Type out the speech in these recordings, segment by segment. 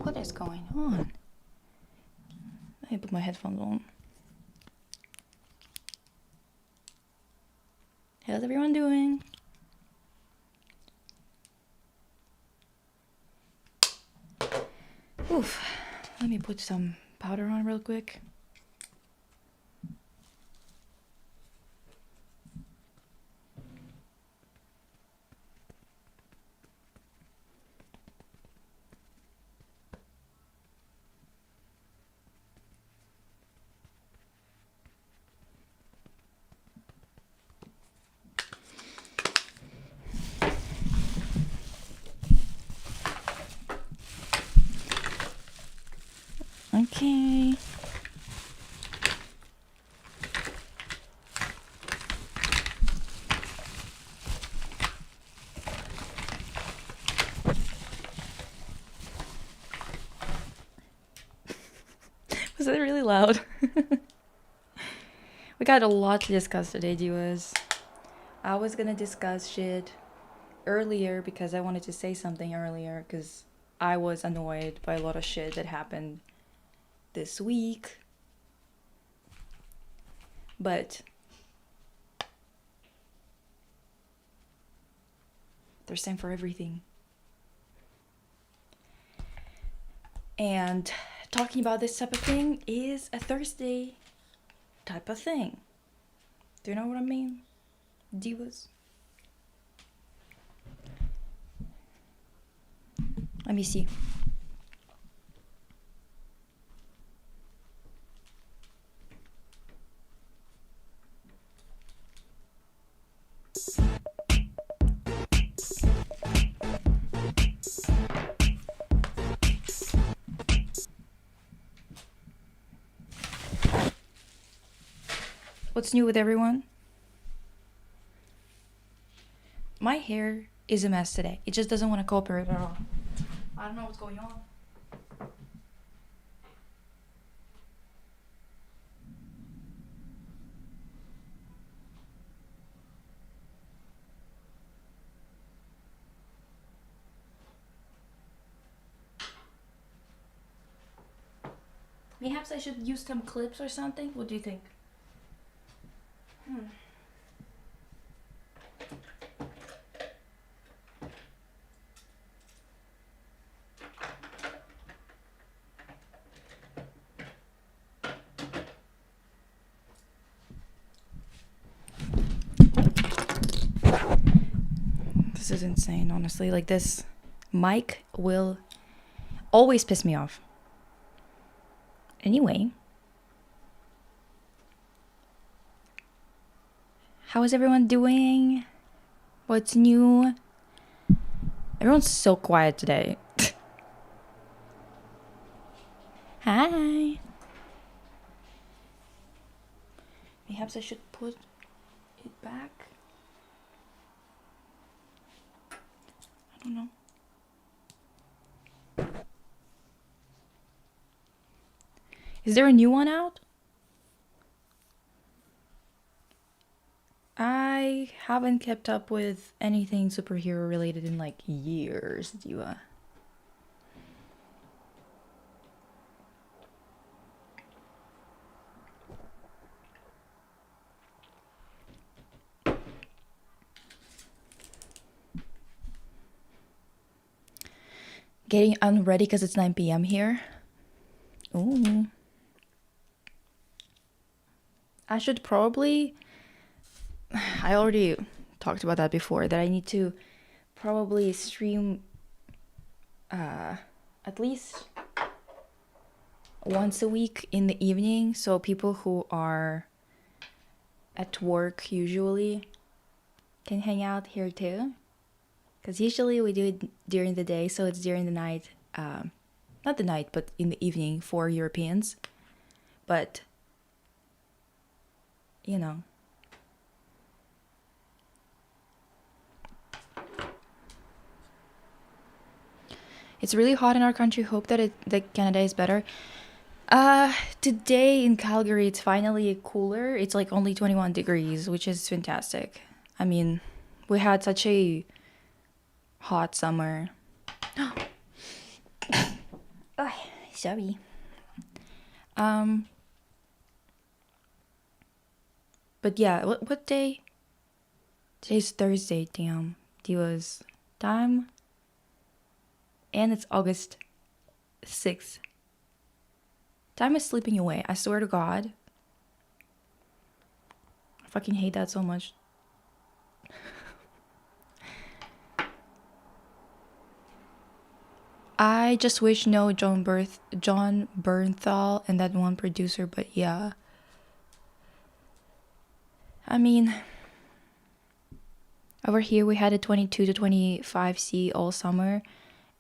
What is going on? Let me put my headphones on. How's everyone doing? Oof. Let me put some powder on real quick. Okay. Was that really loud? We got a lot to discuss today, divas. I was gonna discuss shit earlier because I wanted to say something earlier because I was annoyed by a lot of shit that happened this week. But there's time for everything. And talking about this type of thing is a Thursday type of thing. Do you know what I mean, divas? Let me see. What's new with everyone? My hair is a mess today. It just doesn't want to cooperate at all. I don't know what's going on. Perhaps I should use some clips or something? What do you think? This is insane, honestly. Like, this mic will always piss me off. Anyway, how is everyone doing? What's new? Everyone's so quiet today. Hi. Perhaps I should put it back. I don't know. Is there a new one out? I haven't kept up with anything superhero related in like years, Diva. Getting unready because it's 9 p.m. here. Ooh. I should probably... I already talked about that before, that I need to probably stream at least once a week in the evening, so people who are at work usually can hang out here too. Because usually we do it during the day, so it's during the night. Not the night, but in the evening for Europeans. But, you know. It's really hot in our country. Hope that Canada is better. Today in Calgary, it's finally cooler. It's like only 21 degrees, which is fantastic. I mean, we had such a hot summer. Oh, sorry. But yeah, what day? Today's Thursday, damn. Divas. Time. And it's August 6th. Time is slipping away. I swear to God. I fucking hate that so much. I just wish no John Bernthal and that one producer, but yeah. I mean, over here we had a 22 to 25 C all summer,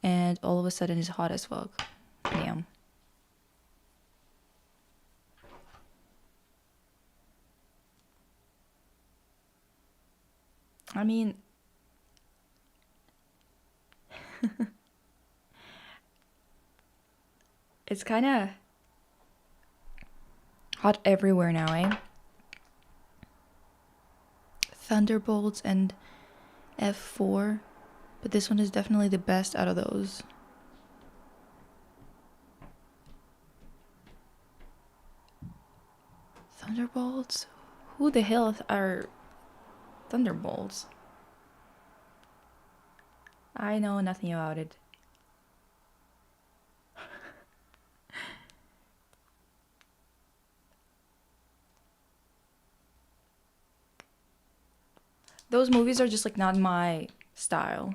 and all of a sudden it's hot as fuck. Damn. I mean, it's kind of hot everywhere now, eh? Thunderbolts and F4, but this one is definitely the best out of those. Thunderbolts? Who the hell are Thunderbolts? I know nothing about it. Those movies are just like not my style.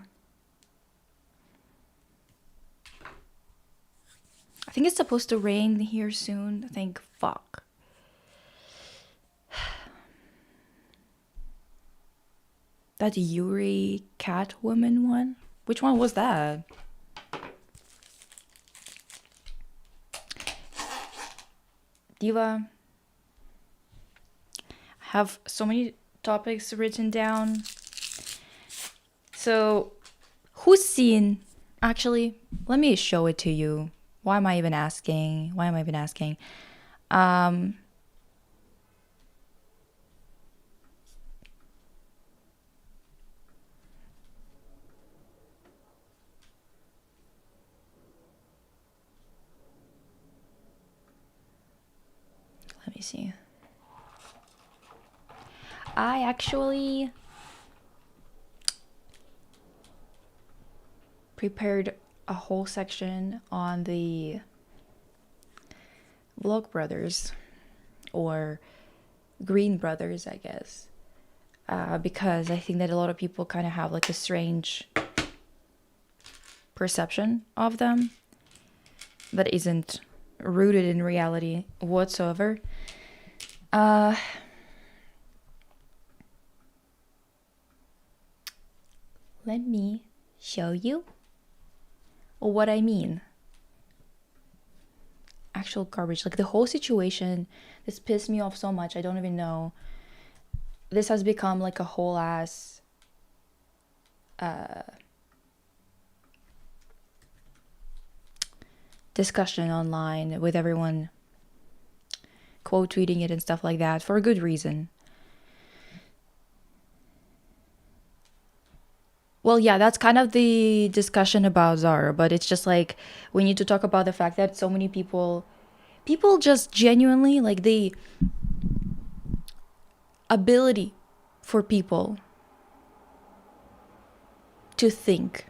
I think it's supposed to rain here soon. Thank fuck. That Yuri Catwoman one? Which one was that? Diva. I have so many topics written down. So, who's seen... Actually, let me show it to you. Why am I even asking? Let me see. I actually prepared a whole section on the Vlog Brothers, or Green Brothers, I guess, because I think that a lot of people kind of have like a strange perception of them that isn't rooted in reality whatsoever. Let me show you what I mean. Actual garbage. Like the whole situation, this pissed me off so much. I don't even know. This has become like a whole ass discussion online with everyone quote tweeting it and stuff like that for a good reason. Well, yeah, that's kind of the discussion about Zara, but it's just like we need to talk about the fact that so many people just genuinely, like, the ability for people to think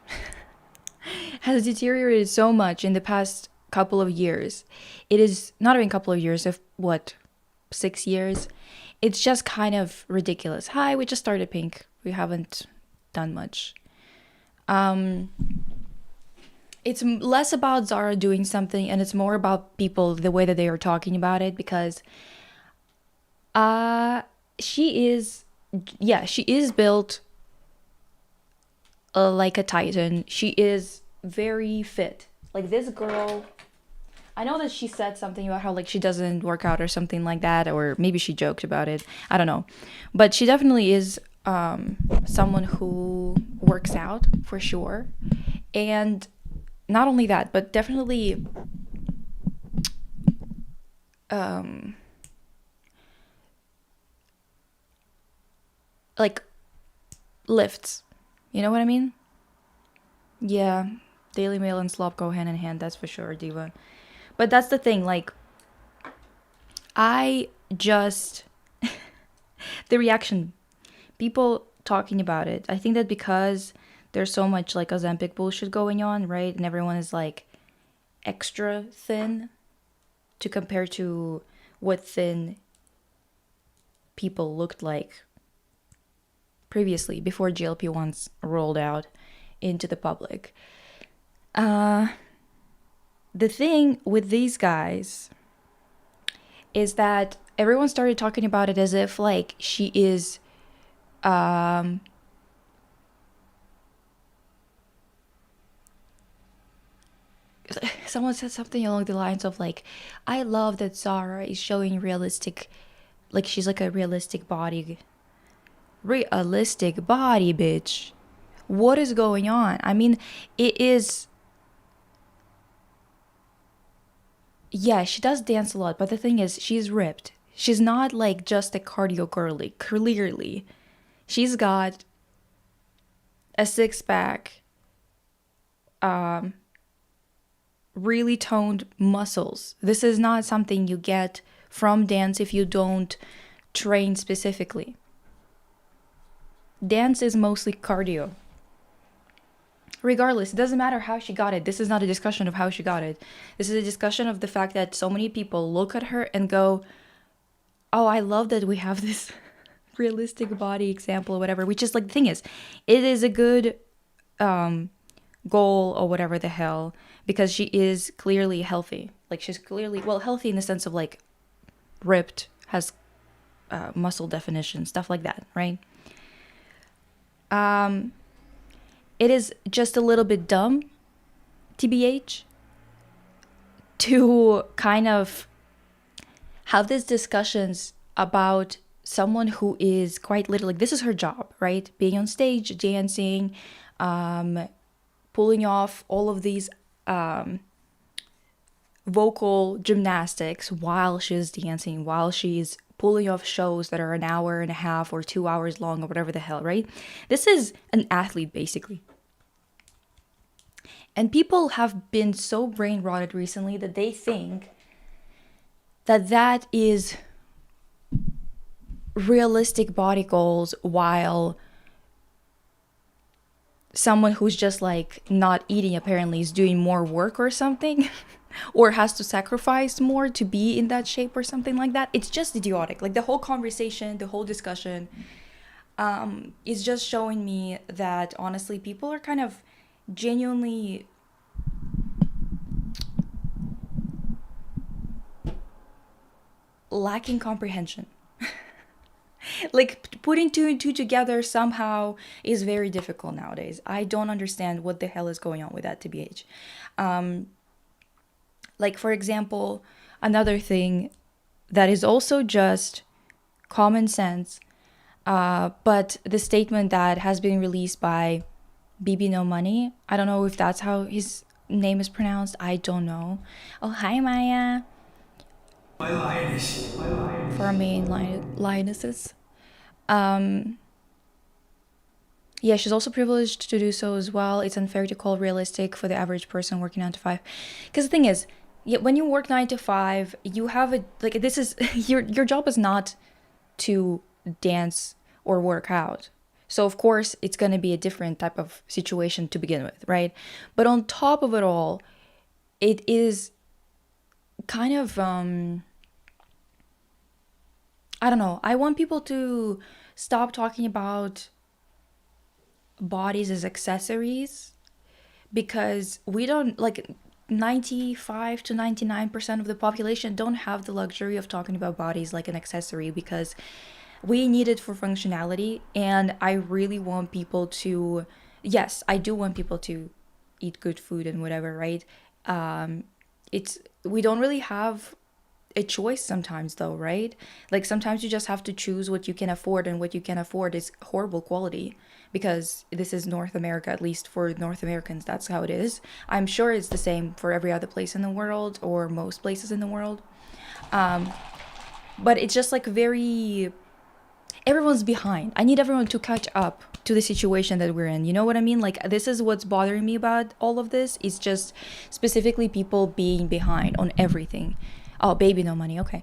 has deteriorated so much in the past couple of years. It is not even couple of years, of what, 6 years? It's just kind of ridiculous. Hi, we just started Pink. We haven't done much. It's less about Zara doing something, and it's more about people, the way that they are talking about it, because she is built like a titan. She is very fit. Like, this girl, I know that she said something about how, like, she doesn't work out or something like that, or maybe she joked about it. I don't know. But she definitely is someone who works out, for sure. And not only that, but definitely like lifts. You know what I mean? Yeah, Daily Mail and slop go hand in hand, that's for sure, Diva. But that's the thing, like, I just the reaction, people talking about it. I think that because there's so much like Ozempic bullshit going on, right? And everyone is like extra thin to compare to what thin people looked like previously, before GLP-1s rolled out into the public. The thing with these guys is that everyone started talking about it as if, like, she is someone said something along the lines of, like, I love that Zara is showing realistic, like, she's like a realistic body, bitch. What is going on? I mean, it is, yeah, she does dance a lot, but the thing is, she's ripped. She's not like just a cardio girly. Clearly, she's got a six-pack, really toned muscles. This is not something you get from dance if you don't train specifically. Dance is mostly cardio. Regardless, it doesn't matter how she got it. This is not a discussion of how she got it. This is a discussion of the fact that so many people look at her and go, oh, I love that we have this realistic body example or whatever, which is, like, the thing is, it is a good goal or whatever the hell, because she is clearly healthy. Like, she's clearly, well, healthy in the sense of, like, ripped, has muscle definition, stuff like that, right? It is just a little bit dumb, TBH, to kind of have these discussions about someone who is quite literally, like, this is her job, right? Being on stage, dancing, pulling off all of these vocal gymnastics while she's dancing, while she's pulling off shows that are an hour and a half or 2 hours long or whatever the hell, right? This is an athlete, basically. And people have been so brain rotted recently that they think that that is realistic body goals while someone who's just like not eating apparently is doing more work or something or has to sacrifice more to be in that shape or something like that. It's just idiotic. Like the whole conversation, the whole discussion is just showing me that honestly people are kind of genuinely lacking comprehension. Like putting two and two together somehow is very difficult nowadays. I don't understand what the hell is going on with that, TBH. Like for example, another thing that is also just common sense, but the statement that has been released by BB No Money, I don't know if that's how his name is pronounced. I don't know. Oh, hi Maya. My lioness. For our main lionesses. Yeah, she's also privileged to do so as well. It's unfair to call realistic for the average person working 9 to 5. Because the thing is, yeah, when you work 9 to 5, you have a, like, this is, your job is not to dance or work out. So of course, it's going to be a different type of situation to begin with, right? But on top of it all, it is kind of, I don't know. I want people to stop talking about bodies as accessories, because we don't, like, 95 to 99% of the population don't have the luxury of talking about bodies like an accessory, because we need it for functionality. And I really want people to, yes, I do want people to eat good food and whatever, right? It's, we don't really have a choice sometimes though, right? Like sometimes you just have to choose what you can afford, and what you can afford is horrible quality, because this is North America. At least for North Americans, that's how it is. I'm sure it's the same for every other place in the world, or most places in the world. But it's just like very, everyone's behind. I need everyone to catch up to the situation that we're in. You know what I mean? Like this is what's bothering me about all of this. It's just specifically people being behind on everything. Oh, baby, no money. Okay.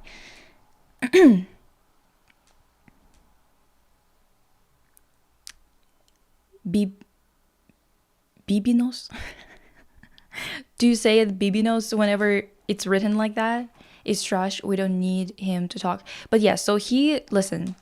Bibinos? Do you say it Bibinos whenever it's written like that? It's trash. We don't need him to talk. But yeah, so he, listen.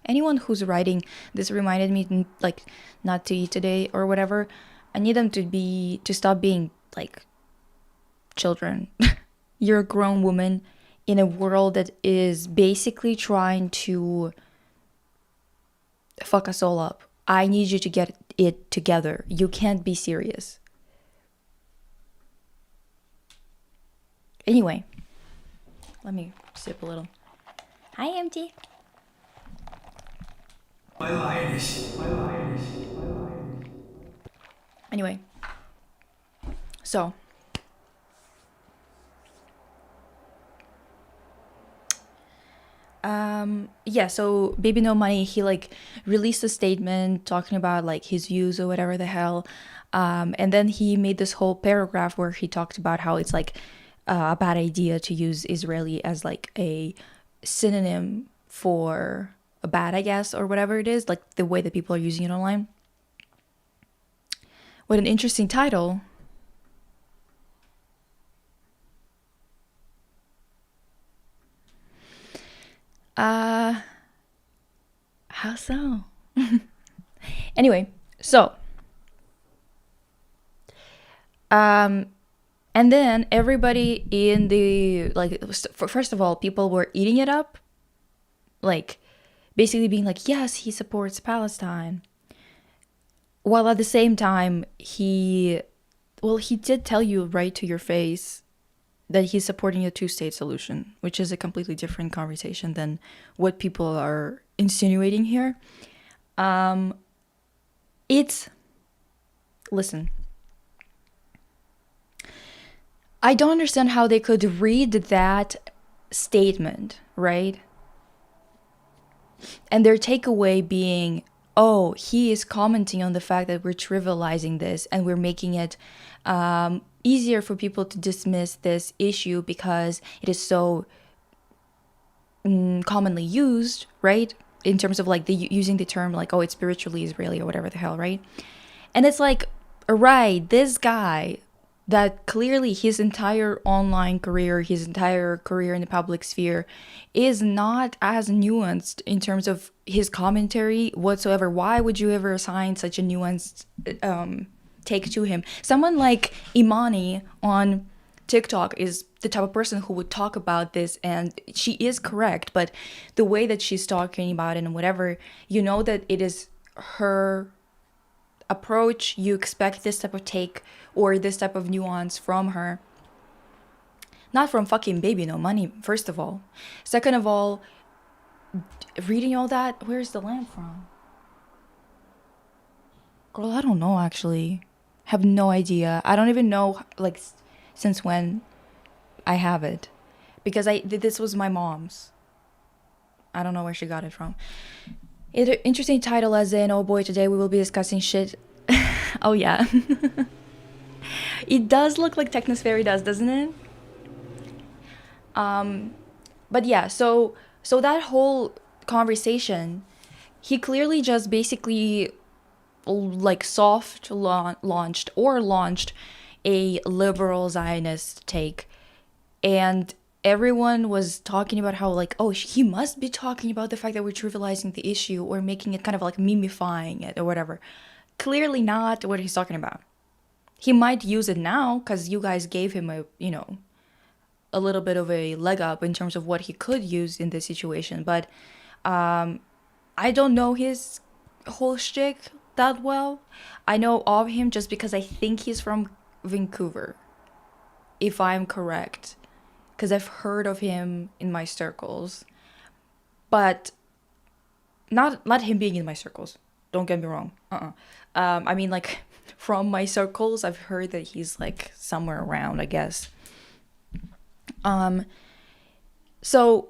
Anyone who's writing this reminded me, like, not to eat today or whatever. I need them to stop being like children. You're a grown woman in a world that is basically trying to fuck us all up. I need you to get it together. You can't be serious. Anyway, let me sip a little. Hi, Empty. My lioness. Anyway, so yeah, so Baby No Money, he like released a statement talking about like his views or whatever the hell, and then he made this whole paragraph where he talked about how it's like a bad idea to use Israeli as like a synonym for a bad, I guess, or whatever it is, like the way that people are using it online. What an interesting title. How so? Anyway, so and then everybody in the, like, first of all, people were eating it up, like basically being like, yes, he supports Palestine, while at the same time he did tell you right to your face that he's supporting a two-state solution, which is a completely different conversation than what people are insinuating here. Listen, I don't understand how they could read that statement, right? And their takeaway being, oh, he is commenting on the fact that we're trivializing this and we're making it easier for people to dismiss this issue because it is so commonly used, right? In terms of like the using the term like, oh, it's spiritually Israeli or whatever the hell, right? And it's like, right, this guy that clearly his entire online career, his entire career in the public sphere is not as nuanced in terms of his commentary whatsoever. Why would you ever assign such a nuanced take to him? Someone like Imani on TikTok is the type of person who would talk about this, and she is correct, but the way that she's talking about it and whatever, you know that it is her approach. You expect this type of take or this type of nuance from her, not from fucking Baby No Money, first of all. Second of all, reading all that, where's the lamp from? Girl, I don't know, actually. Have no idea. I don't even know like since when I have it, because this was my mom's. I don't know where she got it from. Interesting title as in, oh boy, today we will be discussing shit. Oh yeah. It does look like Technosphere does, doesn't it? But yeah, so that whole conversation, he clearly just basically like launched a liberal Zionist take, and everyone was talking about how like, oh, he must be talking about the fact that we're trivializing the issue or making it kind of like mimifying it or whatever. Clearly not what he's talking about. He might use it now because you guys gave him a little bit of a leg up in terms of what he could use in this situation, but I don't know his whole shtick that well. I know of him just because I think he's from Vancouver, if I'm correct, because I've heard of him in my circles, but not him being in my circles. Don't get me wrong. I mean, like, from my circles, I've heard that he's like somewhere around, I guess. So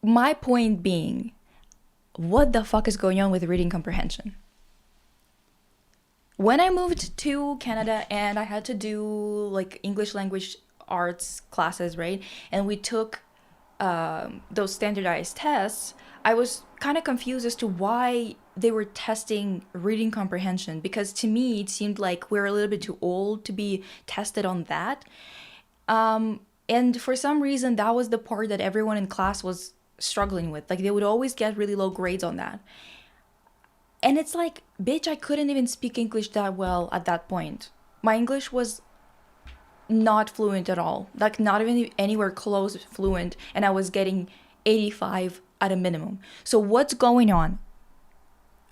my point being, what the fuck is going on with reading comprehension? When I moved to Canada and I had to do like English language arts classes, right? And we took those standardized tests, I was kind of confused as to why they were testing reading comprehension, because to me it seemed like we're a little bit too old to be tested on that. And for some reason, that was the part that everyone in class was struggling with. Like, they would always get really low grades on that. And it's like, bitch, I couldn't even speak English that well at that point. My English was not fluent at all. Like, not even anywhere close fluent. And I was getting 85 at a minimum. So what's going on?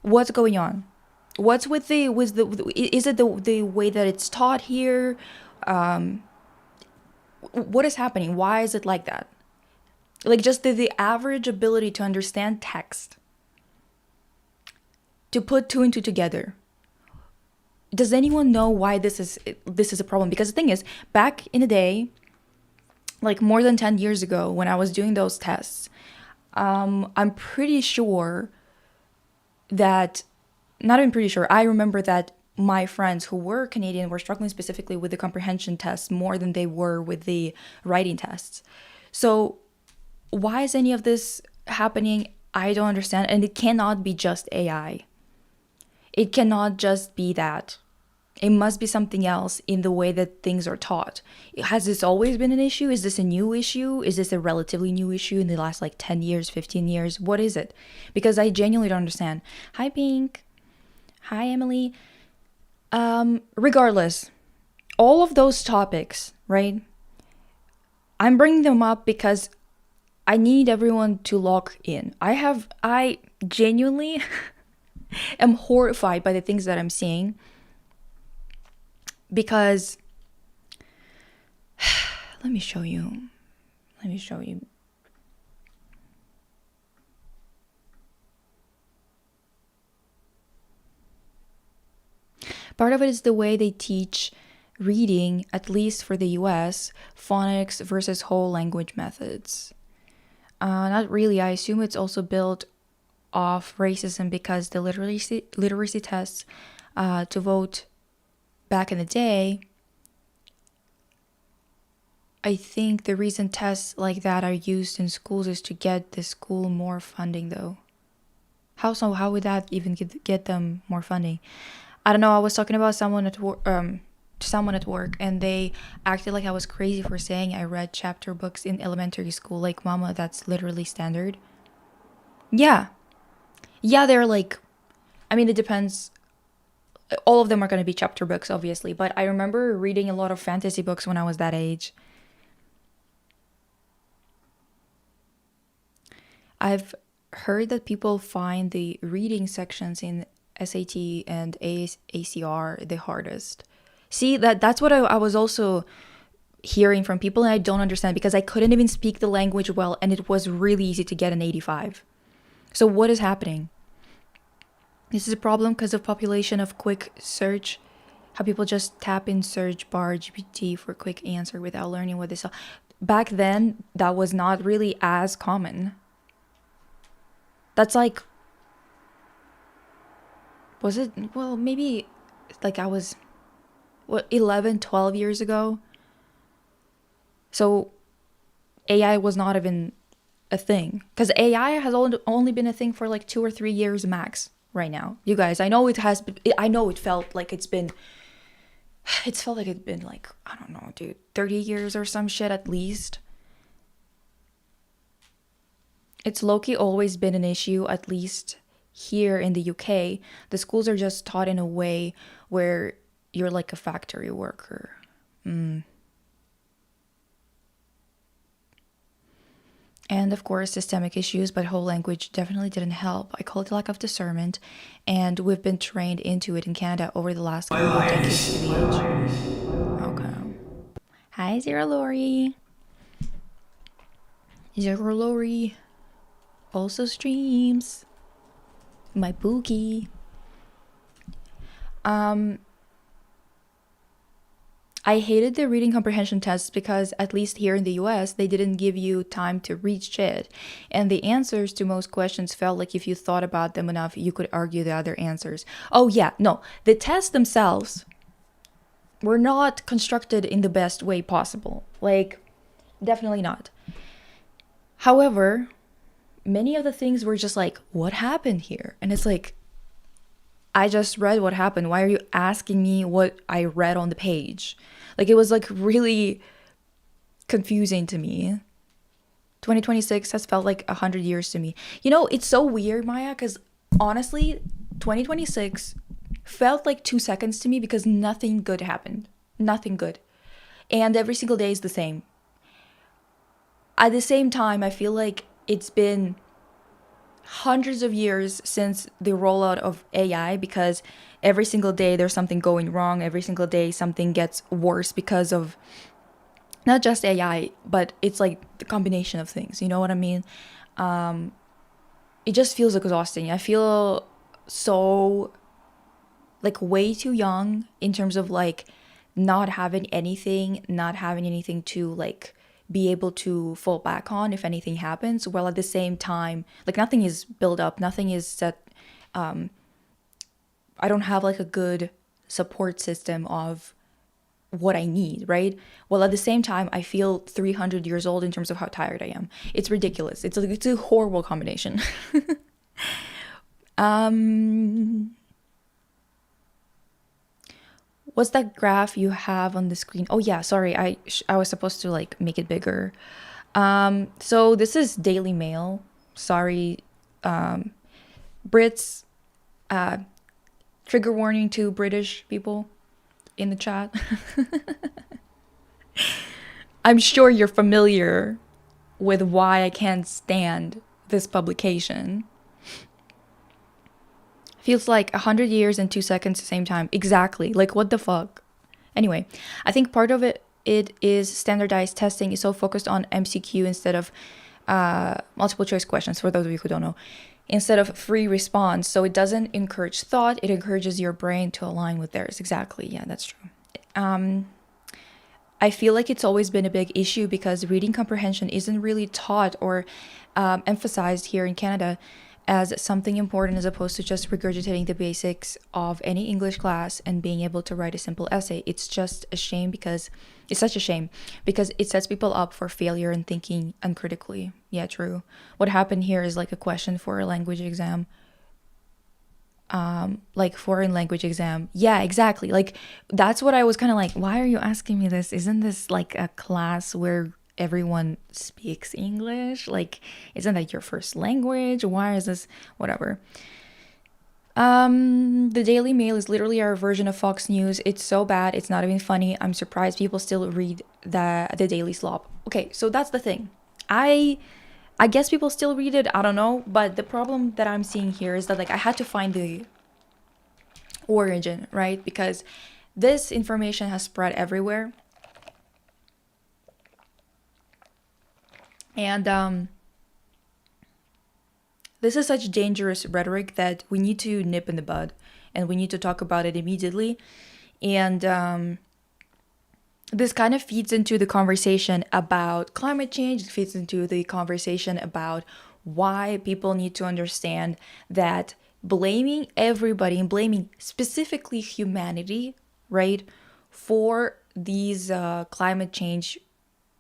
What's going on? What's with is it the way that it's taught here? What is happening? Why is it like that? Like, just the average ability to understand text, to put two and two together. Does anyone know why this is a problem? Because the thing is, back in the day, like more than 10 years ago, when I was doing those tests, I'm pretty sure that, not even pretty sure, I remember that my friends who were Canadian were struggling specifically with the comprehension tests more than they were with the writing tests. So why is any of this happening? I don't understand. And it cannot be just AI. It cannot just be that. It must be something else in the way that things are taught. Has this always been an issue? Is this a new issue? Is this a relatively new issue in the last like 10 years, 15 years? What is it? Because I genuinely don't understand. Hi, Pink. Hi, Emily. Regardless, all of those topics, right? I'm bringing them up because I need everyone to lock in. I genuinely am horrified by the things that I'm seeing, because let me show you. Part of it is the way they teach reading, at least for the US, phonics versus whole language methods. Not really. I assume it's also built of racism because the literacy tests to vote back in the day, I think the reason tests like that are used in schools is to get the school more funding, though. How so? How would that even get them more funding? I don't know. I was talking about someone at work, to someone at work, and they acted like I was crazy for saying I read chapter books in elementary school. Like, mama, that's literally standard. Yeah, yeah. They're like, I mean, it depends. All of them are going to be chapter books, obviously, but I remember reading a lot of fantasy books when I was that age. I've heard that people find the reading sections in SAT and ACR the hardest. See, that's what I was also hearing from people, and I don't understand because I couldn't even speak the language well, and it was really easy to get an 85. So what is happening? This is a problem because of population of quick search, how people just tap in search bar GPT for a quick answer without learning what they saw. Back then, that was not really as common. That's like, was it? Well, maybe like I was, 11, 12 years ago. So AI was not even a thing. Because AI has only been a thing for like 2 or 3 years max right now. You guys, I know it has, I know it felt like it's been like, I don't know, dude, 30 years or some shit at least. It's low-key always been an issue, at least here in the UK. The schools are just taught in a way where you're like a factory worker. And of course, systemic issues, but whole language definitely didn't help. I call it lack of discernment, and we've been trained into it in Canada over the last couple of decades, TBH. Okay. Hi, Zara Lori. Zara Lori also streams. My boogie. I hated the reading comprehension tests because, at least here in the US, they didn't give you time to read shit. And the answers to most questions felt like if you thought about them enough, you could argue the other answers. Oh, yeah, no. The tests themselves were not constructed in the best way possible. Like, definitely not. However, many of the things were just like, what happened here? And it's like, I just read what happened. Why are you asking me what I read on the page? Like, it was like really confusing to me. 2026 has felt like 100 years to me. You know, it's so weird, Maya, because honestly, 2026 felt like 2 seconds to me because nothing good happened. Nothing good. And every single day is the same. At the same time, I feel like it's been hundreds of years since the rollout of AI because every single day there's something going wrong. Every single day something gets worse because of not just AI, but it's like the combination of things. You know what I mean? It just feels exhausting. I feel so like way too young in terms of like not having anything to like be able to fall back on if anything happens, while at the same time like nothing is built up, nothing is set. I don't have like a good support system of what I need, right? Well, at the same time I feel 300 years old in terms of how tired I am. It's ridiculous. It's a horrible combination. What's that graph you have on the screen? Oh yeah, sorry, I was supposed to like make it bigger. So this is Daily Mail. Sorry, Brits. Trigger warning to British people in the chat. I'm sure you're familiar with why I can't stand this publication. Feels like 100 years and 2 seconds at the same time. Exactly. Like, what the fuck? Anyway, I think part of it is standardized testing is so focused on MCQ instead of multiple choice questions, for those of you who don't know, instead of free response. So it doesn't encourage thought. It encourages your brain to align with theirs. Exactly. Yeah, that's true. I feel like it's always been a big issue because reading comprehension isn't really taught or emphasized here in Canada. as something important as opposed to just regurgitating the basics of any English class and being able to write a simple essay. It's just a shame because it's such a shame because it sets people up for failure and thinking uncritically. Yeah, true. What happened here is like a question for a language exam. Like foreign language exam. Yeah, exactly. Like that's what I was kind of like, why are you asking me this? Isn't this like a class where everyone speaks English? Like, isn't that your first language? Why is this whatever? The Daily Mail is literally our version of Fox News. It's so bad, it's not even funny. I'm surprised people still read the Daily Slop. Okay, so that's the thing. I guess people still read it, I don't know, but the problem that I'm seeing here is that like I had to find the origin, right? Because this information has spread everywhere. And this is such dangerous rhetoric that we need to nip in the bud and we need to talk about it immediately. And this kind of feeds into the conversation about climate change. It feeds into the conversation about why people need to understand that blaming everybody and blaming specifically humanity, right, for these climate change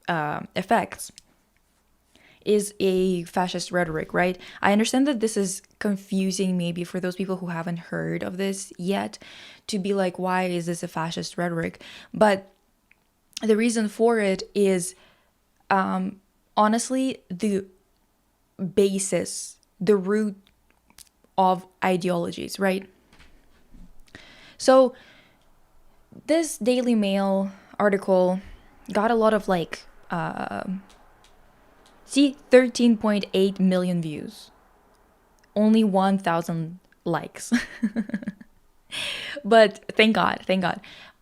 effects is a fascist rhetoric, right? I understand that this is confusing maybe for those people who haven't heard of this yet, to be like, why is this a fascist rhetoric? But the reason for it is honestly the basis, the root of ideologies, right? So this Daily Mail article got a lot of like, see, 13.8 million views, only 1,000 likes. But thank God, thank God.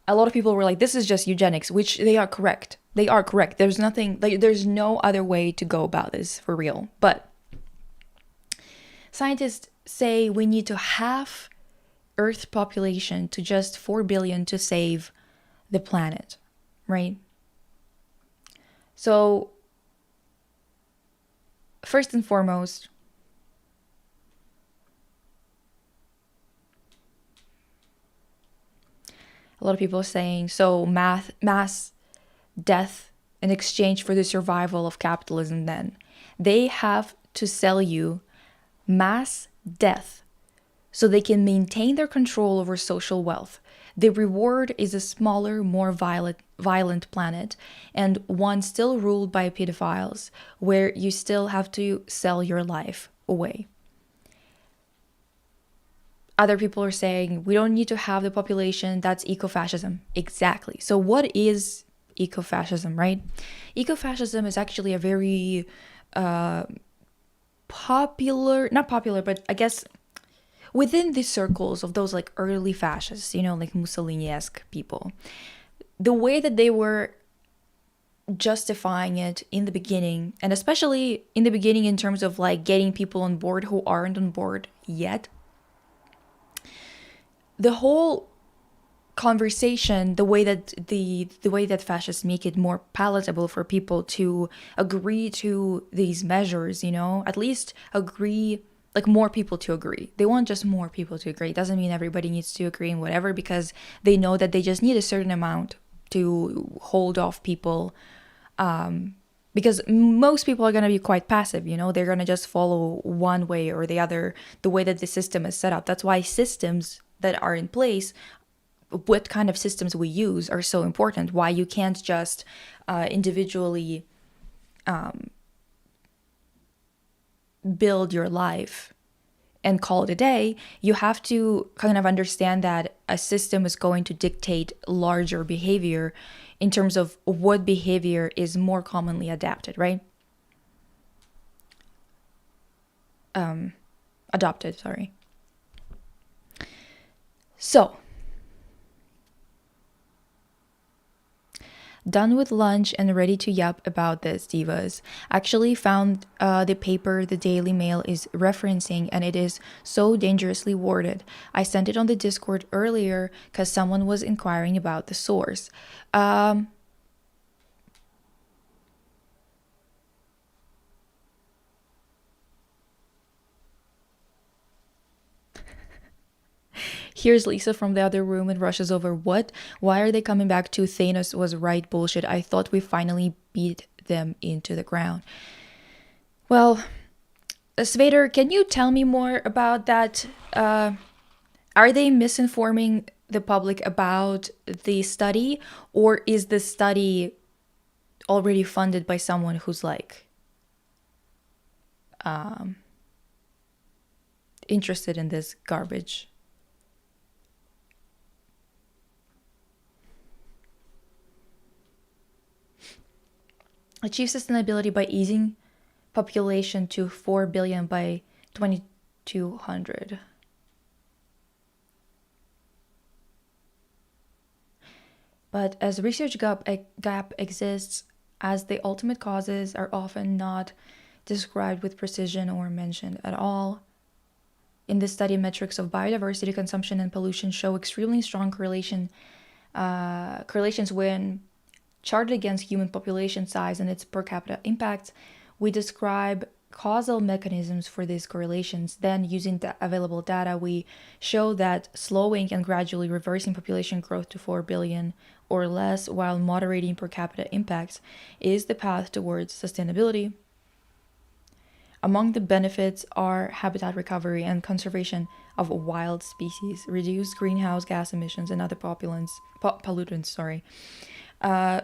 A lot of people were like, this is just eugenics, which they are correct. They are correct. There's nothing, like, there's no other way to go about this for real. But scientists say we need to halve Earth population to just 4 billion to save the planet, right? So, first and foremost, a lot of people are saying, so mass death in exchange for the survival of capitalism then. They have to sell you mass death so they can maintain their control over social wealth. The reward is a smaller, more violent planet, and one still ruled by pedophiles, where you still have to sell your life away. Other people are saying we don't need to have the population. That's ecofascism. Exactly. So what is ecofascism, right? Ecofascism is actually a very popular, not popular, but I guess within the circles of those like early fascists, you know, like Mussolini-esque people, the way that they were justifying it in the beginning, and especially in the beginning in terms of like getting people on board who aren't on board yet, the whole conversation, the way that fascists make it more palatable for people to agree to these measures, you know, at least agree, like more people to agree. They want just more people to agree. It doesn't mean everybody needs to agree in whatever, because they know that they just need a certain amount to hold off people, because most people are going to be quite passive, you know, they're going to just follow one way or the other, the way that the system is set up. That's why systems that are in place, what kind of systems we use, are so important. Why you can't just individually build your life and call it a day. You have to kind of understand that a system is going to dictate larger behavior in terms of what behavior is more commonly adapted, right? Adopted, sorry. So, done with lunch and ready to yap about this, divas. Actually found the paper the Daily Mail is referencing, and it is so dangerously worded. I sent it on the Discord earlier because someone was inquiring about the source. Here's Lisa from the other room and rushes over. What? Why are they coming back to Thanos was right bullshit? I thought we finally beat them into the ground. Well, Svader, can you tell me more about that? Are they misinforming the public about the study, or is the study already funded by someone who's like interested in this garbage? Achieve sustainability by easing population to 4 billion by 2200. But as research gap exists, as the ultimate causes are often not described with precision or mentioned at all. In this study, metrics of biodiversity, consumption, and pollution show extremely strong correlations when charted against human population size and its per capita impact. We describe causal mechanisms for these correlations. Then, using the available data, we show that slowing and gradually reversing population growth to 4 billion or less while moderating per capita impacts is the path towards sustainability. Among the benefits are habitat recovery and conservation of wild species, reduced greenhouse gas emissions and other pollutants,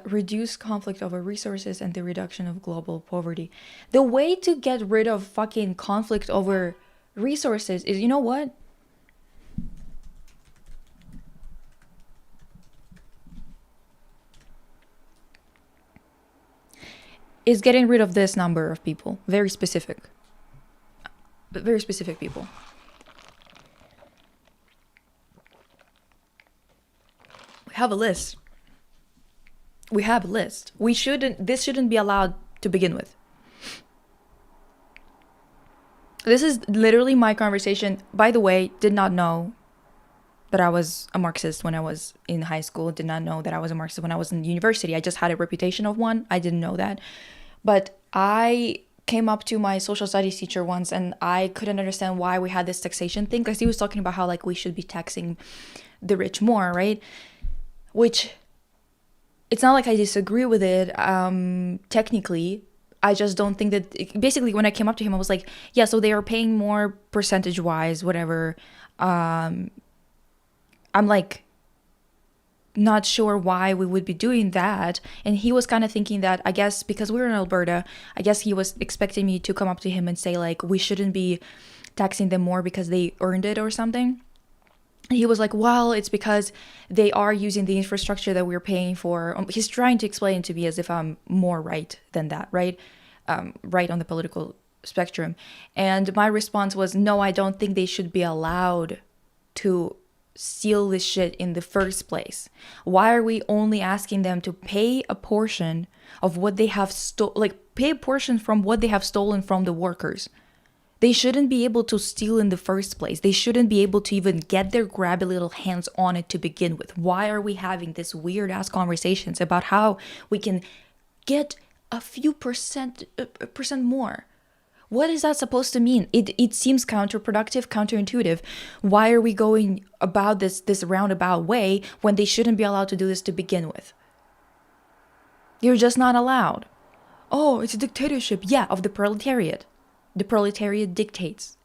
reduce conflict over resources, and the reduction of global poverty. The way to get rid of fucking conflict over resources is, you know what? Is getting rid of this number of people. Very specific. But very specific people. We have a list. This shouldn't be allowed to begin with. This is literally my conversation. By the way, did not know that I was a Marxist when I was in high school. Did not know that I was a Marxist when I was in university. I just had a reputation of one. I didn't know that. But I came up to my social studies teacher once and I couldn't understand why we had this taxation thing, because he was talking about how like we should be taxing the rich more, right? Which, it's not like I disagree with it technically. I just don't think that, basically when I came up to him, I was like, yeah, so they are paying more percentage wise, whatever. I'm like, not sure why we would be doing that. And he was kind of thinking that, I guess because we're in Alberta, I guess he was expecting me to come up to him and say like, we shouldn't be taxing them more because they earned it or something. And he was like, well, it's because they are using the infrastructure that we're paying for. He's trying to explain it to me as if I'm more right than that, right? Right on the political spectrum. And my response was, no, I don't think they should be allowed to steal this shit in the first place. Why are we only asking them to pay a portion of what they have pay a portion from what they have stolen from the workers? They shouldn't be able to steal in the first place. They shouldn't be able to even get their grabby little hands on it to begin with. Why are we having this weird ass conversations about how we can get a few percent more? What is that supposed to mean? It seems counterproductive, counterintuitive. Why are we going about this roundabout way when they shouldn't be allowed to do this to begin with? You're just not allowed. Oh, it's a dictatorship. Yeah, of the proletariat. The proletariat dictates.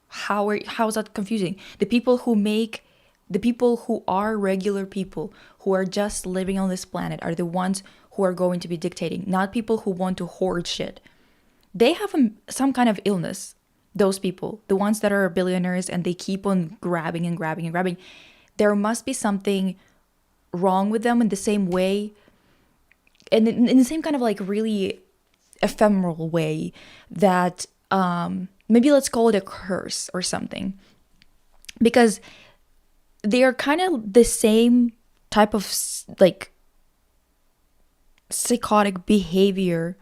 How is that confusing? The people who are regular people, who are just living on this planet, are the ones who are going to be dictating, not people who want to hoard shit. They have some kind of illness, those people, the ones that are billionaires and they keep on grabbing and grabbing and grabbing. There must be something wrong with them in the same way, and in the same kind of like really ephemeral way that maybe let's call it a curse or something. Because they are kind of the same type of like psychotic behavior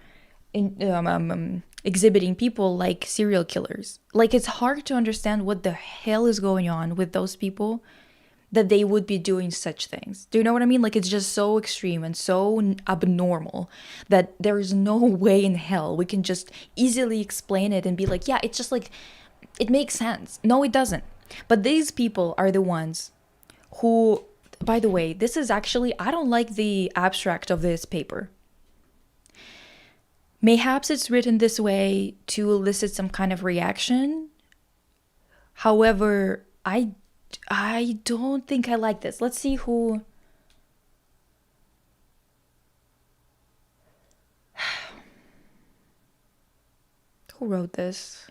in exhibiting people like serial killers. Like, it's hard to understand what the hell is going on with those people that they would be doing such things. Do you know what I mean? Like, it's just so extreme and so abnormal that there is no way in hell we can just easily explain it and be like, yeah, it's just like, it makes sense. No, it doesn't. But these people are the ones who, by the way, this is actually, I don't like the abstract of this paper. Mayhaps it's written this way to elicit some kind of reaction. However, I don't think I like this. Let's see who wrote this.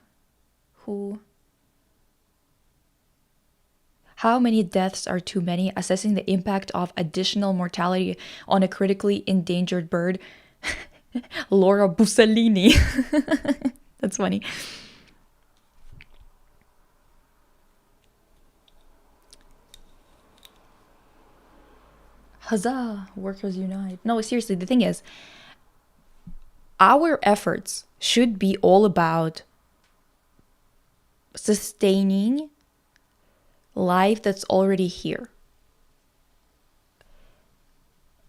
How many deaths are too many? Assessing the impact of additional mortality on a critically endangered bird. Laura Bussolini. That's funny. Huzzah, workers unite. No, seriously, the thing is, our efforts should be all about sustaining life that's already here.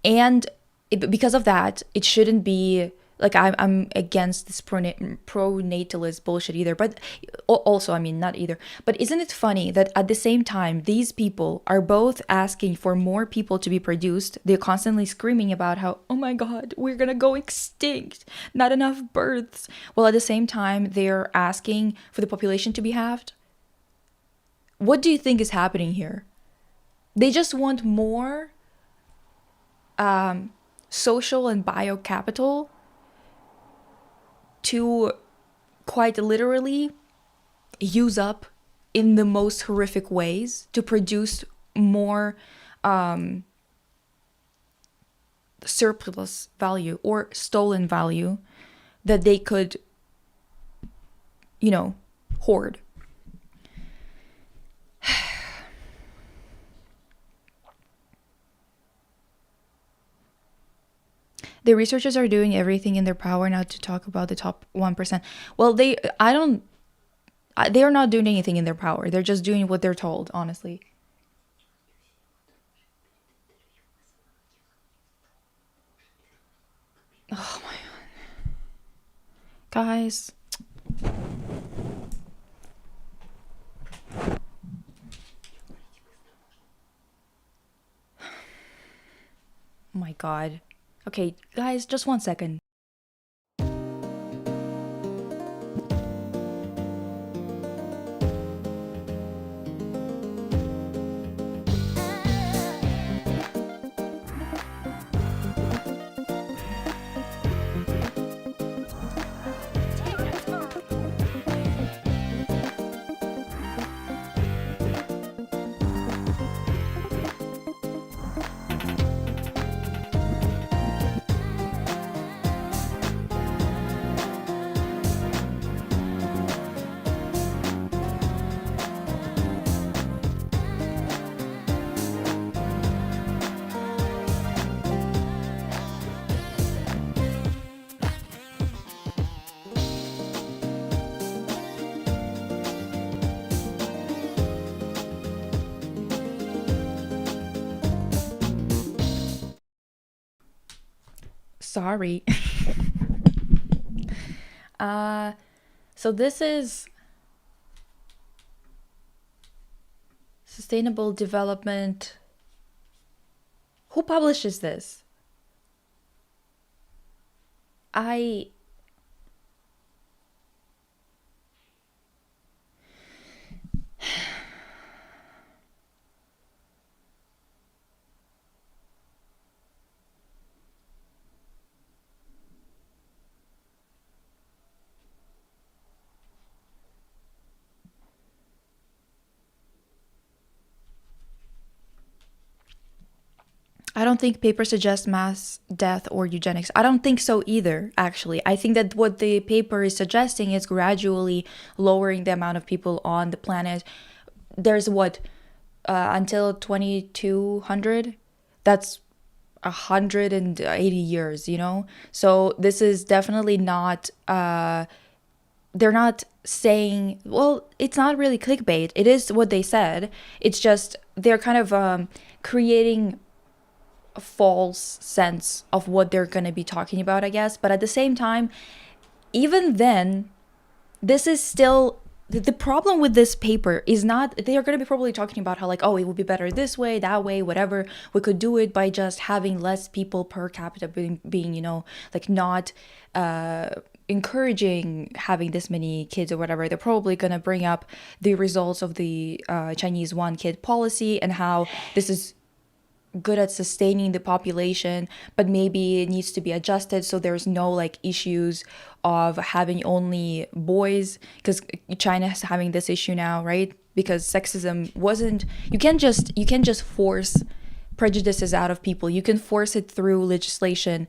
And because of that, it shouldn't be like I'm against this pro-natalist bullshit either. But also, I mean, not either. But isn't it funny that at the same time, these people are both asking for more people to be produced? They're constantly screaming about how, oh my God, we're gonna go extinct. Not enough births. Well, at the same time, they're asking for the population to be halved. What do you think is happening here? They just want more social and bio capital to quite literally use up in the most horrific ways to produce more surplus value or stolen value that they could, hoard. The researchers are doing everything in their power not to talk about the top 1%. Well, they are not doing anything in their power. They're just doing what they're told, honestly. Oh my God. Guys. Oh my God. Okay, guys, just 1 second. Sorry. So this is sustainable development. Who publishes this? I don't think paper suggests mass death or eugenics. I don't think so either, actually. I think that what the paper is suggesting is gradually lowering the amount of people on the planet. There's until 2200? That's 180 years, So this is definitely not, they're not saying, well, it's not really clickbait. It is what they said. It's just they're kind of creating a false sense of what they're going to be talking about, I guess. But at the same time, even then, this is still the problem with this paper is not, they are going to be probably talking about how like, oh, it would be better this way, that way, whatever. We could do it by just having less people per capita being, like not encouraging having this many kids or whatever. They're probably going to bring up the results of the Chinese one kid policy and how this is good at sustaining the population, but maybe it needs to be adjusted so there's no like issues of having only boys, because China is having this issue now, right? Because sexism wasn't, you can't just force prejudices out of people. You can force it through legislation,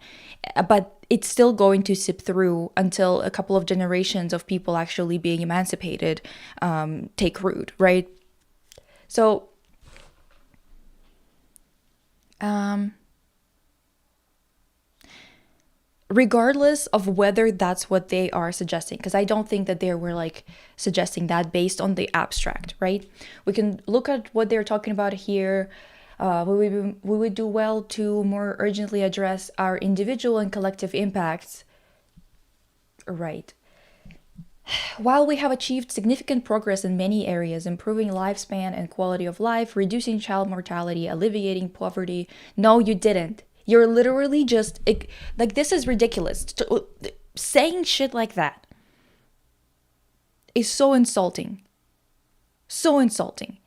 but it's still going to sip through until a couple of generations of people actually being emancipated take root, right? So regardless of whether that's what they are suggesting, because I don't think that they were like suggesting that based on the abstract, right? We can look at what they're talking about here. We would do well to more urgently address our individual and collective impacts. Right. While we have achieved significant progress in many areas, improving lifespan and quality of life, reducing child mortality, alleviating poverty, no, you didn't. You're literally just like, this is ridiculous. Saying shit like that is so insulting. So insulting.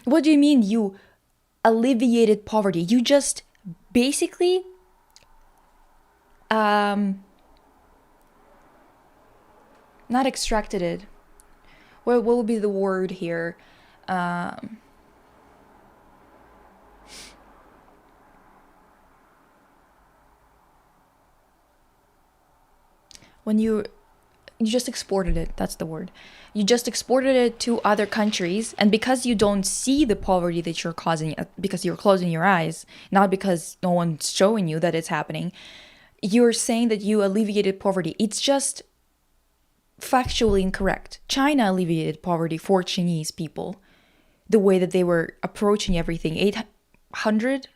What do you mean you alleviated poverty? You just basically not extracted it. What would be the word here? When you just exported it, that's the word. You just exported it to other countries, and because you don't see the poverty that you're causing, because you're closing your eyes, not because no one's showing you that it's happening, you're saying that you alleviated poverty. It's just factually incorrect. China alleviated poverty for Chinese people, the way that they were approaching everything. 800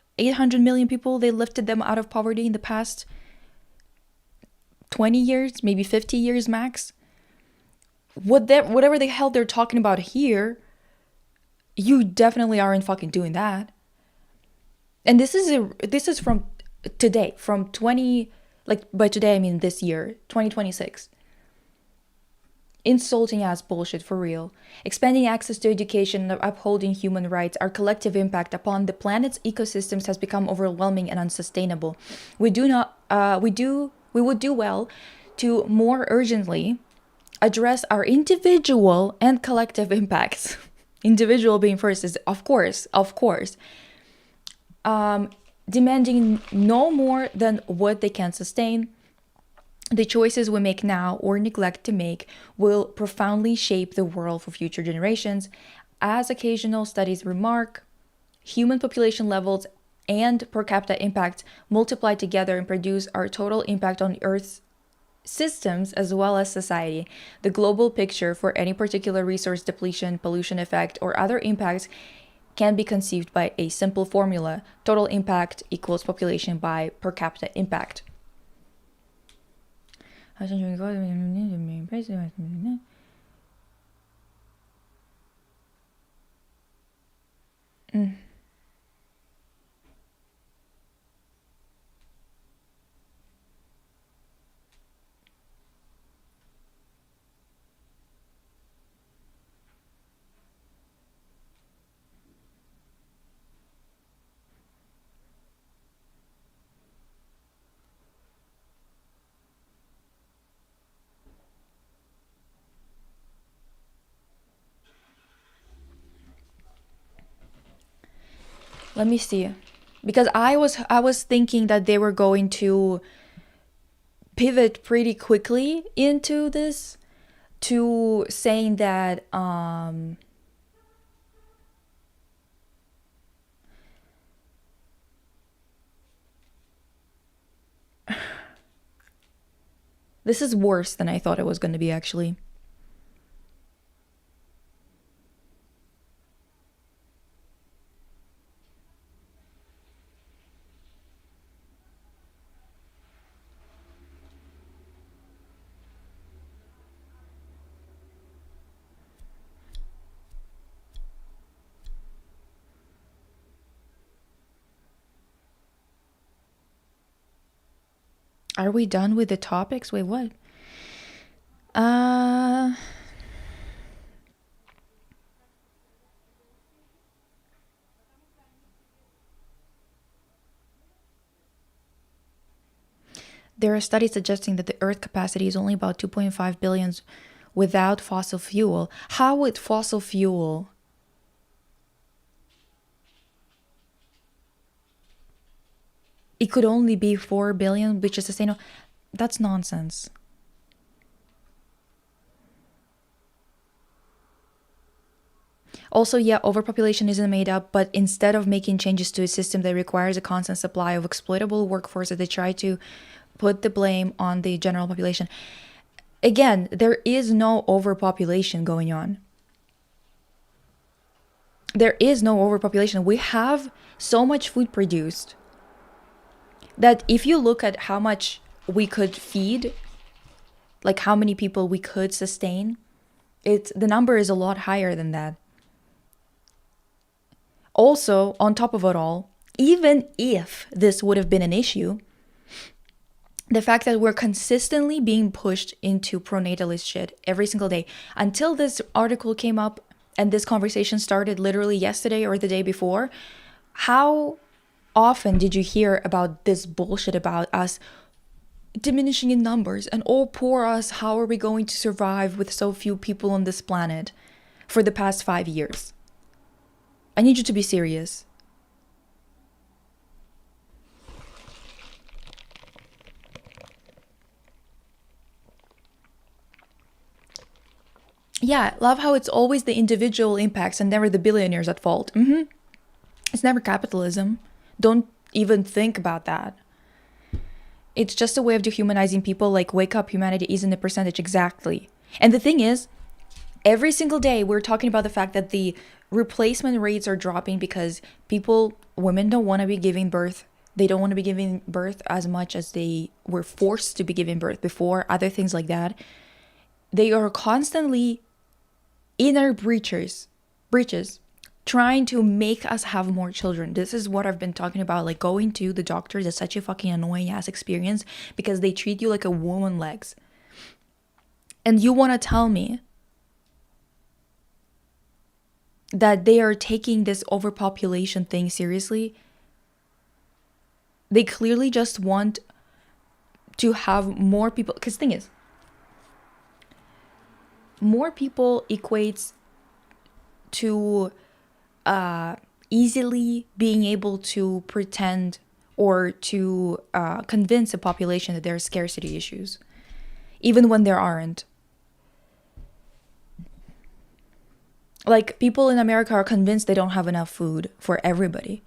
million people, they lifted them out of poverty in the past 20 years, maybe 50 years max. Whatever the hell they're talking about here, you definitely aren't fucking doing that. And this is from today, from 20, like by today I mean this year, 2026. Insulting ass bullshit, for real. Expanding access to education and upholding human rights, our collective impact upon the planet's ecosystems has become overwhelming and unsustainable. We would do well to more urgently address our individual and collective impacts. Individual being first is, of course, demanding no more than what they can sustain. The choices we make now or neglect to make will profoundly shape the world for future generations. As occasional studies remark, human population levels and per capita impact multiply together and produce our total impact on Earth's systems as well as society. The global picture for any particular resource depletion, pollution effect, or other impacts can be conceived by a simple formula: total impact equals population by per capita impact. Let me see. Because I was thinking that they were going to pivot pretty quickly into this, to saying that this is worse than I thought it was going to be, actually. Are we done with the topics? Wait, what? Uh there are studies suggesting that the Earth capacity is only about 2.5 billion without fossil fuel. How would fossil fuel? It could only be 4 billion, which is sustainable. That's nonsense. Also, yeah, overpopulation isn't made up, but instead of making changes to a system that requires a constant supply of exploitable workforce, they try to put the blame on the general population. Again, there is no overpopulation going on. There is no overpopulation. We have so much food produced that if you look at how much we could feed, like how many people we could sustain, the number is a lot higher than that. Also, on top of it all, even if this would have been an issue, the fact that we're consistently being pushed into pronatalist shit every single day until this article came up and this conversation started literally yesterday or the day before, how often did you hear about this bullshit about us diminishing in numbers and oh, poor us, how are we going to survive with so few people on this planet for the past 5 years? I need you to be serious. Yeah, love how it's always the individual impacts and never the billionaires at fault. It's never capitalism. Don't even think about that. It's just a way of dehumanizing people, like, wake up, humanity isn't a percentage. Exactly. And the thing is, every single day we're talking about the fact that the replacement rates are dropping because women don't want to be giving birth. They don't want to be giving birth as much as they were forced to be giving birth before, other things like that. They are constantly inner breaches trying to make us have more children. This is what I've been talking about. Like, going to the doctors is such a fucking annoying ass experience because they treat you like a woman legs. And you want to tell me that they are taking this overpopulation thing seriously? They clearly just want to have more people. Because the thing is, more people equates to easily being able to pretend or to convince a population that there are scarcity issues, even when there aren't. Like, people in America are convinced they don't have enough food for everybody.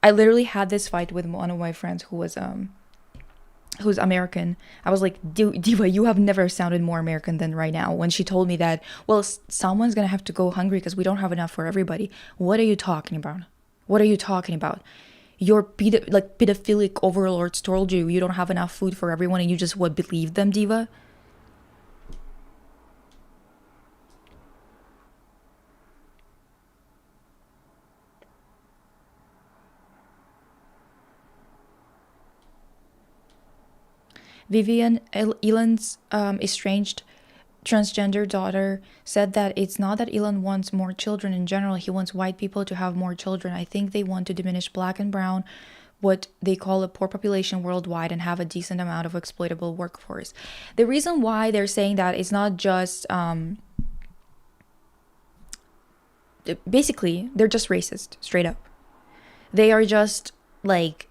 I literally had this fight with one of my friends who's American. I was like, Diva, you have never sounded more American than right now. When she told me that, well, someone's gonna have to go hungry because we don't have enough for everybody. What are you talking about? What are you talking about? Your pedophilic overlords told you don't have enough food for everyone and you just believe them, Diva? Vivian Elon's estranged transgender daughter said that it's not that Elon wants more children in general. He wants white people to have more children. I think they want to diminish black and brown, what they call a poor population worldwide, and have a decent amount of exploitable workforce. The reason why they're saying that is not just basically they're just racist, straight up. They are just like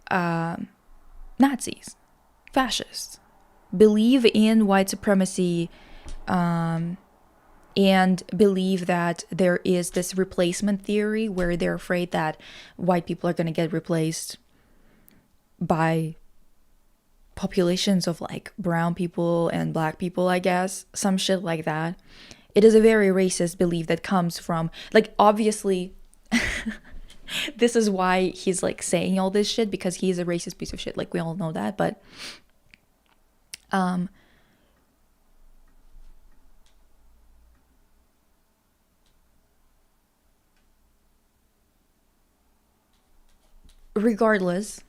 Nazis, fascists, believe in white supremacy, and believe that there is this replacement theory where they're afraid that white people are going to get replaced by populations of like brown people and black people, I guess, some shit like that. It is a very racist belief that comes from, like, obviously this is why he's like saying all this shit, because he's a racist piece of shit, like we all know that. But regardless,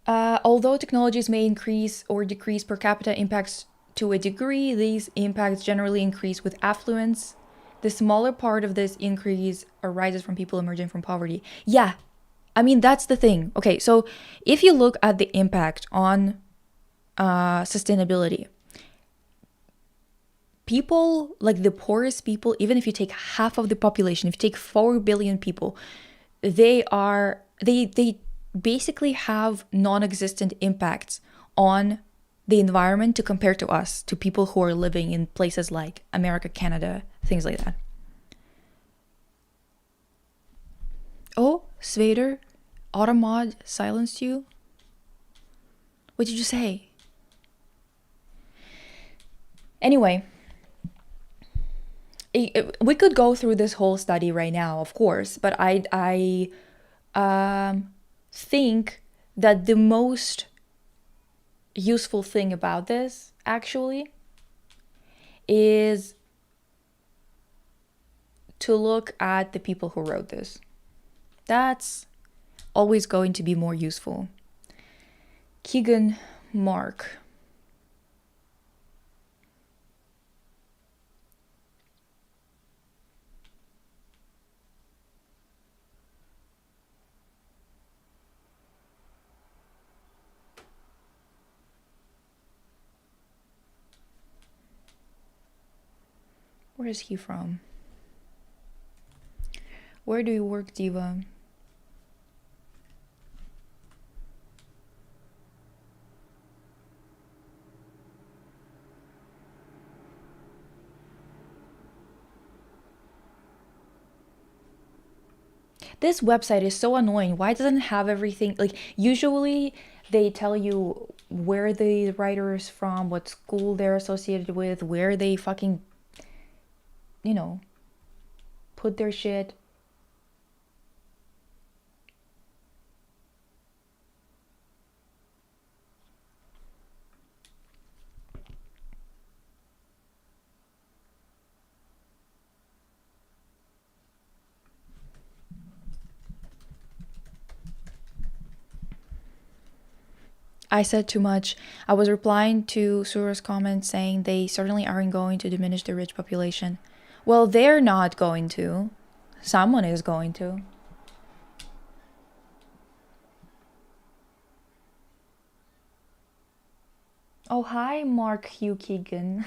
Although technologies may increase or decrease per capita impacts to a degree, these impacts generally increase with affluence. The smaller part of this increase arises from people emerging from poverty. Yeah, I mean, that's the thing. Okay, so if you look at the impact on sustainability, people, like the poorest people, even if you take half of the population, if you take 4 billion people, they basically have non-existent impacts on the environment to compare to us, to people who are living in places like America, Canada, things like that. Oh, Svader, Automod silenced you? What did you say? Anyway, we could go through this whole study right now, of course, but I think that the most useful thing about this actually is to look at the people who wrote this. That's always going to be more useful. Keegan Mark. Where is he from? Where do you work, Diva? This website is so annoying. Why doesn't it have everything? Like, usually they tell you where the writer is from, what school they're associated with, where they fucking, put their shit. I said too much. I was replying to Sura's comment saying they certainly aren't going to diminish the rich population. Well, they're not going to. Someone is going to. Oh, hi, Mark Hugh Keegan.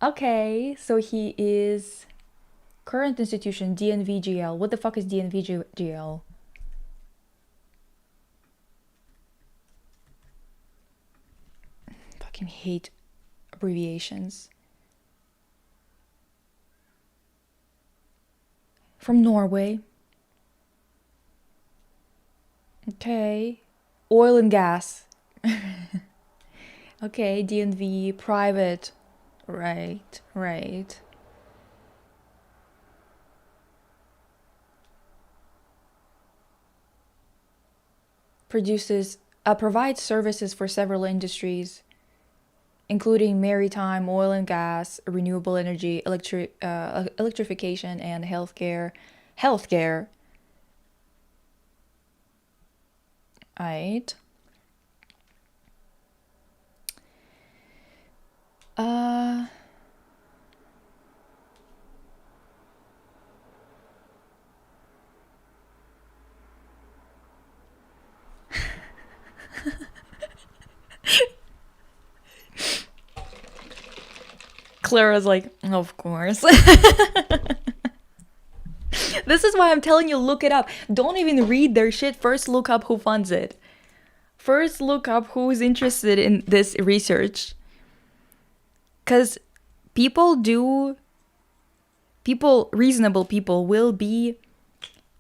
Okay, so he is current institution, DNVGL. What the fuck is DNVGL? Fucking hate abbreviations. From Norway. Okay. Oil and gas. Okay, DNV, private. Right. Provides services for several industries, including maritime, oil and gas, renewable energy, electrification, and healthcare. Right. Clara's like, of course. This is why I'm telling you, look it up. Don't even read their shit. First, look up who funds it. First, look up who's interested in this research. Because reasonable people will be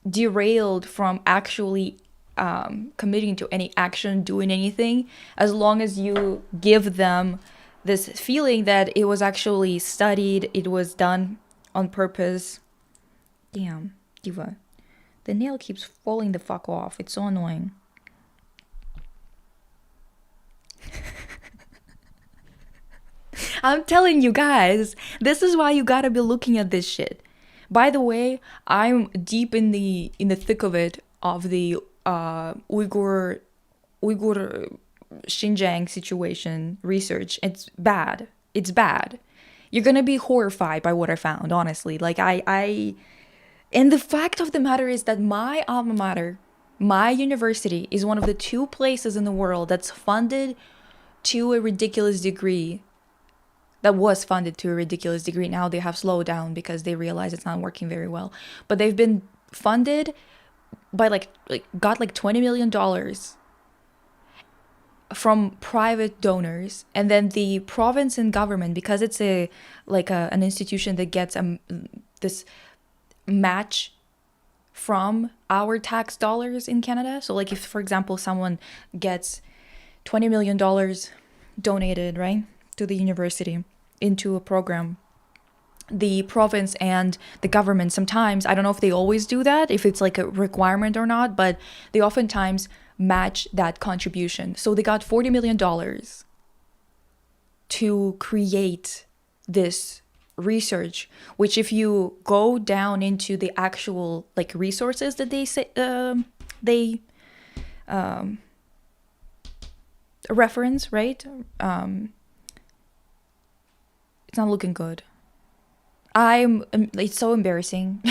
derailed from actually committing to any action, doing anything, as long as you give them this feeling that it was actually studied, it was done on purpose. Damn, Diva. The nail keeps falling the fuck off. It's so annoying. I'm telling you guys, this is why you gotta be looking at this shit. By the way, I'm deep in the thick of it, of the Uyghur Uyghur Xinjiang situation research. It's bad. It's bad. You're gonna be horrified by what I found, honestly. Like and the fact of the matter is that my alma mater, my university, is one of the 2 places in the world that's funded to a ridiculous degree. That was funded to a ridiculous degree. Now they have slowed down because they realize it's not working very well. But they've been funded by got like $20 million from private donors, and then the province and government, because it's an institution that gets this match from our tax dollars in Canada. So like if, for example, someone gets $20 million donated, right, to the university into a program, the province and the government sometimes, I don't know if they always do that, if it's like a requirement or not, but they oftentimes match that contribution. So they got $40 million to create this research, which if you go down into the actual like resources that they say they reference, right, it's not looking good. It's so embarrassing.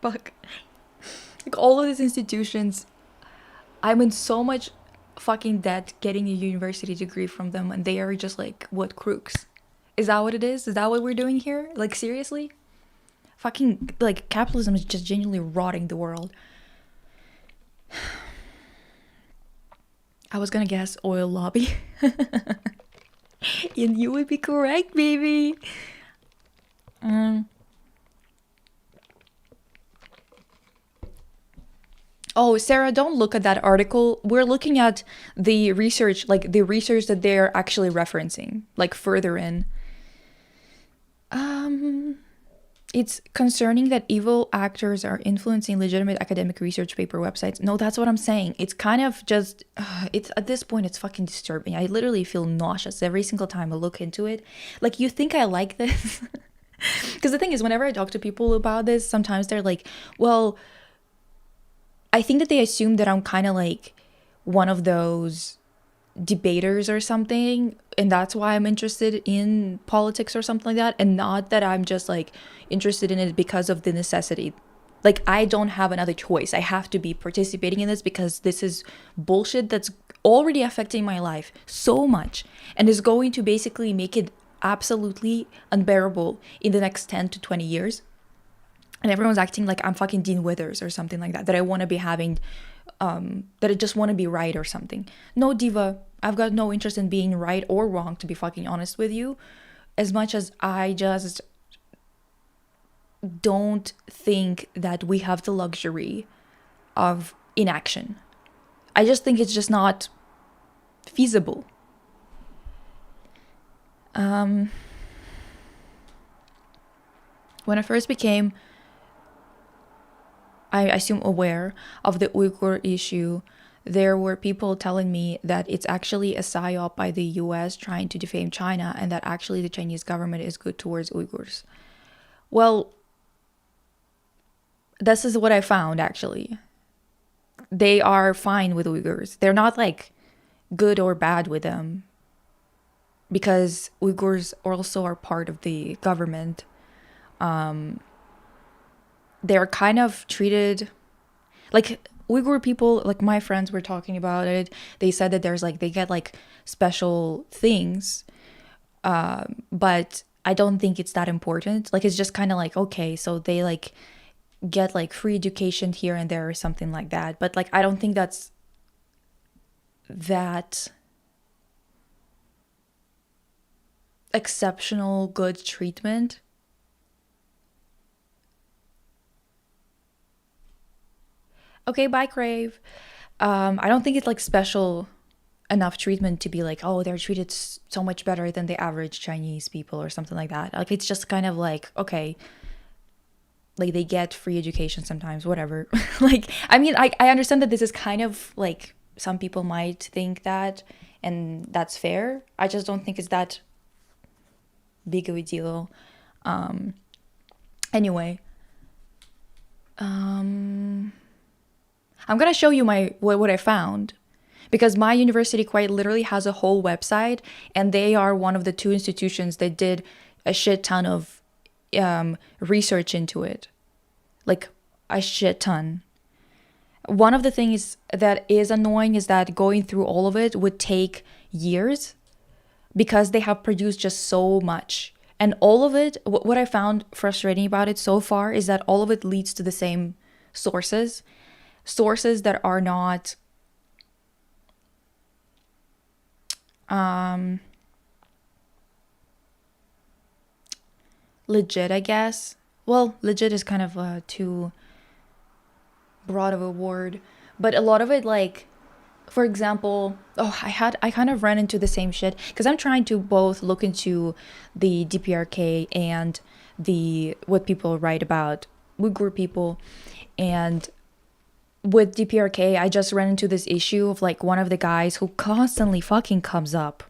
Fuck. Like all of these institutions, I'm in so much fucking debt getting a university degree from them, and they are just like, what, crooks? Is that what it is? Is that what we're doing here? Like, seriously? Fucking, like, capitalism is just genuinely rotting the world. I was gonna guess oil lobby. And you would be correct, baby. Oh, Sarah, don't look at that article. We're looking at the research, like the research that they're actually referencing, like further in. It's concerning that evil actors are influencing legitimate academic research paper websites. No, that's what I'm saying. It's kind of just, it's at this point, it's fucking disturbing. I literally feel nauseous every single time I look into it. Like, you think I like this? Because the thing is, whenever I talk to people about this, sometimes they're like, well, I think that they assume that I'm kind of like one of those debaters or something, and that's why I'm interested in politics or something like that, and not that I'm just like interested in it because of the necessity. Like, I don't have another choice. I have to be participating in this because this is bullshit that's already affecting my life so much and is going to basically make it absolutely unbearable in the next 10 to 20 years. And everyone's acting like I'm fucking Dean Withers or something like that I want to be having, that I just want to be right or something. No, diva, I've got no interest in being right or wrong, to be fucking honest with you, as much as I just don't think that we have the luxury of inaction. I just think it's just not feasible. When I first became, I assume, aware of the Uyghur issue, there were people telling me that it's actually a psyop by the US trying to defame China, and that actually the Chinese government is good towards Uyghurs. Well, this is what I found, actually. They are fine with Uyghurs. They're not like good or bad with them, because Uyghurs also are part of the government. They're kind of treated like Uyghur people, like my friends were talking about it. They said that there's like, they get like special things, but I don't think it's that important. Like, it's just kind of like, okay, so they like get like free education here and there or something like that. But like, I don't think that's that exceptional good treatment. Okay, bye, Crave. I don't think it's like special enough treatment to be like, oh, they're treated so much better than the average Chinese people or something like that. Like, it's just kind of like, okay, like they get free education sometimes, whatever. Like, I mean, I understand that this is kind of like, some people might think that, and that's fair. I just don't think it's that big of a deal. Anyway, I'm gonna show you what I found, Because my university quite literally has a whole website, and they are one of the two institutions that did a shit ton of research into it. Like, a shit ton. One of the things that is annoying is that going through all of it would take years because they have produced just so much. And all of it, what I found frustrating about it so far is that all of it leads to the same sources. Sources that are not legit, I guess. Well, legit is kind of too broad of a word, but a lot of it, like, for example, I kind of ran into the same shit because I'm trying to both look into the DPRK and the what people write about Uyghur people. And with DPRK, I just ran into this issue of like one of the guys who constantly fucking comes up.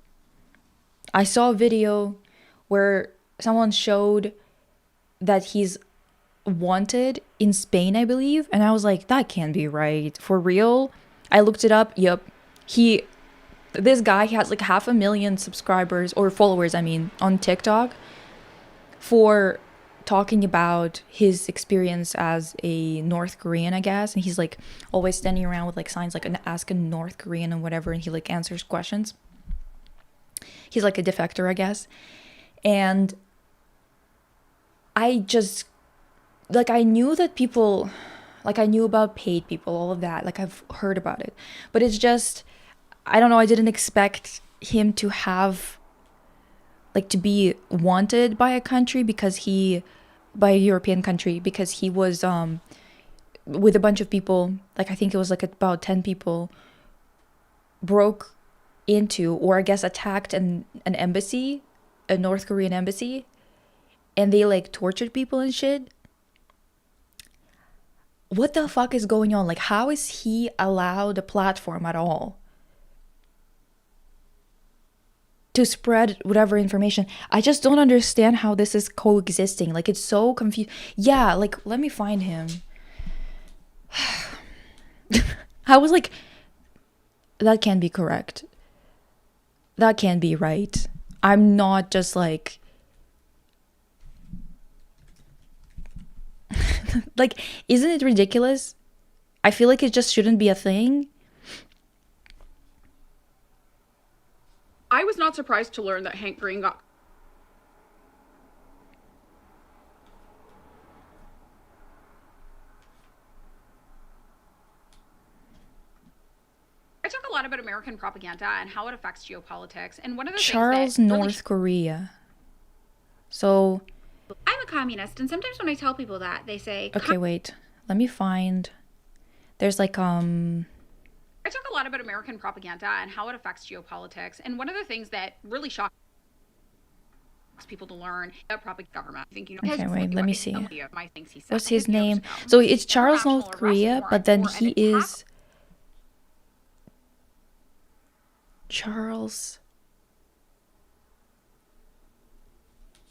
I saw a video where someone showed that he's wanted in Spain, I believe, and I was like, that can't be right. For real? I looked it up. Yep. This guy, he has like 500,000 subscribers or followers, I mean, on TikTok for talking about his experience as a North Korean, I guess. And he's like always standing around with like signs like an ask a North Korean and whatever, and he like answers questions. He's like a defector, I guess. And I just like I knew that people like I knew about paid people, all of that. Like I've heard about it. But it's just I don't know, I didn't expect him to have like to be wanted by a country because he by a European country because he was with a bunch of people, like I think it was like about 10 people broke into or I guess attacked an embassy, a North Korean embassy, and they like tortured people and shit. What the fuck is going on? Like, how is he allowed a platform at all to spread whatever information? I just don't understand how this is coexisting. Like, it's so confused. Yeah, like, let me find him. I was like, that can't be correct. That can't be right. I'm not just like like, isn't it ridiculous? I feel like it just shouldn't be a thing. I was not surprised to learn that Hank Green got. I talk a lot about American propaganda and how it affects geopolitics. And one of the Charles, things that North Korea. So, I'm a communist, and sometimes when I tell people that, they say, okay, wait. Let me find. There's like I talk a lot about American propaganda and how it affects geopolitics. And one of the things that really shocks people to learn about propaganda government, I think okay, wait, let me see. My things he said. What's his name? So it's Charles, North Korea, but then he is Charles.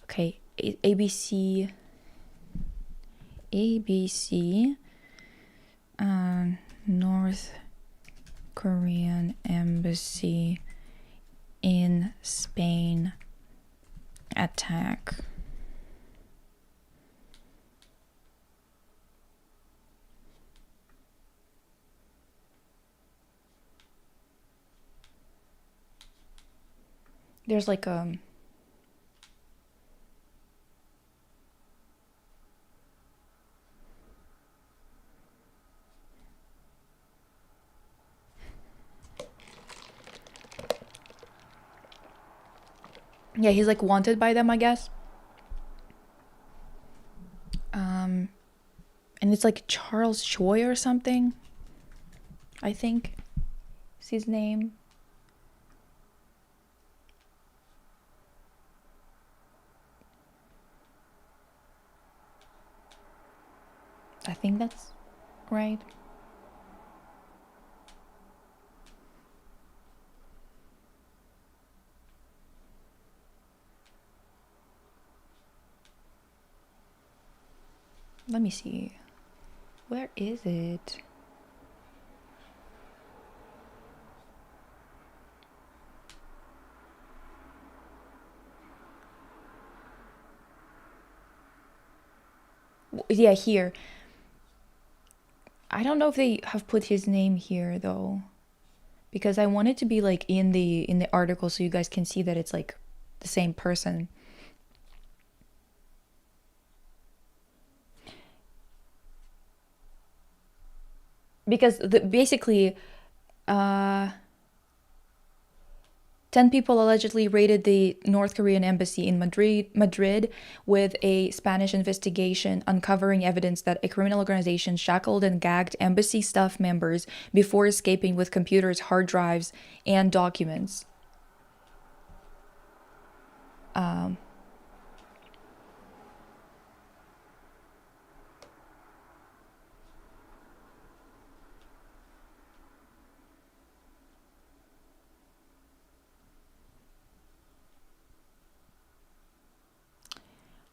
Okay, ABC. North Korean embassy in Spain attack. There's like yeah, he's like wanted by them, I guess. And it's like Charles Choi or something, I think is his name. I think that's right. Let me see. Where is it? Yeah, here. I don't know if they have put his name here though, because I want it to be like in the article so you guys can see that it's like the same person. Because basically, uh, 10 people allegedly raided the North Korean embassy in Madrid with a Spanish investigation uncovering evidence that a criminal organization shackled and gagged embassy staff members before escaping with computers, hard drives, and documents. Um,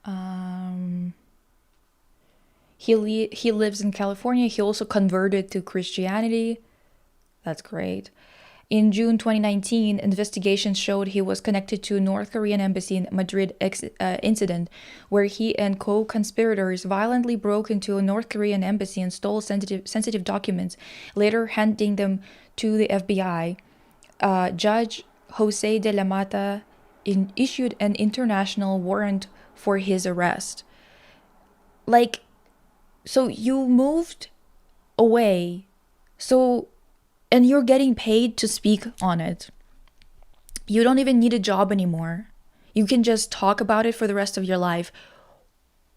um, he lives in California. He also converted to Christianity. That's great. In June 2019, investigations showed he was connected to a North Korean embassy in Madrid incident, where he and co-conspirators violently broke into a North Korean embassy and stole sensitive documents, later handing them to the FBI. Judge Jose de la Mata issued an international warrant for his arrest. Like, so you moved away, so and you're getting paid to speak on it. You don't even need a job anymore. You can just talk about it for the rest of your life.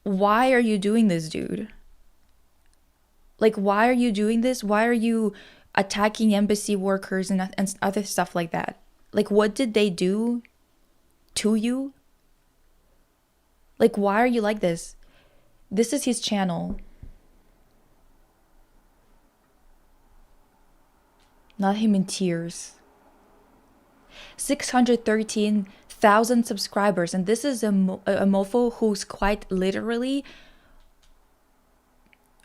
Why are you doing this, dude? Like, why are you doing this? Why are you attacking embassy workers and other stuff like that? Like, what did they do to you? Like, why are you like this? This is his channel. Not him in tears. 613,000 subscribers, and this is a mofo who's quite literally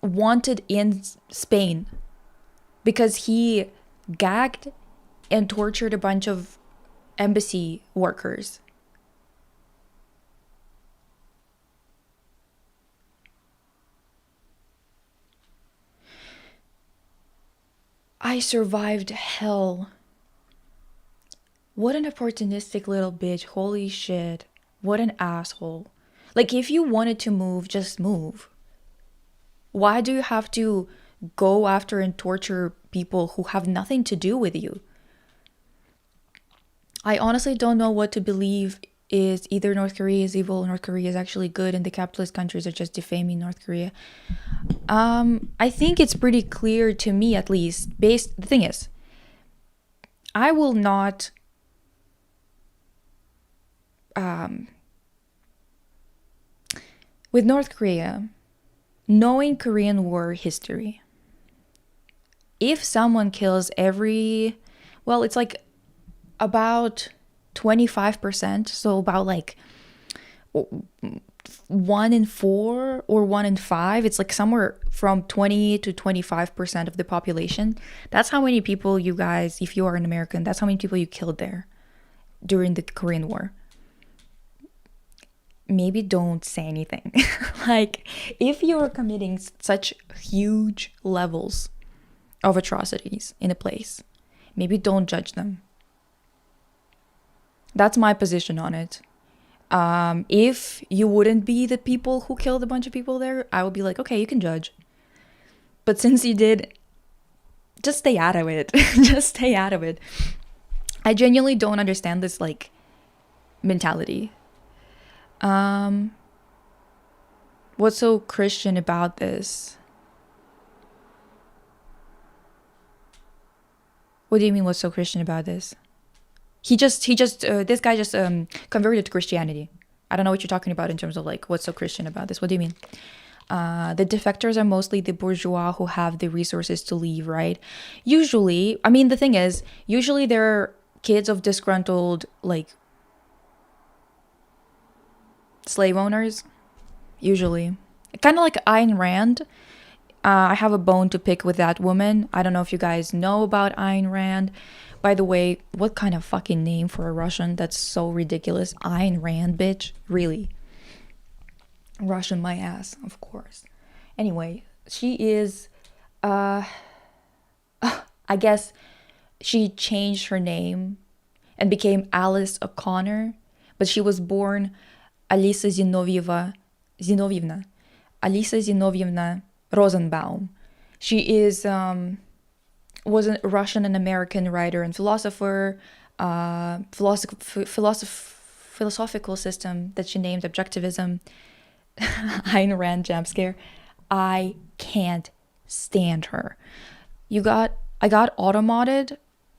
wanted in Spain because he gagged and tortured a bunch of embassy workers. I survived hell. What an opportunistic little bitch. Holy shit. What an asshole. Like, if you wanted to move, just move. Why do you have to go after and torture people who have nothing to do with you? I honestly don't know what to believe is either North Korea is evil or North Korea is actually good and the capitalist countries are just defaming North Korea. I think it's pretty clear to me, at least, the thing is, I will not with North Korea, knowing Korean War history, if someone kills it's like about 25%, so about like 1 in 4 or 1 in 5, it's like somewhere from 20 to 25% of the population. That's how many people you guys, if you are an American, that's how many people you killed there during the Korean War. Maybe don't say anything. Like, if you're committing such huge levels of atrocities in a place, maybe don't judge them. That's my position on it. If you wouldn't be the people who killed a bunch of people there, I would be like, okay, you can judge. But since you did, just stay out of it. Just stay out of it. I genuinely don't understand this, like, mentality. What's so Christian about this? What do you mean, what's so Christian about this? This guy just converted to Christianity. I don't know what you're talking about in terms of like what's so Christian about this. What do you mean? The defectors are mostly the bourgeois who have the resources to leave, right? Usually, I mean, the thing is, usually they're kids of disgruntled like slave owners. Usually, kind of like Ayn Rand. I have a bone to pick with that woman. I don't know if you guys know about Ayn Rand. By the way, what kind of fucking name for a Russian? That's so ridiculous. Ayn Rand, bitch. Really. Russian my ass, of course. Anyway, she is, uh, I guess she changed her name and became Alice O'Connor, but she was born Alisa Zinovievna, Alisa Zinovievna Rosenbaum. She is was a Russian and American writer and philosopher, philosophical system that she named objectivism. Ayn Rand jump scare. I can't stand her. I got automodded.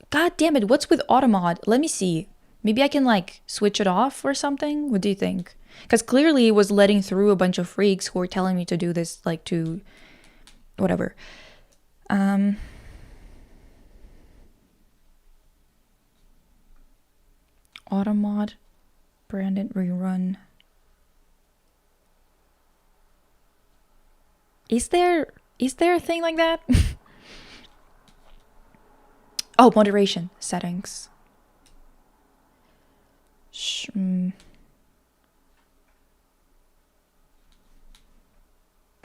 God damn it, what's with automod? Let me see. Maybe I can like switch it off or something? What do you think? Because clearly it was letting through a bunch of freaks who were telling me to do this, like to whatever. Automod, Brandon rerun. Is there a thing like that? Oh, moderation settings.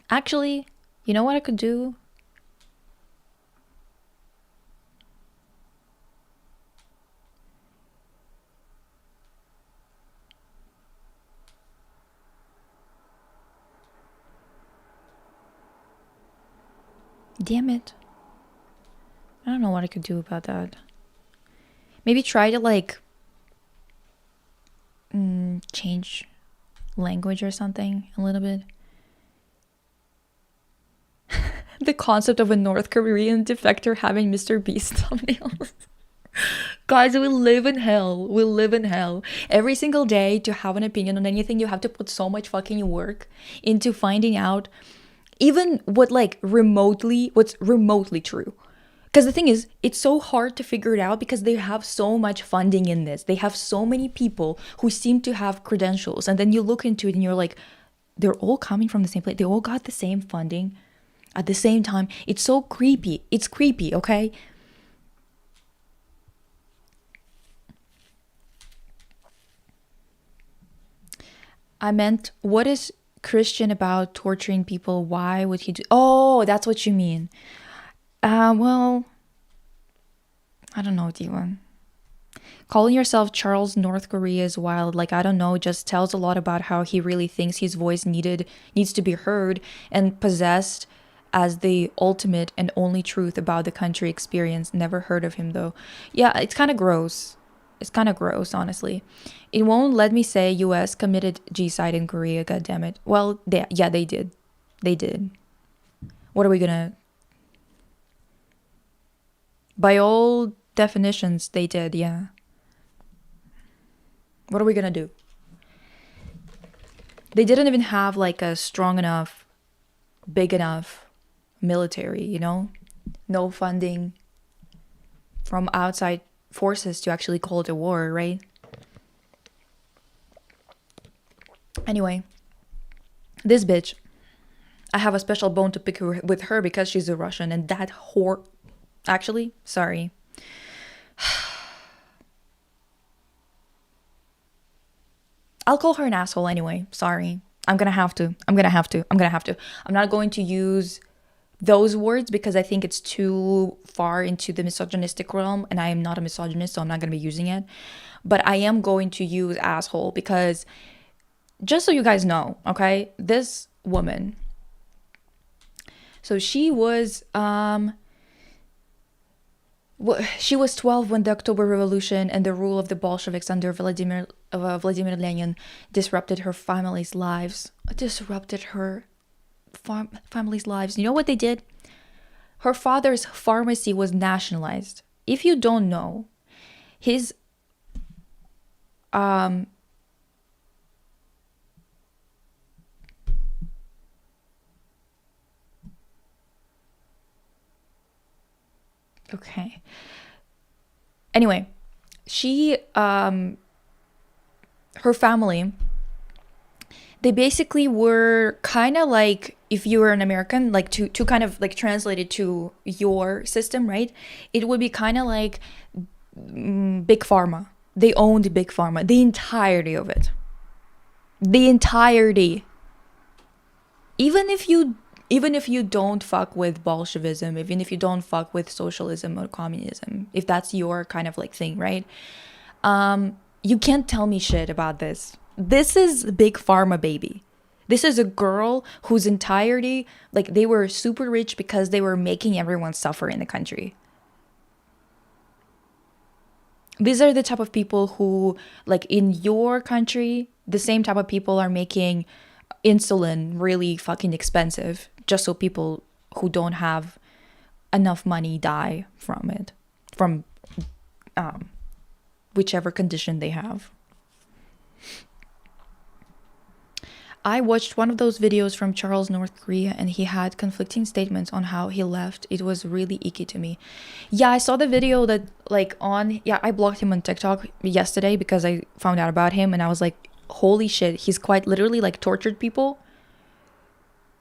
Actually, you know what I could do? Damn it. I don't know what I could do about that. Maybe try to like change language or something a little bit. The concept of a North Korean defector having Mr. Beast thumbnails. Guys, we live in hell. We live in hell. Every single day to have an opinion on anything, you have to put so much fucking work into finding out even what's remotely true. Because the thing is, it's so hard to figure it out because they have so much funding in this. They have so many people who seem to have credentials. And then you look into it and you're like, they're all coming from the same place. They all got the same funding at the same time. It's so creepy. It's creepy, okay? I meant, what is Christian about torturing people? Why would he do? Oh, that's what you mean. Well, I don't know, Diwan. Calling yourself Charles North Korea is wild. Like, I don't know, just tells a lot about how he really thinks his voice needs to be heard and possessed as the ultimate and only truth about the country experience. Never heard of him though. Yeah, it's kind of gross. It's kind of gross, honestly. It won't let me say US committed G-side in Korea, god damn it. Well, they did. They did. What are we gonna... By all definitions, they did, yeah. What are we gonna do? They didn't even have like a strong enough, big enough military, you know? No funding from outside forces to actually call it a war, right? Anyway, this bitch, I have a special bone to pick with her because she's a Russian, and that whore... Actually, sorry. I'll call her an asshole anyway. Sorry. I'm gonna have to. I'm not going to use those words because I think it's too far into the misogynistic realm, and I am not a misogynist, so I'm not gonna be using it. But I am going to use asshole because, just so you guys know, okay, this woman, so she was 12 when the October Revolution and the rule of the Bolsheviks under Vladimir Lenin disrupted her family's lives. Family's lives. You know what they did? Her father's pharmacy was nationalized. If you don't know, his okay. Anyway, she her family, they basically were kind of like, if you were an American, like to kind of like translate it to your system, right? It would be kind of like big pharma. They owned big pharma, the entirety of it. The entirety. even if you don't fuck with Bolshevism, even if you don't fuck with socialism or communism, if that's your kind of like thing, right? You can't tell me shit about this. This is big pharma, baby. This is a girl whose entirety, like, they were super rich because they were making everyone suffer in the country. These are the type of people who, like, in your country, the same type of people are making insulin really fucking expensive just so people who don't have enough money die from it, from whichever condition they have. I watched one of those videos from Charles, North Korea, and he had conflicting statements on how he left. It was really icky to me. Yeah, I saw the video that, like, I blocked him on TikTok yesterday because I found out about him, and I was like, holy shit, he's quite literally, like, tortured people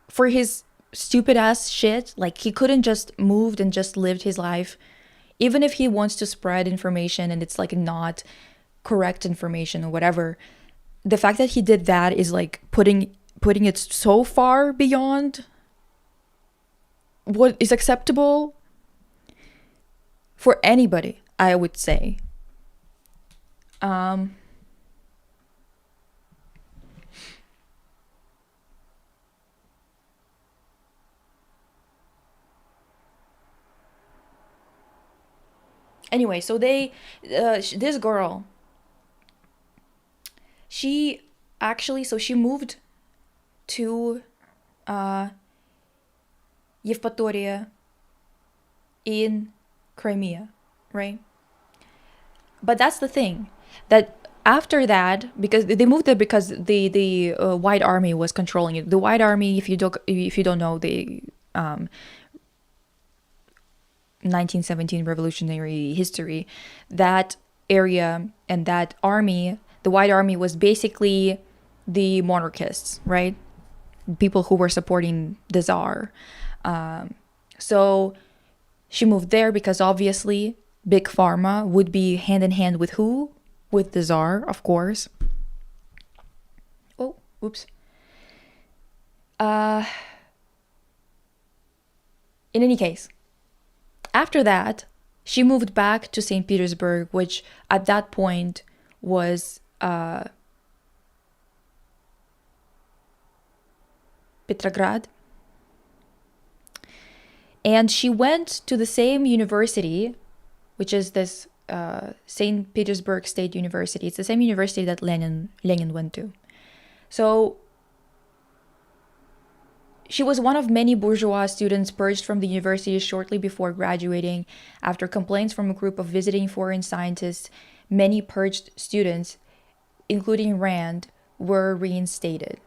for his stupid ass shit. Like, he couldn't just moved and just lived his life. Even if he wants to spread information and it's, like, not correct information or whatever, the fact that he did that is, like, putting it so far beyond what is acceptable for anybody, I would say. Anyway, so this girl, she she moved to Yevpatoria in Crimea, right? But that's the thing, that after that, because they moved there because the White Army was controlling it. The White Army, if you don't know, the 1917 revolutionary history, that area and that army, the White Army, was basically the monarchists, right? People who were supporting the Tsar. So she moved there because obviously Big Pharma would be hand in hand with who? With the Tsar, of course. Oh, oops. In any case, after that, she moved back to St. Petersburg, which at that point was Petrograd. And she went to the same university, which is this St. Petersburg State University. It's the same university that Lenin went to. So she was one of many bourgeois students purged from the university shortly before graduating. After complaints from a group of visiting foreign scientists, many purged students, including Rand, were reinstated.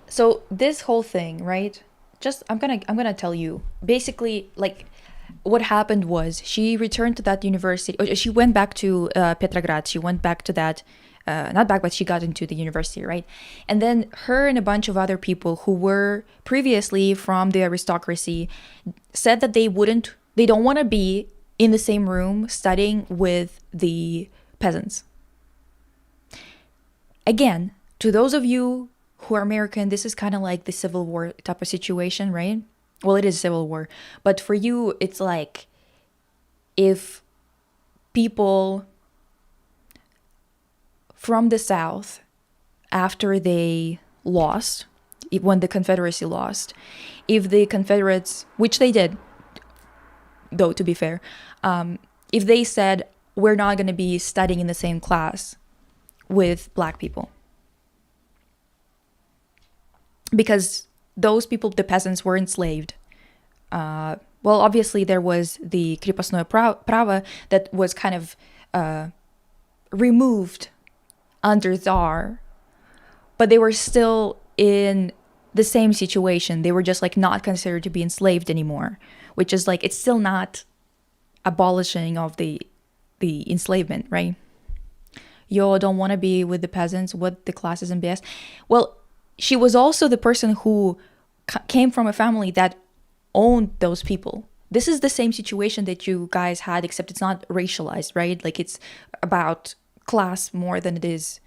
So this whole thing, right? I'm gonna tell you. Basically, like, what happened was she returned to that university. She went back to Petrograd. She went back to that. Not back, but she got into the university, right? And then her and a bunch of other people who were previously from the aristocracy said that they don't want to be in the same room studying with the peasants. Again, to those of you who are American, this is kind of like the Civil War type of situation, right? Well, it is Civil War, but for you, it's like if people from the South, after they lost, when the Confederacy lost, if the Confederates, which they did, though, to be fair, if they said, we're not going to be studying in the same class with Black people, because those people, the peasants, were enslaved. Well, obviously there was the крепостное право that was kind of removed under Tsar, but they were still in the same situation. They were just, like, not considered to be enslaved anymore, which is, like, it's still not abolishing of the enslavement, right? Yo, don't want to be with the peasants, what the classes and BS. Well, she was also the person who came from a family that owned those people. This is the same situation that you guys had, except it's not racialized, right? Like, it's about class more than it is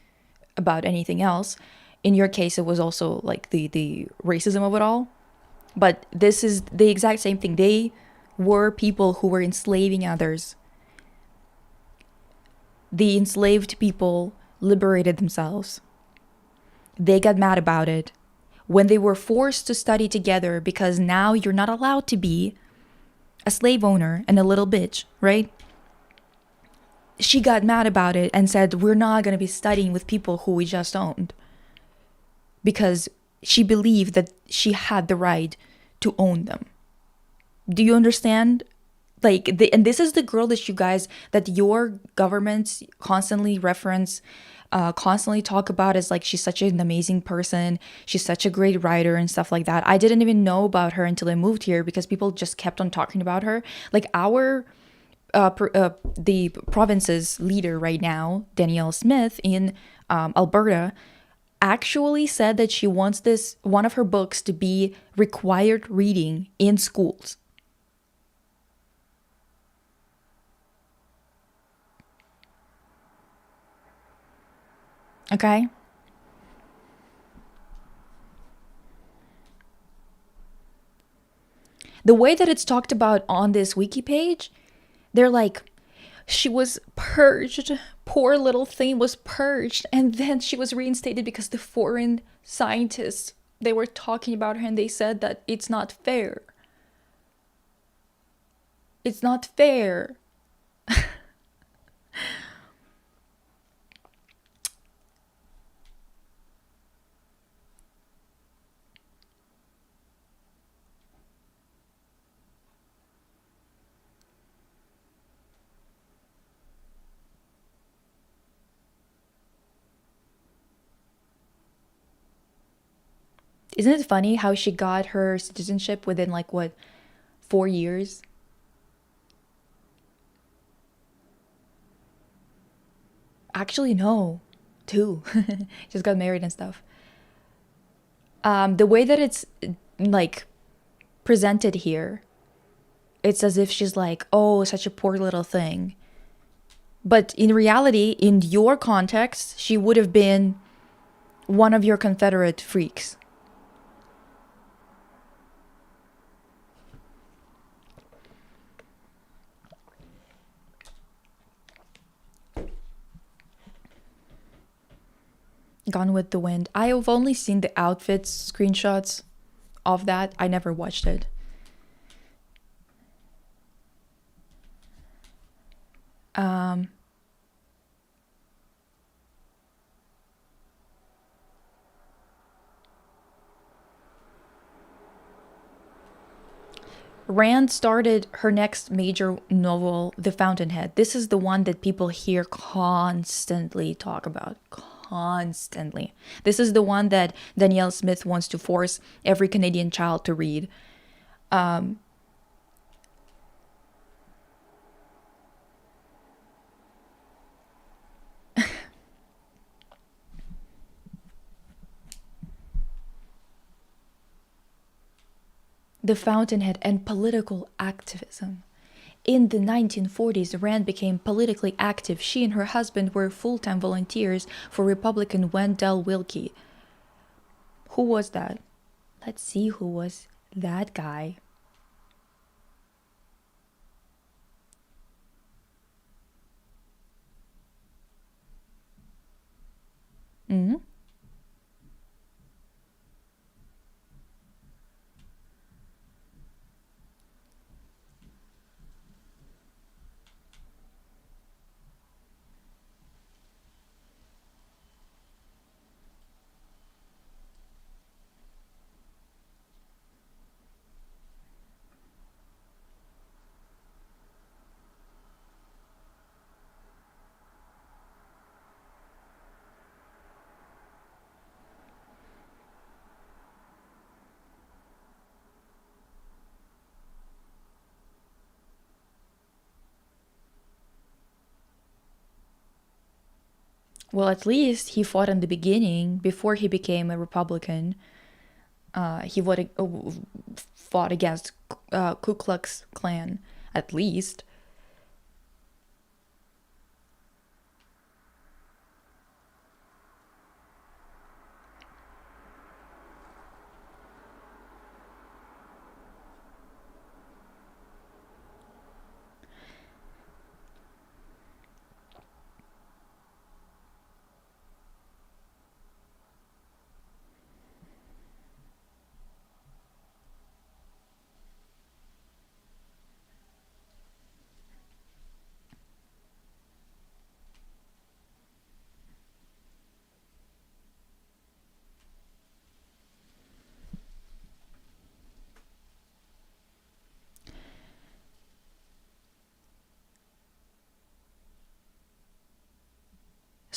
about anything else. In your case, it was also like the racism of it all. But this is the exact same thing. They were people who were enslaving others. The enslaved people liberated themselves. They got mad about it. When they were forced to study together, because now you're not allowed to be a slave owner and a little bitch, right? She got mad about it and said, we're not going to be studying with people who we just owned. Because she believed that she had the right to own them. Do you understand? And this is the girl that you guys, that your governments constantly reference, constantly talk about as like she's such an amazing person, she's such a great writer and stuff like that. I didn't even know about her until I moved here because people just kept on talking about her. Like the province's leader right now, Danielle Smith in Alberta, actually said that she wants this one of her books to be required reading in schools. Okay? The way that it's talked about on this wiki page, they're like, she was purged. Poor little thing was purged. And then she was reinstated because the foreign scientists, they were talking about her and they said that it's not fair. It's not fair. Isn't it funny how she got her citizenship within like what, 4 years? Actually, no, 2. Just got married and stuff. The way that it's like presented here, it's as if she's like, oh, such a poor little thing. But in reality, in your context, she would have been one of your Confederate freaks. Gone with the Wind. I have only seen the outfits screenshots of that. I never watched it. Um, Rand started her next major novel, The Fountainhead. This is the one that people here constantly talk about. Constantly. This is the one that Danielle Smith wants to force every Canadian child to read. Um, the Fountainhead and political activism. In the 1940s, Rand became politically active. She and her husband were full-time volunteers for Republican Wendell Willkie. Who was that? Let's see who was that guy. Mm-hmm. Well, at least he fought in the beginning before he became a Republican. He fought against Ku Klux Klan, at least.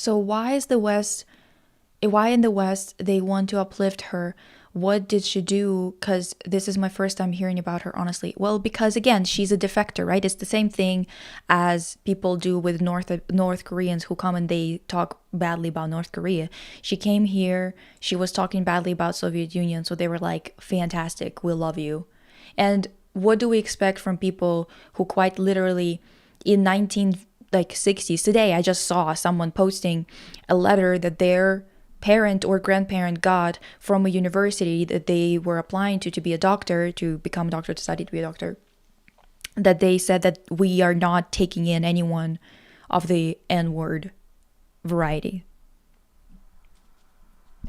So why in the West they want to uplift her? What did she do? Because this is my first time hearing about her, honestly. Well, because again, she's a defector, right? It's the same thing as people do with North Koreans who come and they talk badly about North Korea. She came here, she was talking badly about Soviet Union, so they were like, fantastic, we love you. And what do we expect from people who quite literally in 19 like 60s? Today I just saw someone posting a letter that their parent or grandparent got from a university that they were applying to be a doctor, to become a doctor, to study to be a doctor, that they said that we are not taking in anyone of the N-word variety.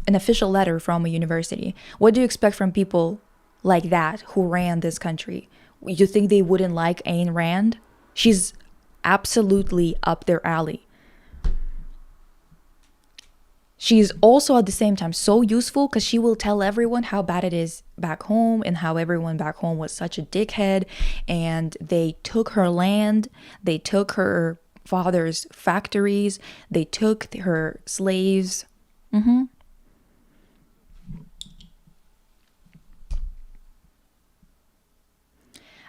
An official letter from a university. What do you expect from people like that who ran this country? You think they wouldn't like Ayn Rand? She's absolutely up their alley. She's also at the same time so useful because she will tell everyone how bad it is back home and how everyone back home was such a dickhead, and they took her land, they took her father's factories, they took her slaves.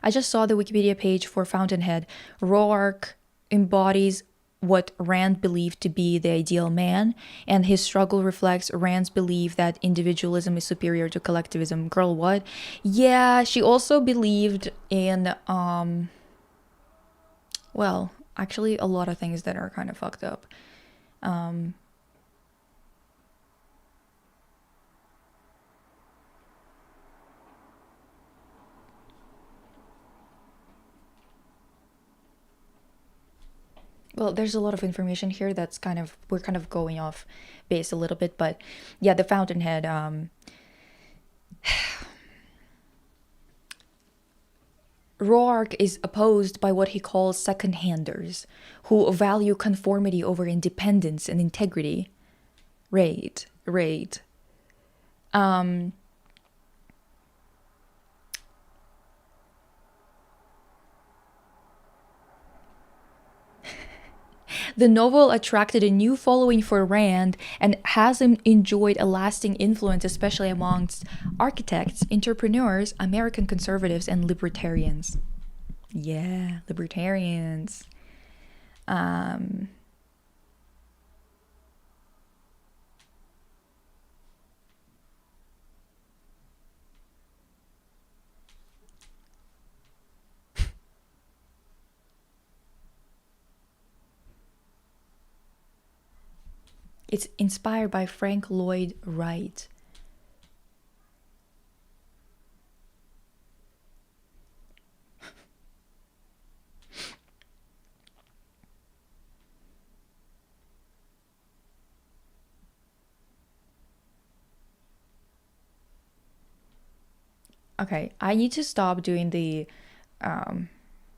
I just saw the Wikipedia page for Fountainhead. Roark embodies what Rand believed to be the ideal man, and his struggle reflects Rand's belief that individualism is superior to collectivism. Girl, what? Yeah, she also believed in, well, actually, a lot of things that are kind of fucked up. Well, there's a lot of information here that's we're kind of going off base a little bit, but yeah, the Fountainhead. Roark is opposed by what he calls second-handers, who value conformity over independence and integrity. Right, right. The novel attracted a new following for Rand and has enjoyed a lasting influence, especially amongst architects, entrepreneurs, American conservatives, and libertarians. Yeah, libertarians. It's inspired by Frank Lloyd Wright. Okay, I need to stop doing the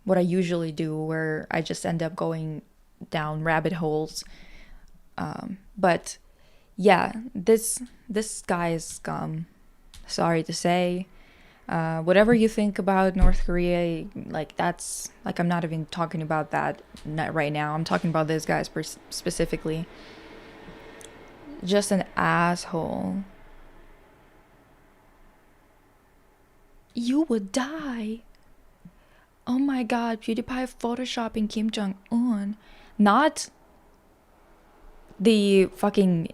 what I usually do, where I just end up going down rabbit holes. But yeah, this guy is scum. Sorry to say. Whatever you think about North Korea, like that's like I'm not even talking about that right now. I'm talking about this guy specifically. Just an asshole. You would die. Oh my god, PewDiePie photoshopping Kim Jong Un. Not the fucking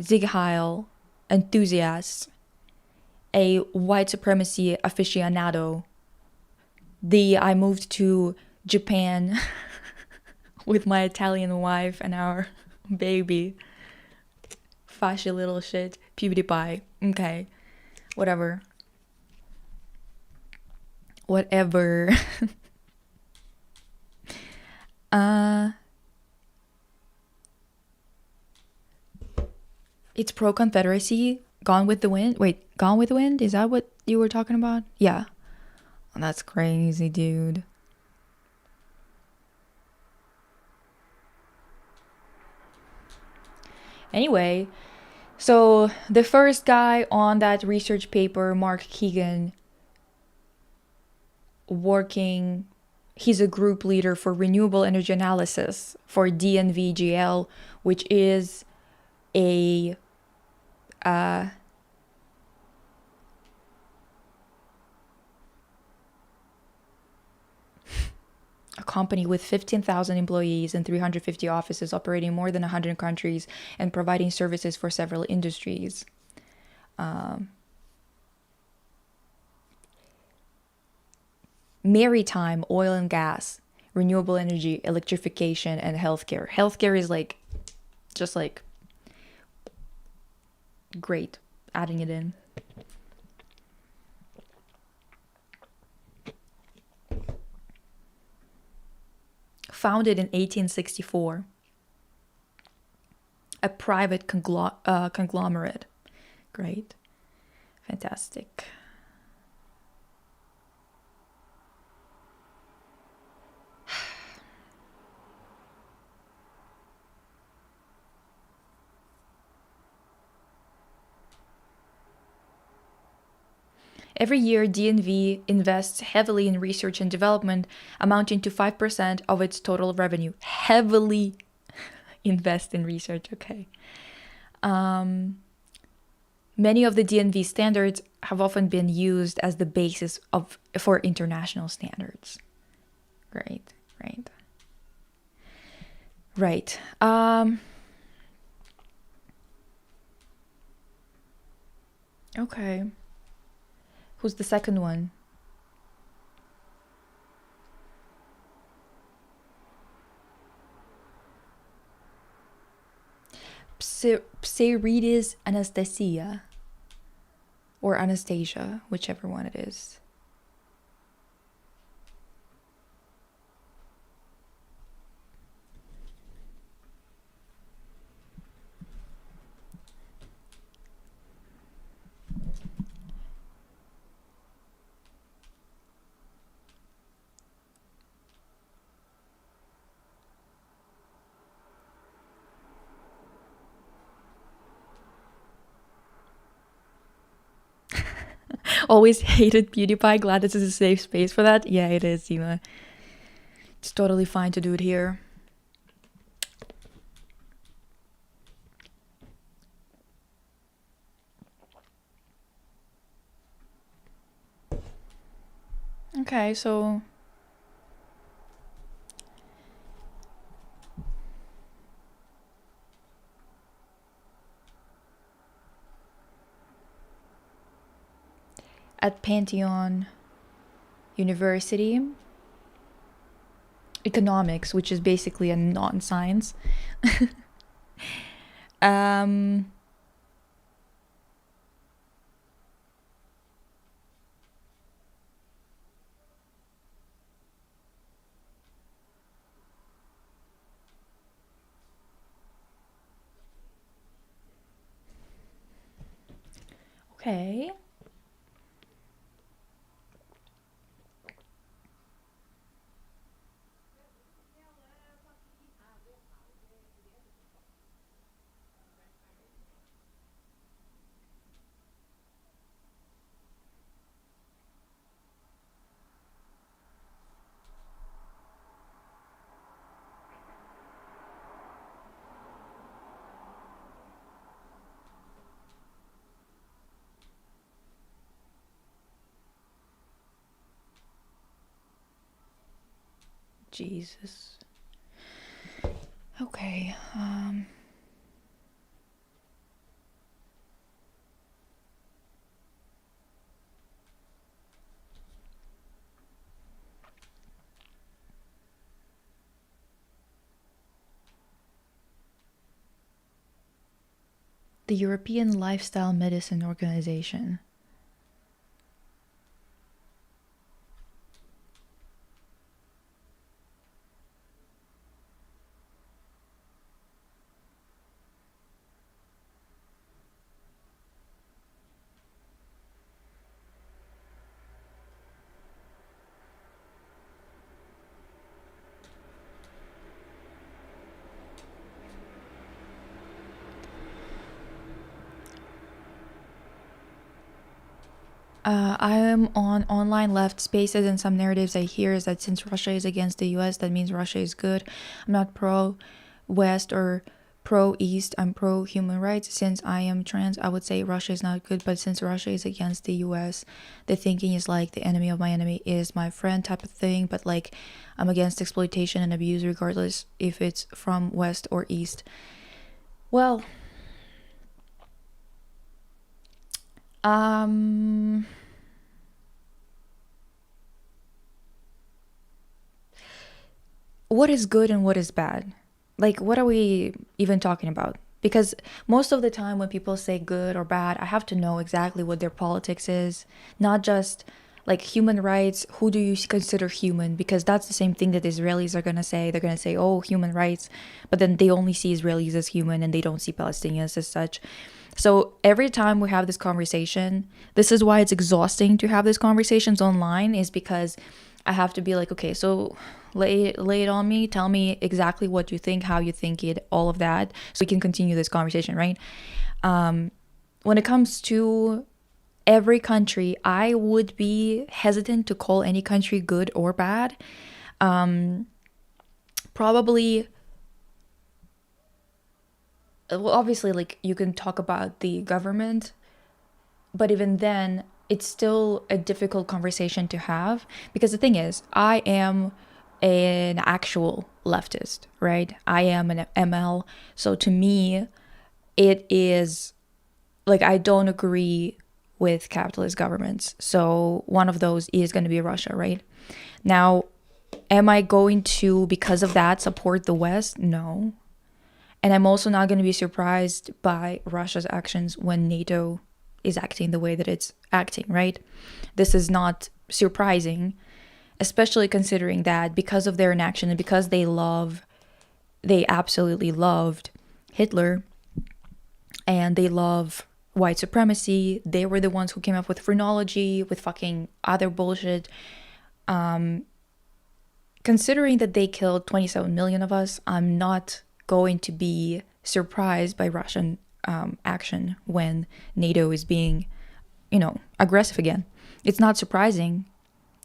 Zig Heil enthusiast, a white supremacy aficionado. I moved to Japan with my Italian wife and our baby. Fashy little shit. PewDiePie. Okay. Whatever. Whatever. It's pro-Confederacy. Gone with the Wind. Wait, Gone with the Wind? Is that what you were talking about? Yeah. Oh, that's crazy, dude. Anyway, so the first guy on that research paper, Mark Keegan, working He's a group leader for renewable energy analysis for DNVGL, which is a a company with 15,000 employees and 350 offices operating in more than 100 countries and providing services for several industries. Maritime, oil and gas, renewable energy, electrification, and healthcare. Healthcare is like, just like, great. Adding it in. Founded in 1864. A private conglomerate. Great. Fantastic. Every year, DNV invests heavily in research and development, amounting to 5% of its total revenue. Heavily invest in research, okay. Many of the DNV standards have often been used as the basis for international standards. Right. Okay. Who's the second one? Psarides Anastasia. Or Anastasia, whichever one it is. Always hated PewDiePie. Glad this is a safe space for that. Yeah, it is, Zima. It's totally fine to do it here. Okay, so at Pantheon University, economics, which is basically a non-science. Okay. Jesus. Okay. The European Lifestyle Medicine Organization. I am on online left spaces, and some narratives I hear is that since Russia is against the US, that means Russia is good. I'm not pro West or pro East, I'm pro human rights. Since I am trans, I would say Russia is not good, but since Russia is against the US, the thinking is like the enemy of my enemy is my friend type of thing, but like I'm against exploitation and abuse regardless if it's from West or East. Well, what is good and what is bad? Like, what are we even talking about? Because most of the time when people say good or bad, I have to know exactly what their politics is, not just like human rights. Who do you consider human? Because that's the same thing that Israelis are going to say. They're going to say, oh, human rights, but then they only see Israelis as human and they don't see Palestinians as such. So every time we have this conversation, this is why it's exhausting to have these conversations online, is because I have to be like, okay, so lay it on me, tell me exactly what you think, how you think it, all of that, so we can continue this conversation, right? When it comes to every country, I would be hesitant to call any country good or bad. Probably, well, obviously, like you can talk about the government, but even then, it's still a difficult conversation to have, because the thing is, I am an actual leftist, right? I am an ML. So to me, it is like I don't agree with capitalist governments. So one of those is going to be Russia, right? Now, am I going to, because of that, support the West? No. And I'm also not going to be surprised by Russia's actions when NATO is acting the way that it's acting, right? This is not surprising, especially considering that because of their inaction and because they absolutely loved Hitler and they love white supremacy. They were the ones who came up with phrenology, with fucking other bullshit. Considering that they killed 27 million of us, I'm not going to be surprised by Russian action when NATO is being, aggressive again. It's not surprising.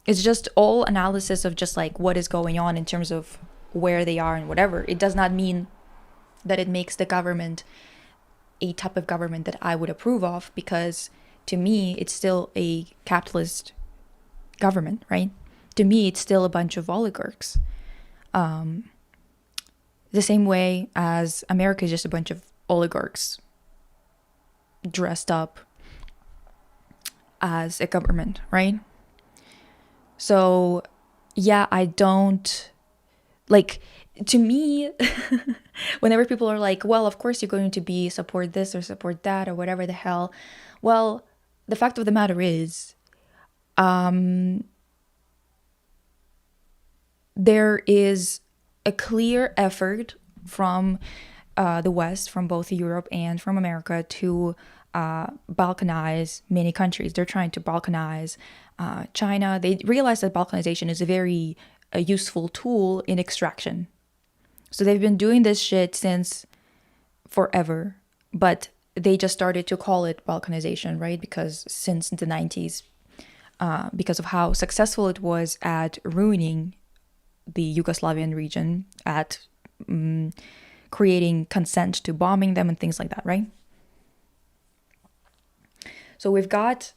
It's just all analysis of just like what is going on in terms of where they are and whatever. It does not mean that it makes the government a type of government that I would approve of, because to me, it's still a capitalist government, right? To me, it's still a bunch of oligarchs. The same way as America is just a bunch of oligarchs dressed up as a government, right? So, yeah, I don't like, to me, whenever people are like, well, of course you're going to be support this or support that or whatever the hell. Well, the fact of the matter is, there is a clear effort from the West, from both Europe and from America, to balkanize many countries. They're trying to balkanize China. They realize that balkanization is a very useful tool in extraction. So they've been doing this shit since forever, but they just started to call it balkanization, right? Because since the 90s, because of how successful it was at ruining the Yugoslavian region, at creating consent to bombing them and things like that, right? So we've got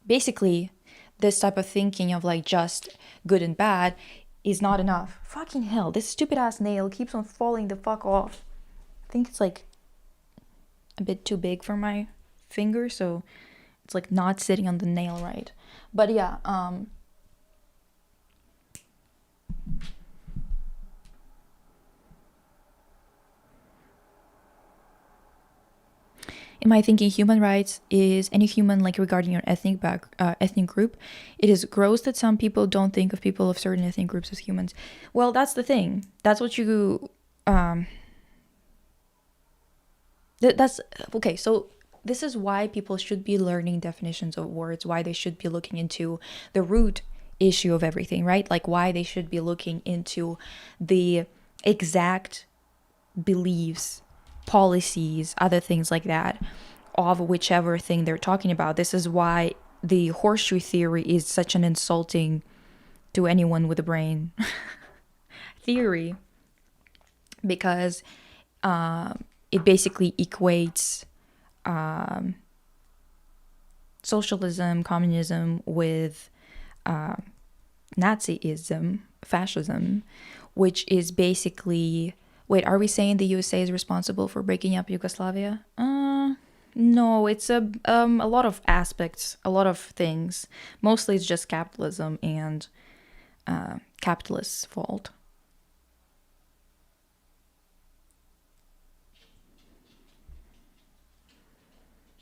basically this type of thinking of like just good and bad is not enough. Fucking hell, this stupid ass nail keeps on falling the fuck off. I think it's like a bit too big for my finger, so it's like not sitting on the nail right. But yeah, in my thinking, human rights is any human, like regarding your ethnic group. It is gross that some people don't think of people of certain ethnic groups as humans. Well, that's the thing. That's what you. That's okay. So this is why people should be learning definitions of words. Why they should be looking into the root issue of everything, right? Like why they should be looking into the exact beliefs, policies, other things like that of whichever thing they're talking about. This is why the horseshoe theory is such an insulting to anyone with a brain theory, because it basically equates socialism, communism with Nazism, fascism, which is basically. Wait, are we saying the USA is responsible for breaking up Yugoslavia? No, it's a lot of aspects, a lot of things. Mostly it's just capitalism and capitalists' fault.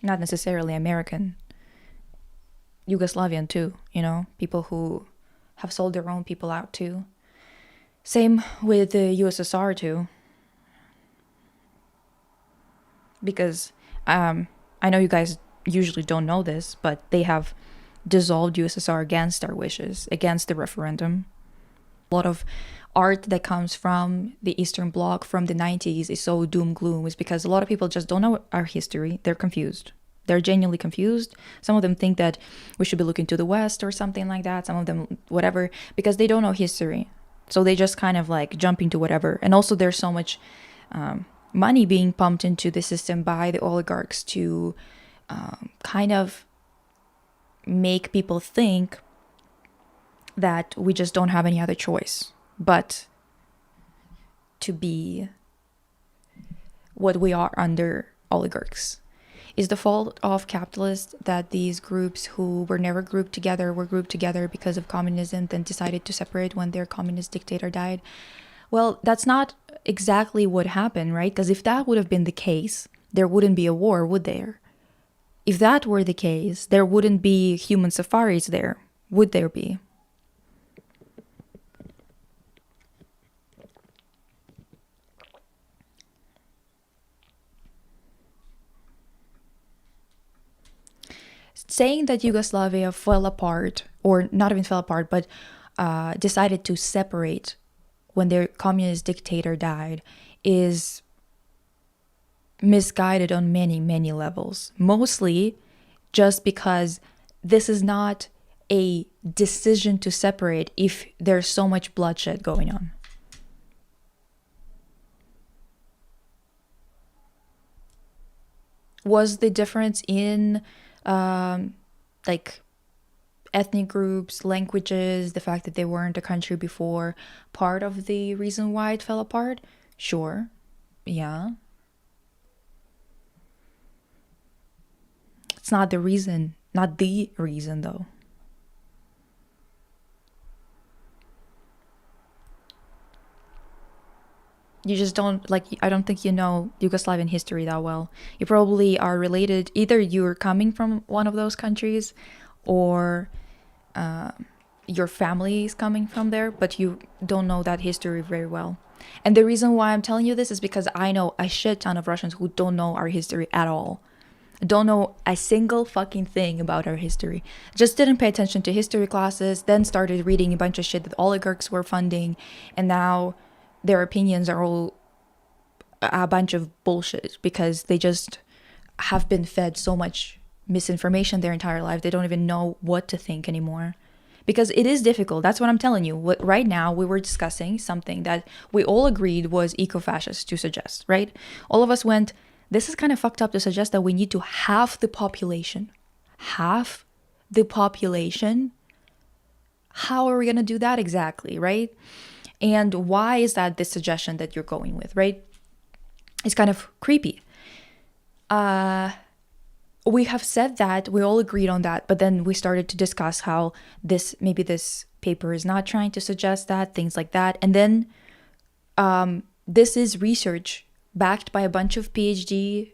Not necessarily American. Yugoslavian too, people who have sold their own people out too. Same with the USSR too. Because I know you guys usually don't know this, but they have dissolved USSR against our wishes, against the referendum. A lot of art that comes from the Eastern Bloc from the 90s is so doom gloom, is because a lot of people just don't know our history. They're confused. They're genuinely confused. Some of them think that we should be looking to the West or something like that. Some of them, whatever, because they don't know history. So they just kind of like jump into whatever. And also there's so much money being pumped into the system by the oligarchs to kind of make people think that we just don't have any other choice but to be what we are under oligarchs. Is the fault of capitalists that these groups who were never grouped together were grouped together because of communism, then decided to separate when their communist dictator died? Well, that's not exactly what happened, right? Because if that would have been the case, there wouldn't be a war, would there? If that were the case, there wouldn't be human safaris there, would there be? Saying that Yugoslavia fell apart, or not even fell apart, but decided to separate when their communist dictator died, is misguided on many, many levels. Mostly just because this is not a decision to separate if there's so much bloodshed going on. Was the difference in like ethnic groups, languages, the fact that they weren't a country before, part of the reason why it fell apart? Sure. Yeah. It's not the reason though. You just don't, like, I don't think you know Yugoslavian history that well. You probably are related, either you're coming from one of those countries or your family is coming from there, but you don't know that history very well. And the reason why I'm telling you this is because I know a shit ton of Russians who don't know our history at all. Don't know a single fucking thing about our history. Just didn't pay attention to history classes, then started reading a bunch of shit that oligarchs were funding, and now their opinions are all a bunch of bullshit because they just have been fed so much misinformation their entire life. They don't even know what to think anymore. Because it is difficult. That's what I'm telling you. Right now, we were discussing something that we all agreed was eco-fascist to suggest, right? All of us went, this is kind of fucked up to suggest that we need to halve the population. Half the population? How are we going to do that exactly, right? And why is that the suggestion that you're going with, right? It's kind of creepy. We have said that, we all agreed on that, but then we started to discuss how maybe this paper is not trying to suggest that, things like that. And then this is research backed by a bunch of bunch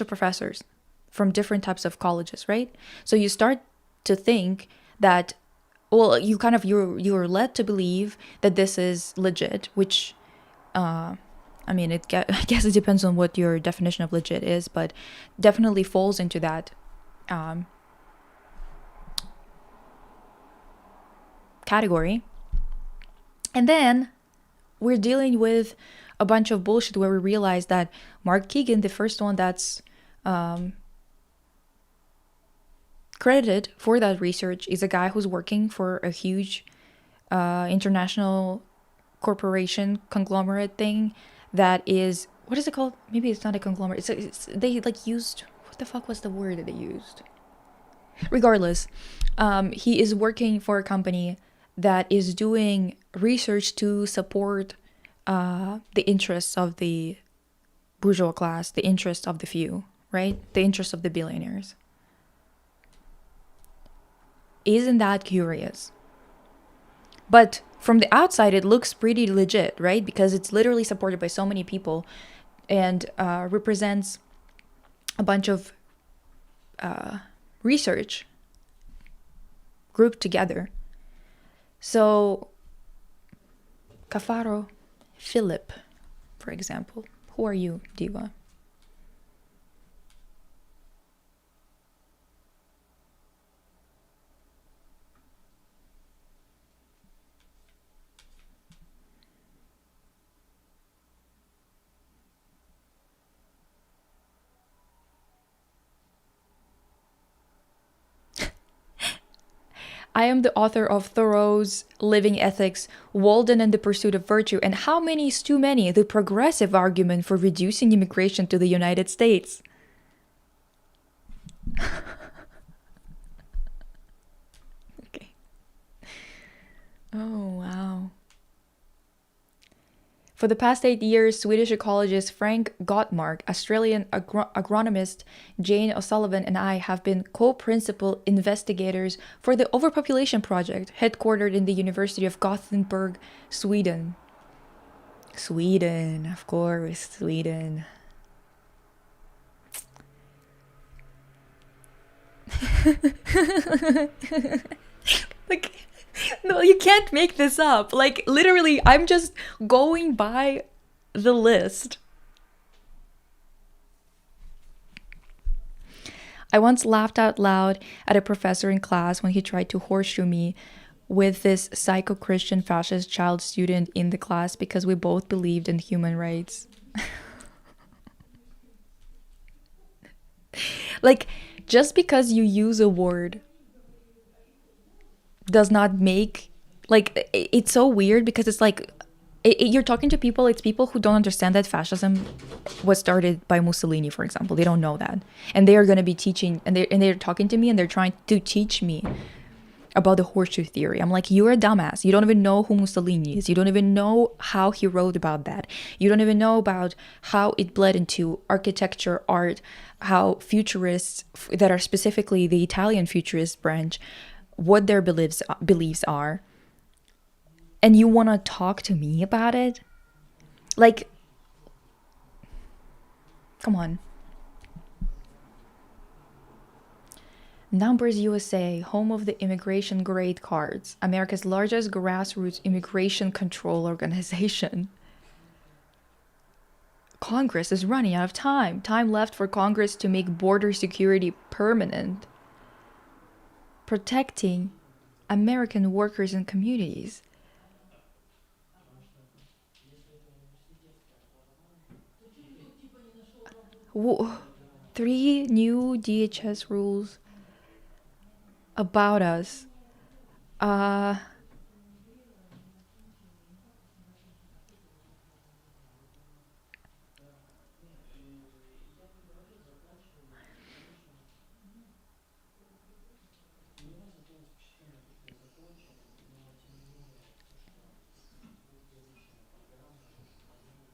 of professors from different types of colleges, right? So you start to think that, well, you're led to believe that this is legit, which I mean, I guess it depends on what your definition of legit is, but definitely falls into that category. And then we're dealing with a bunch of bullshit where we realized that Mark Keegan, the first one that's credited for that research, is a guy who's working for a huge international corporation conglomerate thing that is, what is it called? Maybe it's not a conglomerate. They like used, what the fuck was the word that they used? Regardless, he is working for a company that is doing research to support the interests of the bourgeois class, the interests of the few, right? The interests of the billionaires. Isn't that curious? But from the outside, it looks pretty legit, right? Because it's literally supported by so many people and represents a bunch of research grouped together. So, Cafaro Philip, for example. Who are you, Diva? I am the author of Thoreau's Living Ethics, Walden and the Pursuit of Virtue, and How Many is Too Many? The Progressive Argument for Reducing Immigration to the United States. Okay. Oh, wow. For the past 8 years, Swedish ecologist Frank Gottmark, Australian agronomist Jane O'Sullivan, and I have been co-principal investigators for the Overpopulation Project, headquartered in the University of Gothenburg, Sweden. Sweden, of course, Sweden. Like, no, you can't make this up. Like, literally, I'm just going by the list. I once laughed out loud at a professor in class when he tried to horseshoe me with this psycho-Christian fascist child student in the class because we both believed in human rights. Like, just because you use a word does not make, like, it's so weird because it's like you're talking to people, it's people who don't understand that fascism was started by Mussolini, for example. They don't know that, and they are going to be teaching, and they're talking to me, and they're trying to teach me about the horseshoe theory. I'm like, you're a dumbass. You don't even know who Mussolini is. You don't even know how he wrote about that. You don't even know about how it bled into architecture, art, how futurists that are specifically the Italian futurist branch, what their beliefs are. And you want to talk to me about it? Like, come on. Numbers USA, home of the immigration grade cards, America's largest grassroots immigration control organization. Congress is running out of time. Time left for Congress to make border security permanent. Protecting American workers and communities. Whoa. 3 new DHS rules about us.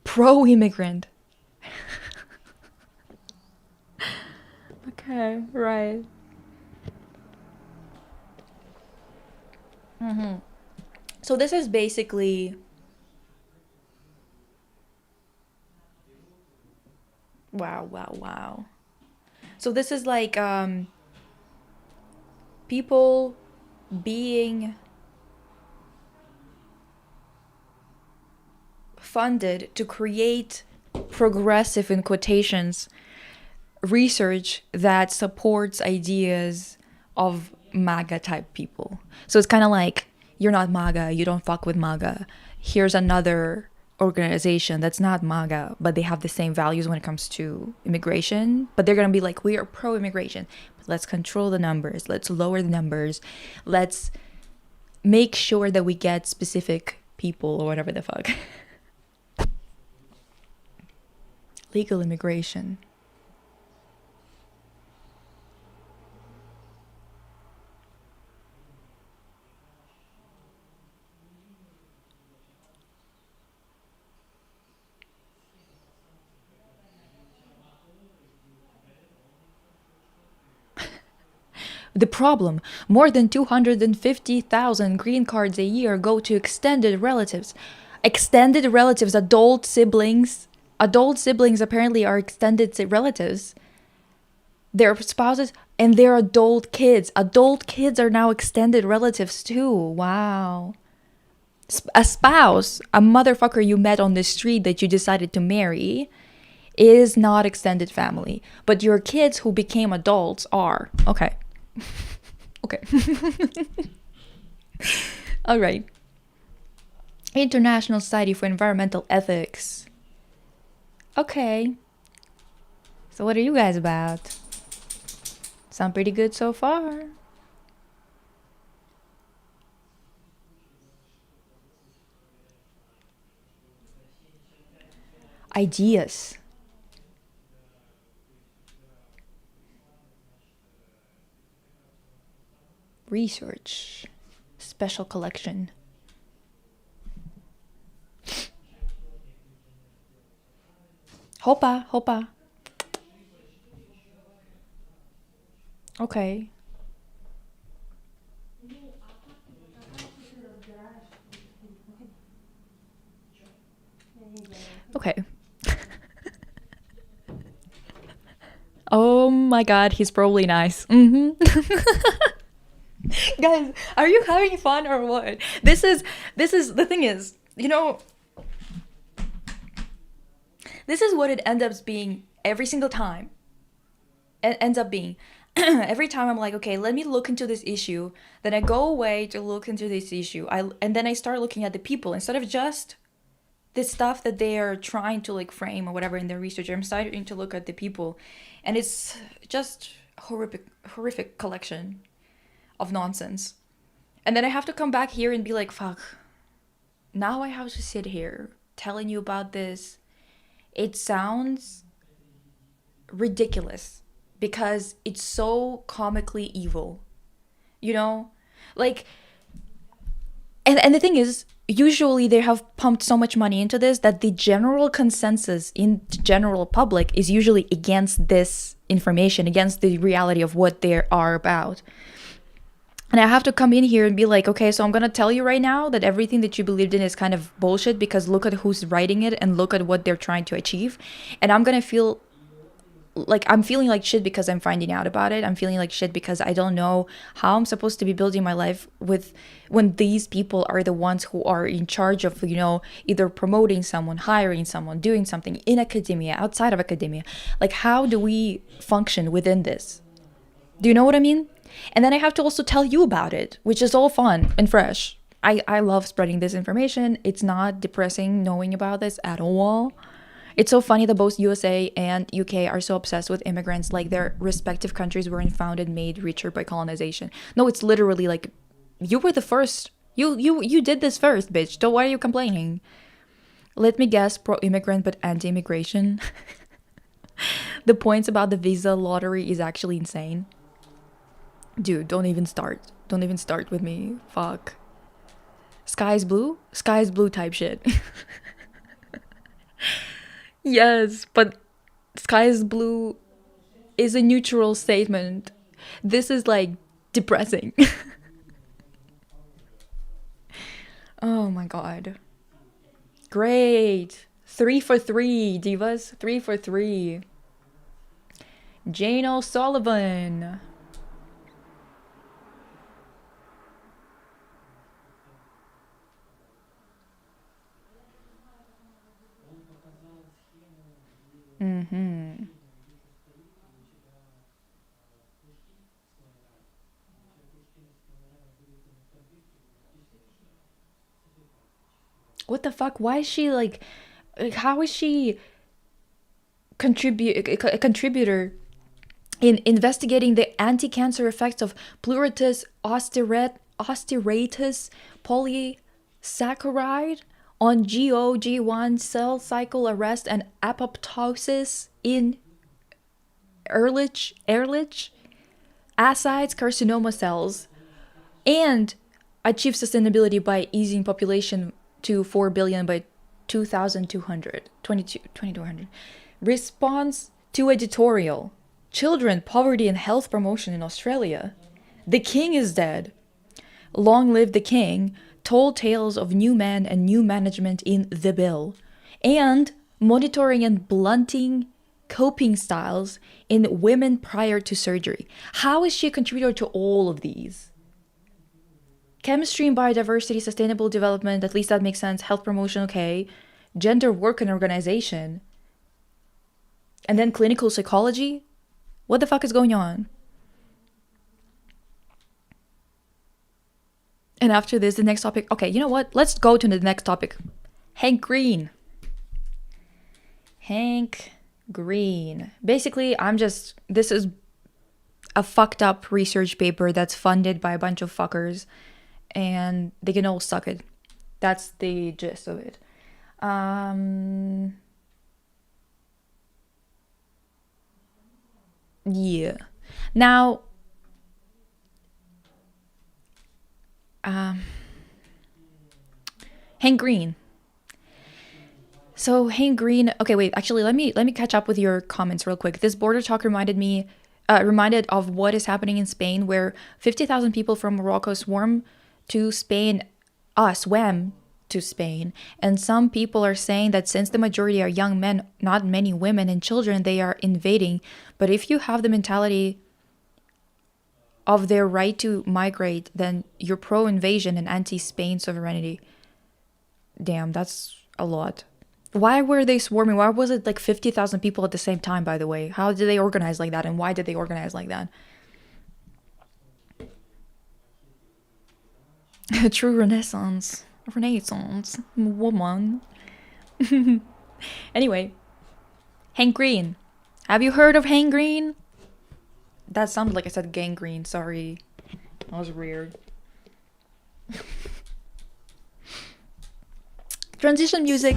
Pro-immigrant. Okay, right. So this is basically, wow. So this is like people being funded to create progressive, in quotations, research that supports ideas of MAGA type people. So it's kind of like, you're not MAGA, you don't fuck with MAGA. Here's another organization that's not MAGA, but they have the same values when it comes to immigration. But they're gonna be like, we are pro immigration, but let's control the numbers, let's lower the numbers, let's make sure that we get specific people or whatever the fuck. Legal immigration. The problem, more than 250,000 green cards a year go to extended relatives. Extended relatives, adult siblings. Adult siblings apparently are extended relatives. Their spouses and their adult kids. Adult kids are now extended relatives too. Wow. A spouse, a motherfucker you met on the street that you decided to marry, is not extended family. But your kids who became adults are. Okay. Okay. All right. International Society for Environmental Ethics. Okay. So what are you guys about? Sound pretty good so far. Ideas. Research. Special collection. Hopa, hopa. Okay. Okay. Oh my god, he's probably nice. Guys, are you having fun or what? This is the thing is, this is what it ends up being every single time. It ends up being every time I'm like, okay, let me look into this issue. Then I go away to look into this issue. And then I start looking at the people instead of just this stuff that they are trying to like frame or whatever in their research. I'm starting to look at the people, and it's just horrific collection of nonsense. And then I have to come back here and be like, fuck. Now I have to sit here telling you about this. It sounds ridiculous because it's so comically evil. You know? Like, and the thing is, usually they have pumped so much money into this that the general consensus in the general public is usually against this information, against the reality of what they are about. And I have to come in here and be like, okay, so I'm going to tell you right now that everything that you believed in is kind of bullshit because look at who's writing it and look at what they're trying to achieve. And I'm going to feel like I'm feeling like shit because I'm finding out about it. I'm feeling like shit because I don't know how I'm supposed to be building my life with when these people are the ones who are in charge of, either promoting someone, hiring someone, doing something in academia, outside of academia. Like, how do we function within this? Do you know what I mean? And then I have to also tell you about it, which is all fun and fresh. I love spreading this information. It's not depressing knowing about this at all. It's so funny that both USA and UK are so obsessed with immigrants, like their respective countries weren't founded, made richer by colonization. No, it's literally like, you were the first. You did this first, bitch. So why are you complaining? Let me guess, pro-immigrant but anti-immigration. The points about the visa lottery is actually insane. Dude, don't even start. Don't even start with me. Fuck. Sky's blue? Sky's blue type shit. Yes, but sky's blue is a neutral statement. This is like depressing. Oh my god. Great. 3 for 3, divas. 3 for 3. Jane O'Sullivan. Mm-hmm. What the fuck? Why is she like how is she a contributor in investigating the anti-cancer effects of pleurotus osteoratus polysaccharide on GOG1 cell cycle arrest and apoptosis in Ehrlich ascites carcinoma cells, and achieve sustainability by easing population to 4 billion by 2200. Response to editorial: children, poverty and health promotion in Australia. The king is dead. Long live the king. Told tales of new men and new management in the bill. And monitoring and blunting coping styles in women prior to surgery. How is she a contributor to all of these? Chemistry and biodiversity, sustainable development, at least that makes sense. Health promotion, okay. Gender work and organization. And then clinical psychology? What the fuck is going on? And after this, the next topic. Okay, you know what? Let's go to the next topic. Hank Green. Hank Green. Basically, this is a fucked up research paper that's funded by a bunch of fuckers, and they can all suck it. That's the gist of it. Yeah. Now, Hank Green. So Hank Green. Okay, wait. Actually, let me catch up with your comments real quick. This border talk reminded of what is happening in Spain, where 50,000 people from Morocco swam to Spain, swam to Spain, and some people are saying that since the majority are young men, not many women and children, they are invading. But if you have the mentality of their right to migrate, then you're pro-invasion and anti-Spain sovereignty. Damn, that's a lot. Why were they swarming? Why was it like 50,000 people at the same time, by the way? How did they organize like that, and why did they organize like that? A true renaissance. Woman. Anyway, Hank Green. Have you heard of Hank Green? That sounded like I said gangrene. Sorry. That was weird. Transition music.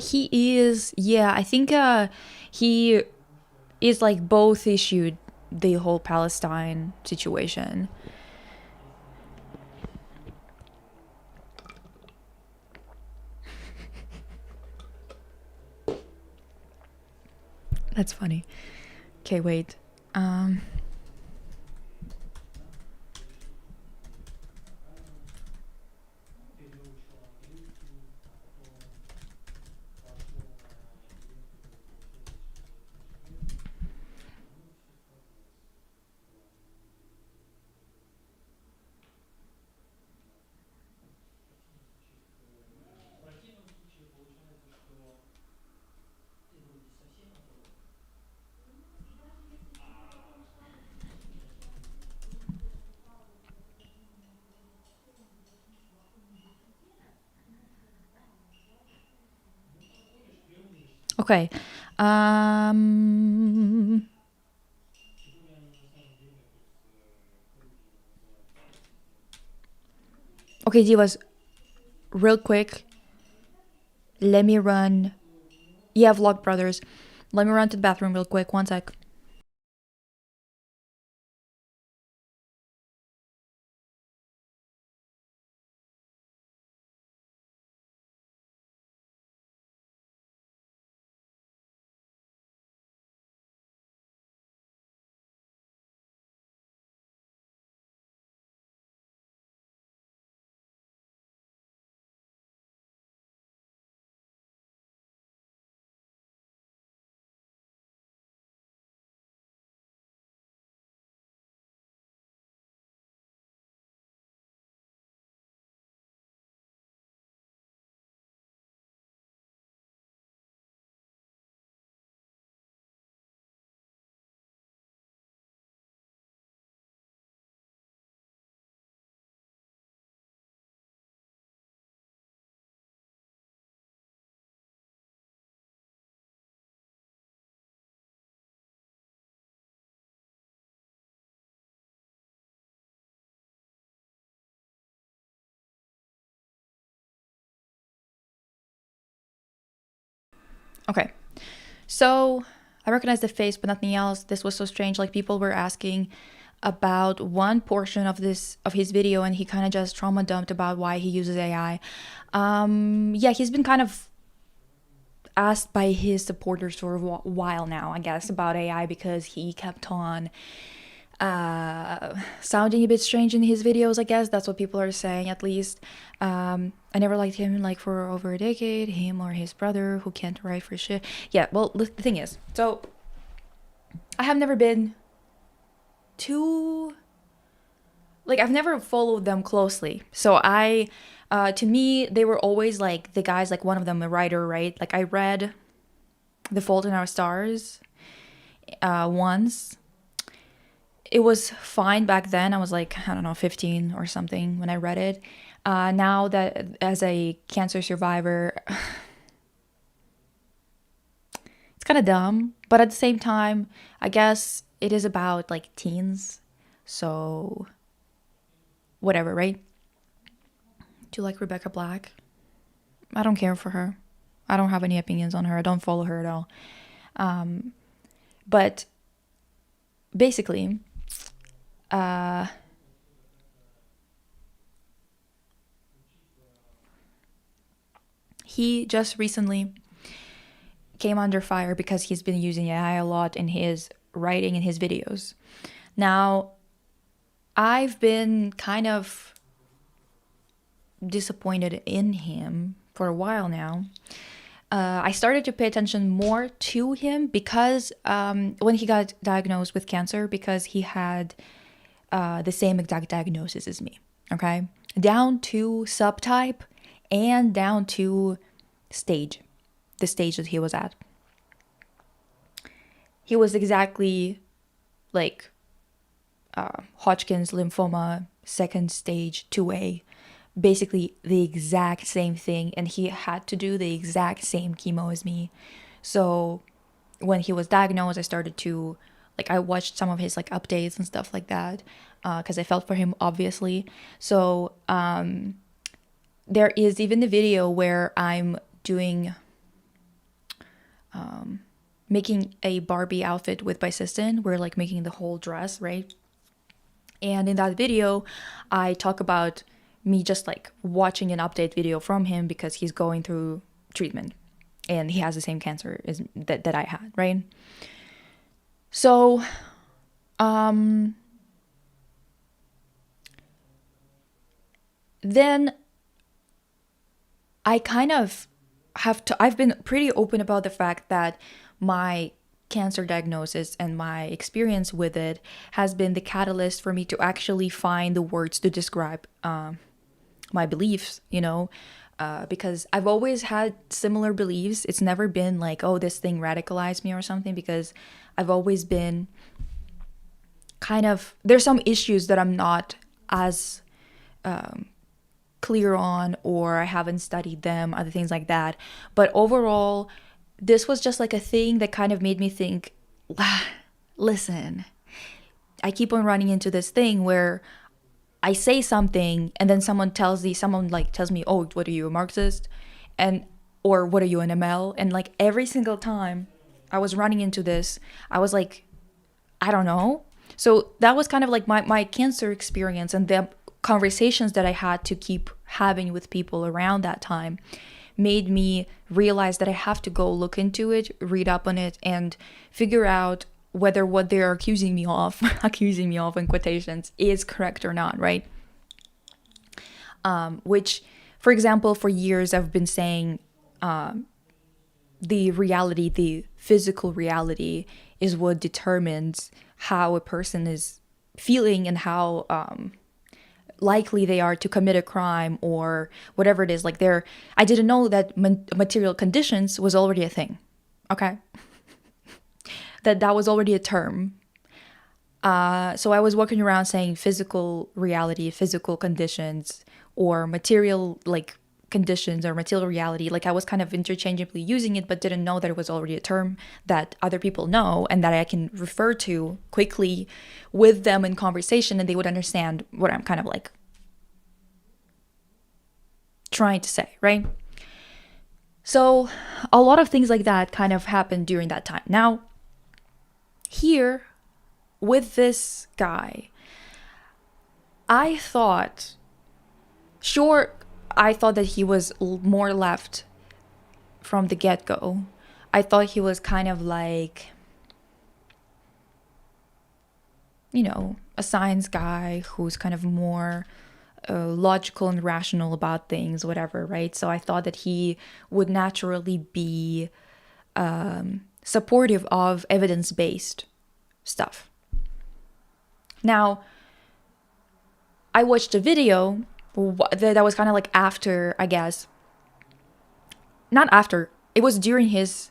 He is. Yeah, I think he is like both issued the whole Palestine situation. That's funny. Okay, wait. Okay. Okay, Divas, real quick. Let me run. Yeah, Vlog Brothers. Let me run to the bathroom real quick. One sec. Okay. So I recognize the face, but nothing else. This was so strange. Like, people were asking about one portion of his video, and he kind of just trauma dumped about why he uses AI. Yeah, he's been kind of asked by his supporters for a while now, I guess, about AI, because he kept on sounding a bit strange in his videos. I guess that's what people are saying, at least. I never liked him, like, for over a decade. Him or his brother, who can't write for shit. Yeah, well, the thing is, so I have never been too, like, I've never followed them closely. So to me, they were always like the guys, like one of them a writer, right? Like, I read The Fault in Our Stars once. It was fine back then. I was like, I don't know, 15 or something when I read it. Now that as a cancer survivor, it's kind of dumb. But at the same time, I guess it is about like teens. So, whatever, right? Do you like Rebecca Black? I don't care for her. I don't have any opinions on her. I don't follow her at all. But basically, he just recently came under fire because he's been using AI a lot in his writing and his videos. Now, I've been kind of disappointed in him for a while now. I started to pay attention more to him because when he got diagnosed with cancer, because he had the same exact diagnosis as me, okay? Down to subtype and down to stage, the stage that he was at. He was exactly like Hodgkin's lymphoma, second stage 2A, basically the exact same thing, and he had to do the exact same chemo as me. So when he was diagnosed, I started to, like, I watched some of his like updates and stuff like that, because I felt for him, obviously. So there is even the video where I'm doing making a Barbie outfit with my assistant. We're like making the whole dress, right? And in that video, I talk about me just like watching an update video from him because he's going through treatment and he has the same cancer as that I had, right? So then I kind of I've been pretty open about the fact that my cancer diagnosis and my experience with it has been the catalyst for me to actually find the words to describe my beliefs, because I've always had similar beliefs. It's never been like, oh, this thing radicalized me or something, because I've always been kind of, there's some issues that I'm not as clear on, or I haven't studied them, other things like that. But overall, this was just like a thing that kind of made me think, listen, I keep on running into this thing where I say something and then someone tells me, oh, what are you, a Marxist? And, or what are you, an ML? And like every single time I was running into this, I was like, I don't know. So that was kind of like my cancer experience, and the conversations that I had to keep having with people around that time made me realize that I have to go look into it, read up on it, and figure out whether what they're accusing me of in quotations, is correct or not, right? Which, for example, for years I've been saying the physical reality is what determines how a person is feeling and how likely they are to commit a crime or whatever it is. Like, I didn't know that material conditions was already a thing. Okay. that was already a term. So I was walking around saying physical reality, physical conditions, or material like conditions or material reality. Like, I was kind of interchangeably using it, but didn't know that it was already a term that other people know and that I can refer to quickly with them in conversation, and they would understand what I'm kind of like trying to say, right? So a lot of things like that kind of happened during that time. Now, here with this guy, I thought, sure, I thought that he was more left from the get-go. I thought he was kind of like, you know, a science guy who's kind of more logical and rational about things, whatever, right? So I thought that he would naturally be supportive of evidence-based stuff. Now, I watched a video that was kind of like after, I guess. Not after, it was during his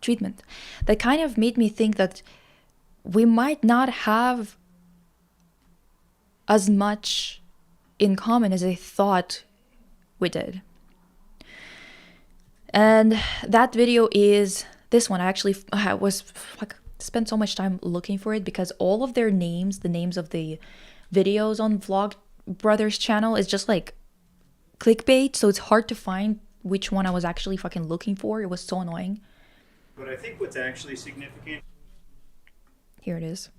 treatment that kind of made me think that we might not have as much in common as I thought we did. And that video is this one. I was like spent so much time looking for it because all of their names, the names of the videos on Vlog Brothers channel, is just like clickbait, so it's hard to find which one I was actually fucking looking for. It was so annoying. But I think what's actually significant... Here it is.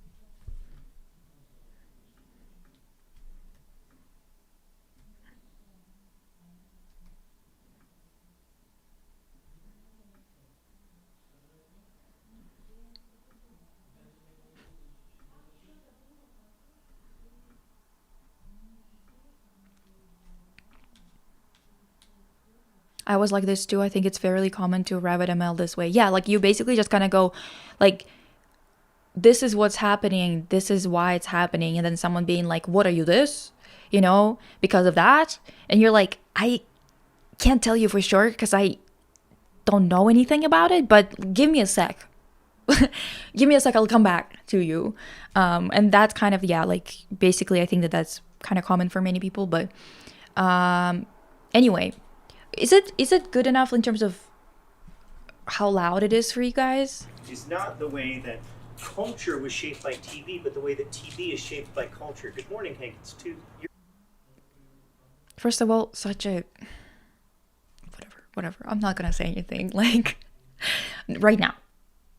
I was like this too. I think it's fairly common to rabbit ML this way. Yeah, like you basically just kind of go like, this is what's happening, this is why it's happening, and then someone being like, what are you this? You know, because of that. And you're like, I can't tell you for sure because I don't know anything about it, but give me a sec. Give me a sec, I'll come back to you. And that's kind of, yeah, like basically I think that that's kind of common for many people. But anyway, is it good enough in terms of how loud it is for you guys? It's not the way that culture was shaped by TV, but the way that TV is shaped by culture. Good morning, Hank. It's two. First of all, such a whatever. I'm not gonna say anything. Like right now,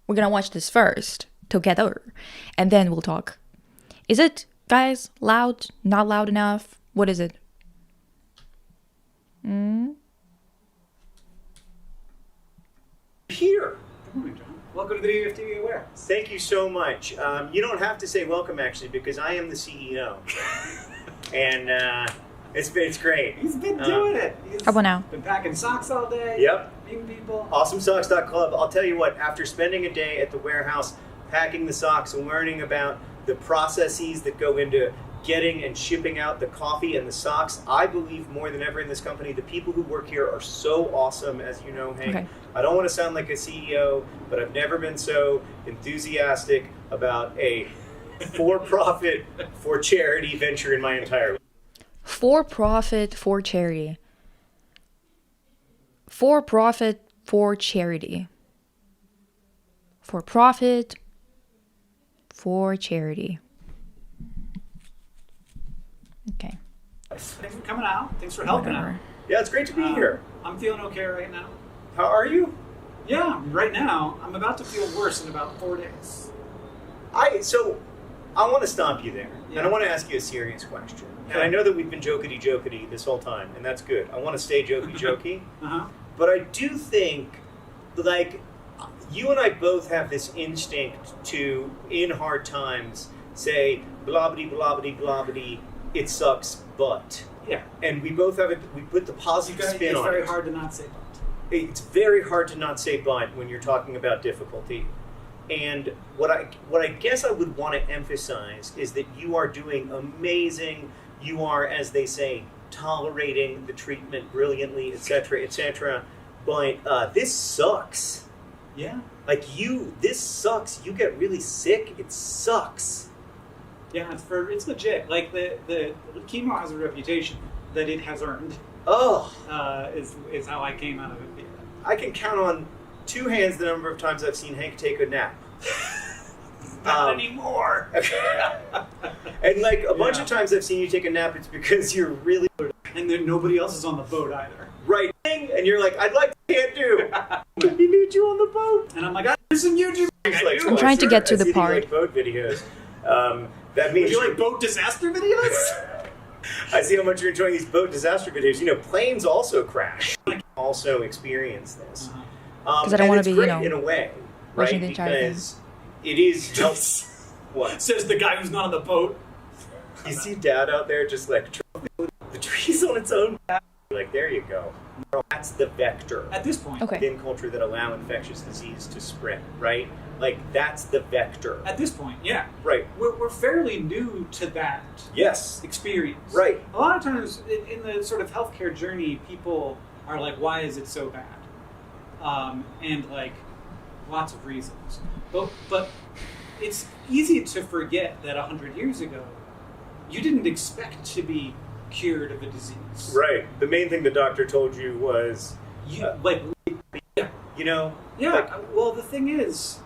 we're gonna watch this first together, and then we'll talk. Is it, guys, loud? Not loud enough? What is it? Here. Good morning, John. Welcome to the DFTV Aware. Thank you so much. You don't have to say welcome, actually, because I am the CEO. And it's great. He's been doing it. He's How about now? been packing socks all day. Yep. Meeting people. AwesomeSocks.club. I'll tell you what, after spending a day at the warehouse packing the socks and learning about the processes that go into getting and shipping out the coffee and the socks, I believe more than ever in this company, the people who work here are so awesome, as you know, Hank. Okay. I don't want to sound like a CEO, but I've never been so enthusiastic about a for-profit, for charity venture in my entire life. For profit, for charity. For profit, for charity. For profit, for charity. Okay. Thanks for coming out. Thanks for helping out. Whatever. Yeah, it's great to be here. I'm feeling okay right now. How are you? Yeah, right now, I'm about to feel worse in about 4 days. I want to stop you there, Yeah. and I want to ask you a serious question. And Okay. I know that we've been jokety this whole time, and that's good. I want to stay jokey, Uh-huh. but I do think, like, you and I both have this instinct to, in hard times, say, blobbity, blobbity, blobbity, it sucks, but. Yeah. And we both have it, we put the positive spin It's on very it. hard to not say but. It's very hard to not say but when you're talking about difficulty. And what I guess I would want to emphasize is that you are doing amazing. You are, as they say, tolerating the treatment brilliantly, etc., etc. But this sucks. Yeah. Like this sucks. You get really sick. It sucks. Yeah, it's legit. Like the chemo has a reputation that it has earned. Oh, Is how I came out of it. I can count on two hands the number of times I've seen Hank take a nap. Not anymore. And like a bunch Yeah. of times I've seen you take a nap, it's because you're really... And and then nobody else is on the boat either. Right. And you're like, I'd like to can't do. We need you on the boat. And I'm like, there's some YouTube. I'm trying to get to the I see part. Like boat videos. That means Do you like boat disaster videos? I see how much you're enjoying these boat disaster videos. You know, planes also crash. Also experience this. Because I don't want to be, great in a way, right? watching the entire thing. Because it is helps. What? Says the guy who's not on the boat. You see Dad out there just like the trees on its own path. Like, there you go. That's the vector. At this point. Okay. In culture that allow infectious disease to spread, right? Like, that's the vector. At this point, yeah. Right. We're fairly new to that Yes. experience. Right. A lot of times in the sort of healthcare journey, people are like, why is it so bad? And like, lots of reasons. But it's easy to forget that 100 years ago, you didn't expect to be cured of a disease. Right. The main thing the doctor told you was, You you know, yeah. like, Well, the thing is,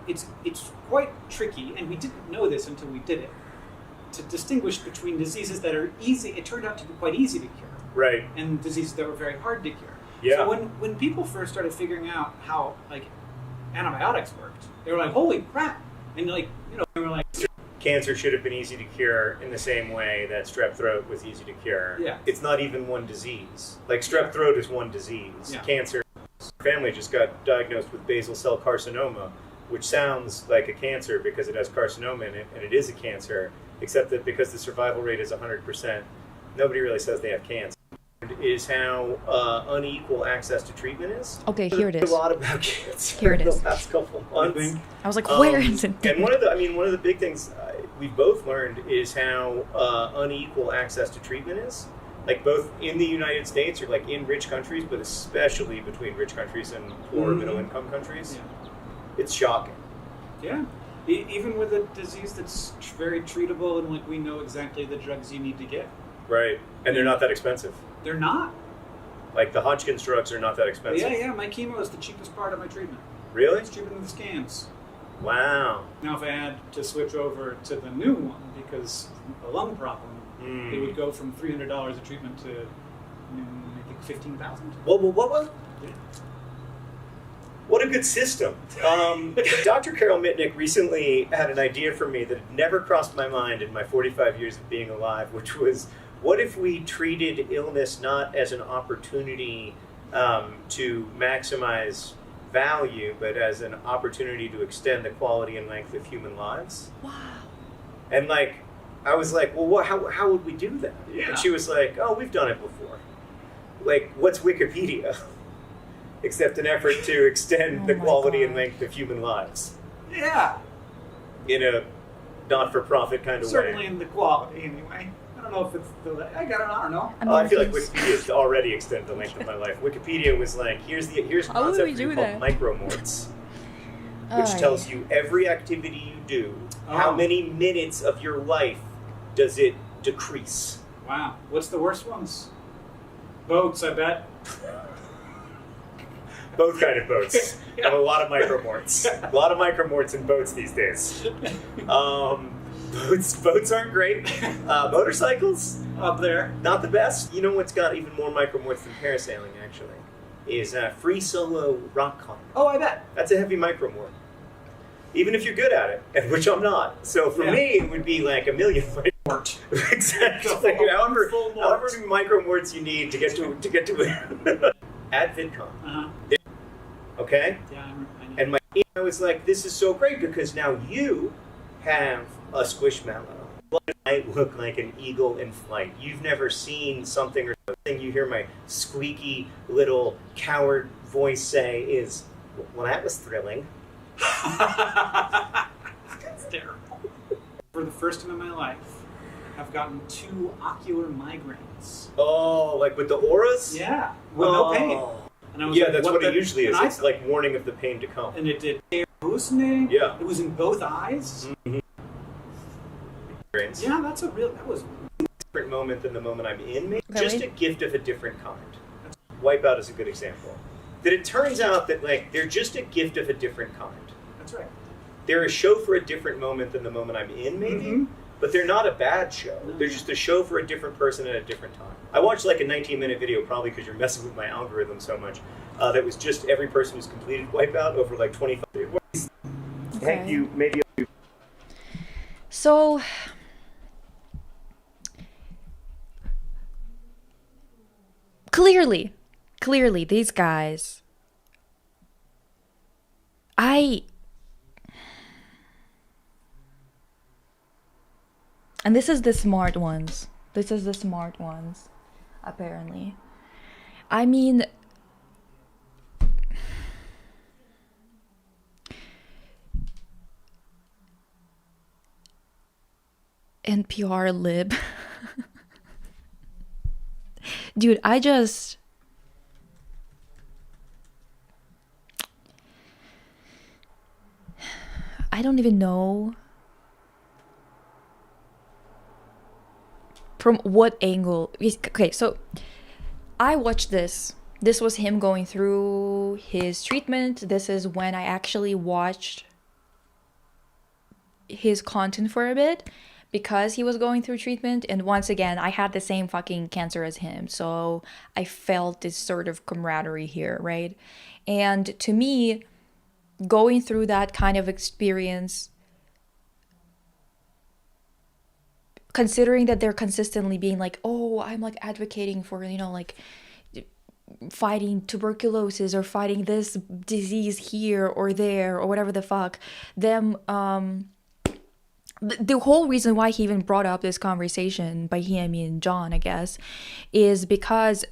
it's quite tricky, and we didn't know this until we did it, to distinguish between diseases that are easy. It turned out to be quite easy to cure, right. and diseases that were very hard to cure. Yeah. So when people first started figuring out how like antibiotics worked, they were like, "Holy crap!" And like they were like, Cancer should have been easy to cure in the same way that strep throat was easy to cure. Yeah. It's not even one disease. Like, strep throat is one disease. Yeah. Cancer, our family just got diagnosed with basal cell carcinoma, which sounds like a cancer because it has carcinoma in it, and it is a cancer, except that because the survival rate is 100%, nobody really says they have cancer. Is how unequal access to treatment is. Okay, here it is. A lot about cancer Here it in is. the last couple of months. I was like, where is it? And one of the big things we've both learned is how unequal access to treatment is. Like, both in the United States or like in rich countries, but especially between rich countries and poor middle income countries. yeah. It's shocking. Yeah. Even with a disease that's very treatable, and like we know exactly the drugs you need to get, Right. And they're not that expensive. they're not. Like, the Hodgkin's drugs are not that expensive. Yeah. My chemo is the cheapest part of my treatment. Really? It's cheaper than the scans. Wow. Now, if I had to switch over to the new one because of a lung problem, it would go from $300 a treatment to I think $15,000. What? What a good system. Dr. Carol Mitnick recently had an idea for me that had never crossed my mind in my 45 years of being alive, which was, what if we treated illness not as an opportunity to maximize value, but as an opportunity to extend the quality and length of human lives? Wow. And like, I was like, well, how would we do that? Yeah. And she was like, oh, we've done it before. Like, what's Wikipedia? Except an effort to extend the my quality and God. length of human lives Yeah. in a not-for-profit kind of Certainly way. in the quality, anyway. I don't know if it's the. I don't know. I feel like it's- Wikipedia already extended the length of my life. Wikipedia was like, here's a How would concept we for you do called that? micromorts, which Ay. tells you every activity you do, how Oh. many minutes of your life does it decrease. Wow. What's the worst ones? Boats, I bet. Both kind of boats. Have a lot of micromorts. A lot of micromorts in boats these days. Boats aren't great. Motorcycles, Up there. not the best. You know what's got even more micromorts than parasailing, actually? Is free solo rock climbing. Oh, I bet. That's a heavy micromort. Even if you're good at it, and which I'm not. So for Yeah. me, it would be like a million mort. Exactly. However many micromorts you need to get to it. At VidCon. Uh-huh. Okay? Yeah, I know. And I was like, this is so great because now you have a squishmallow. What might look like an eagle in flight. You've never seen something or something you hear my squeaky little coward voice say is, well, that was thrilling. That's terrible. For the first time in my life, I've gotten 2 ocular migraines. Oh, like with the auras? Yeah. Well, no pain. And I was Yeah, like, that's what it usually is. and It's like warning of the pain to come. And it did hallucinating. Yeah. It was in both eyes. Experience. Yeah, that was Different moment than the moment I'm in. Maybe. Okay. Just a gift of a different kind. Wipeout is a good example. That it turns out that like they're just a gift of a different kind. that's right. They're a show for a different moment than the moment I'm in, maybe. Mhm. but they're not a bad show. They're just a show for a different person at a different time. I watched like a 19-minute video, probably because you're messing with my algorithm so much, that was just every person who's completed Wipeout over like 25 days. Thank you. Maybe. So, clearly, these guys, and this is the smart ones. Apparently. I mean, NPR lib. Dude, I don't even know from what angle. Okay, so I watched this. This was him going through his treatment. This is when I actually watched his content for a bit, because he was going through treatment. And once again, I had the same fucking cancer as him, so I felt this sort of camaraderie here, right? And to me, going through that kind of experience, considering that they're consistently being like, oh, I'm like advocating for, like fighting tuberculosis or fighting this disease here or there or whatever the fuck, them the whole reason why he even brought up this conversation, by he I mean John, I guess, is because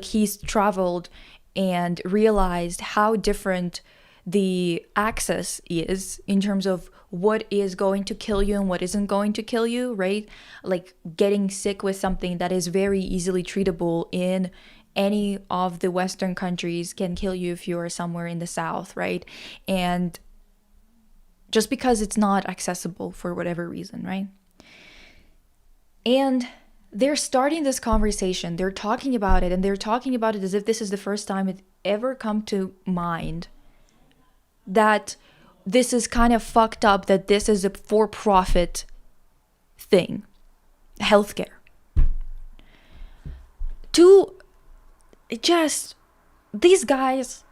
he's traveled and realized how different the access is in terms of what is going to kill you and what isn't going to kill you, right? Like getting sick with something that is very easily treatable in any of the Western countries can kill you if you're somewhere in the South, right? And just because it's not accessible for whatever reason, right? And they're starting this conversation, they're talking about it, and they're talking about it as if this is the first time it ever come to mind that this is kind of fucked up, that this is a for-profit thing, healthcare. These guys,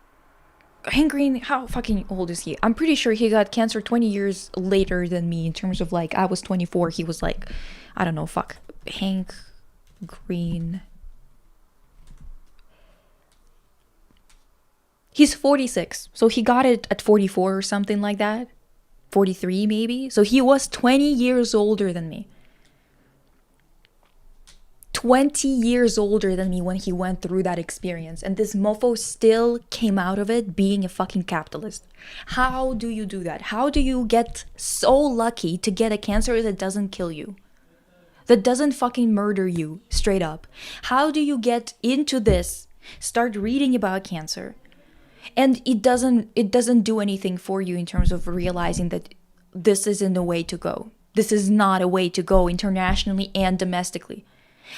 Hank Green, how fucking old is he? I'm pretty sure he got cancer 20 years later than me, in terms of like, I was 24, he was like, I don't know, Hank Green. He's 46, so he got it at 44 or something like that. 43 maybe. So he was 20 years older than me. 20 years older than me when he went through that experience. And this mofo still came out of it being a fucking capitalist. How do you do that? How do you get so lucky to get a cancer that doesn't kill you? That doesn't fucking murder you straight up? How do you get into this? Start reading about cancer. And it doesn't do anything for you in terms of realizing that this isn't a way to go. This is not a way to go internationally and domestically.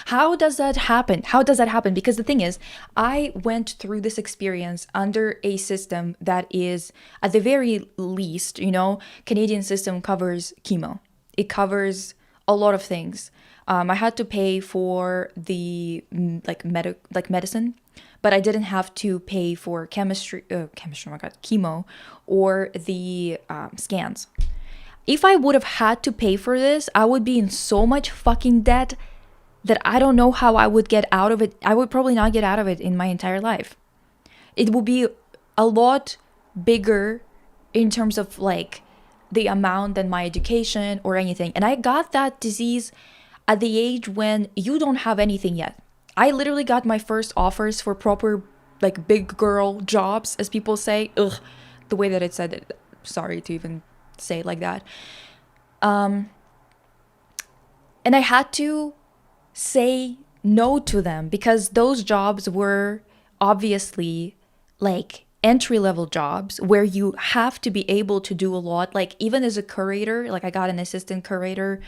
How does that happen? Because the thing is, I went through this experience under a system that is, at the very least, Canadian system covers chemo. It covers a lot of things. I had to pay for the medicine, but I didn't have to pay for chemo or the scans. If I would have had to pay for this, I would be in so much fucking debt that I don't know how I would get out of it. I would probably not get out of it in my entire life. It would be a lot bigger in terms of like the amount than my education or anything. And I got that disease at the age when you don't have anything yet. I literally got my first offers for proper like big girl jobs, as people say. Ugh, the way that it said it. Sorry to even say it like that. And I had to say no to them because those jobs were obviously like entry-level jobs where you have to be able to do a lot. Like even as a curator, like I got an assistant curator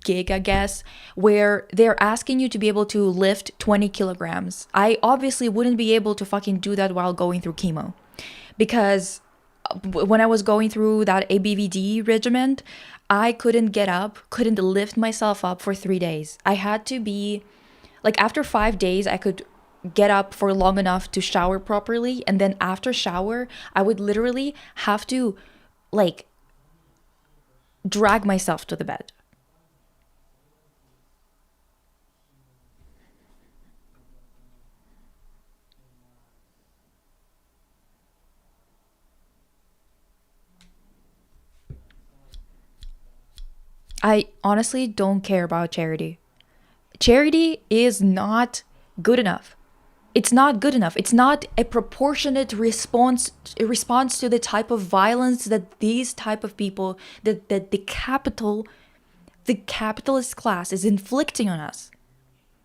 gig, I guess, where they're asking you to be able to lift 20 kilograms. I obviously wouldn't be able to fucking do that while going through chemo because when I was going through that ABVD regimen, I couldn't get up, couldn't lift myself up for 3 days. I had to be like, after 5 days, I could get up for long enough to shower properly. And then after shower, I would literally have to like drag myself to the bed. I honestly don't care about charity. Charity is not good enough. It's not good enough. It's not a proportionate response to the type of violence that these type of people, that the capitalist class is inflicting on us.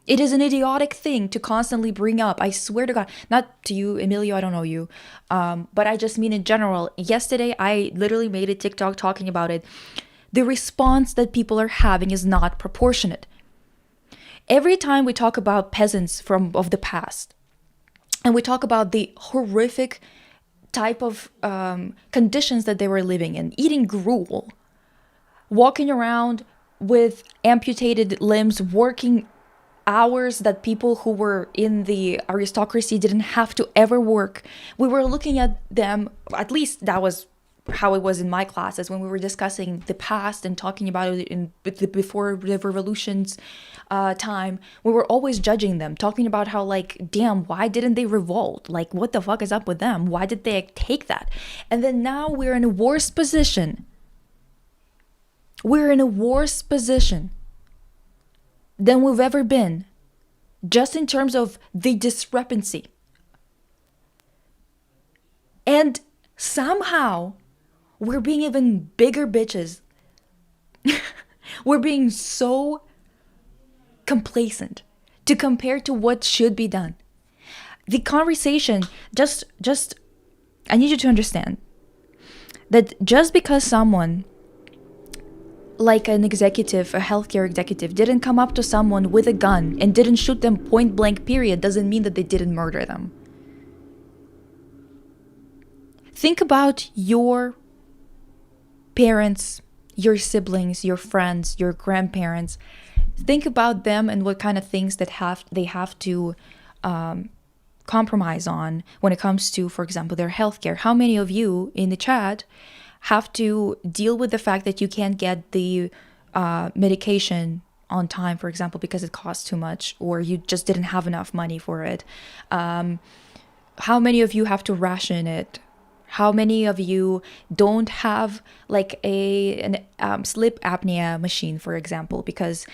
It is an idiotic thing to constantly bring up. I swear to God, not to you, Emilio, I don't know you, but I just mean in general. Yesterday, I literally made a TikTok talking about it. The response that people are having is not proportionate. Every time we talk about peasants of the past, and we talk about the horrific type of conditions that they were living in, eating gruel, walking around with amputated limbs, working hours that people who were in the aristocracy didn't have to ever work. We were looking at them, at least that was how it was in my classes when we were discussing the past and talking about it before the revolution's time. We were always judging them, talking about how, like, damn, why didn't they revolt? Like, what the fuck is up with them? Why did they take that? And then now we're in a worse position. We're in a worse position than we've ever been, just in terms of the discrepancy. And somehow we're being even bigger bitches. We're being so complacent to compare to what should be done. The conversation, just I need you to understand that just because someone, like an executive, a healthcare executive, didn't come up to someone with a gun and didn't shoot them point blank, period, doesn't mean that they didn't murder them. Think about your parents, your siblings, your friends, your grandparents. Think about them and what kind of things that they have to compromise on when it comes to, for example, their healthcare. How many of you in the chat have to deal with the fact that you can't get the medication on time, for example, because it costs too much, or you just didn't have enough money for it? How many of you have to ration it? How many of you don't have like a sleep apnea machine, for example, because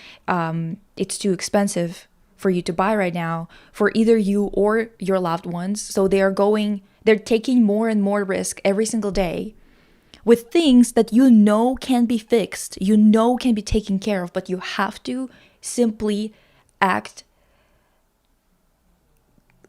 it's too expensive for you to buy right now for either you or your loved ones? So they're taking more and more risk every single day with things that you know can be fixed, you know can be taken care of, but you have to simply act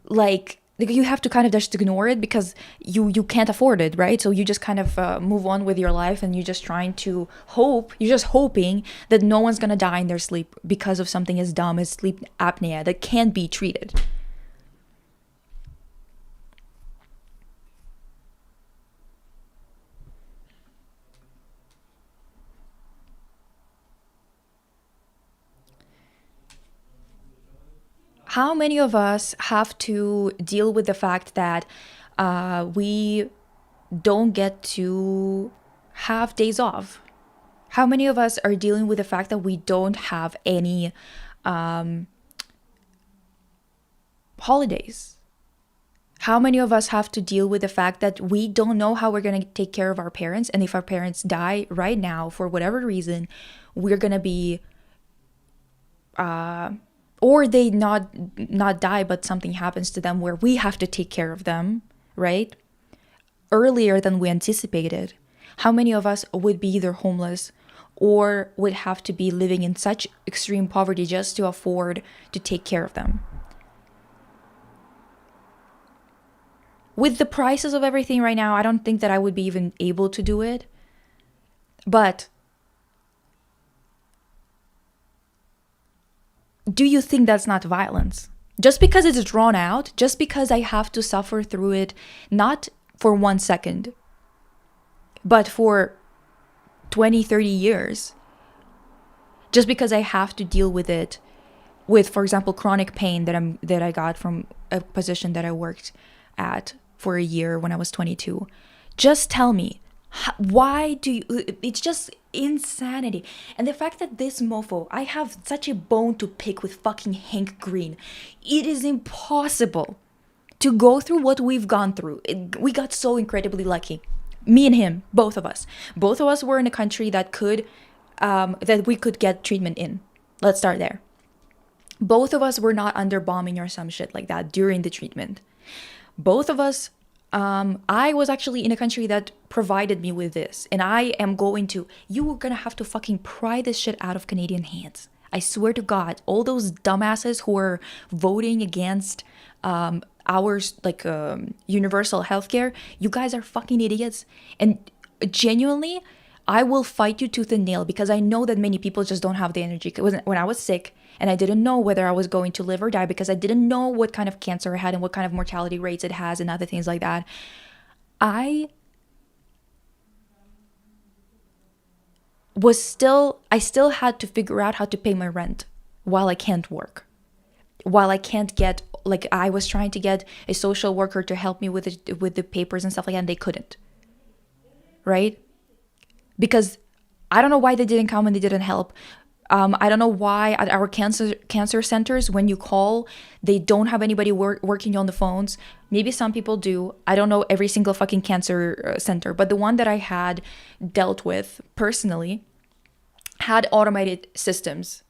like you have to kind of just ignore it because you can't afford it, right? So you just kind of move on with your life, and you're just trying to you're just hoping that no one's gonna die in their sleep because of something as dumb as sleep apnea that can't be treated. How many of us have to deal with the fact that we don't get to have days off? How many of us are dealing with the fact that we don't have any holidays? How many of us have to deal with the fact that we don't know how we're going to take care of our parents, and if our parents die right now for whatever reason, we're going to be or they not die, but something happens to them where we have to take care of them, right? Earlier than we anticipated. How many of us would be either homeless or would have to be living in such extreme poverty just to afford to take care of them? With the prices of everything right now, I don't think that I would be even able to do it. But do you think that's not violence? Just because it's drawn out, just because I have to suffer through it, not for 1 second, But for 20, 30 years, just because I have to deal with it, with, for example, chronic pain that I got from a position that I worked at for a year when I was 22. Just tell me, why do you? It's just insanity. And the fact that this mofo, I have such a bone to pick with fucking Hank Green. It is impossible to go through what we've gone through. We got so incredibly lucky. Me and him, both of us. Both of us were in a country that we could get treatment in. Let's start there. Both of us were not under bombing or some shit like that during the treatment. Both of us, I was actually in a country that provided me with this. And you were gonna have to fucking pry this shit out of Canadian hands. I swear to God, all those dumbasses who are voting against universal healthcare, you guys are fucking idiots. And genuinely, I will fight you tooth and nail because I know that many people just don't have the energy. When I was sick and I didn't know whether I was going to live or die because I didn't know what kind of cancer I had and what kind of mortality rates it has and other things like that, I still had to figure out how to pay my rent while I can't work. While I can't get, I was trying to get a social worker to help me with the papers and stuff like that, and they couldn't. Right? Because I don't know why they didn't come and they didn't help. I don't know why at our cancer centers, when you call, they don't have anybody working on the phones. Maybe some people do. I don't know every single fucking cancer center. But the one that I had dealt with personally had automated systems.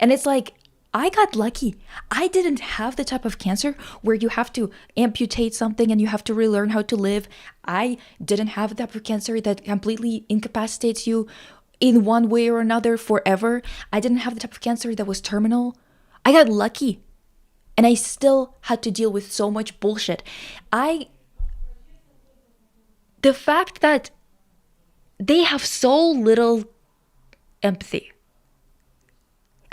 And it's like, I got lucky. I didn't have the type of cancer where you have to amputate something and you have to relearn how to live. I didn't have the type of cancer that completely incapacitates you in one way or another forever. I didn't have the type of cancer that was terminal. I got lucky. And I still had to deal with so much bullshit. The fact that they have so little empathy.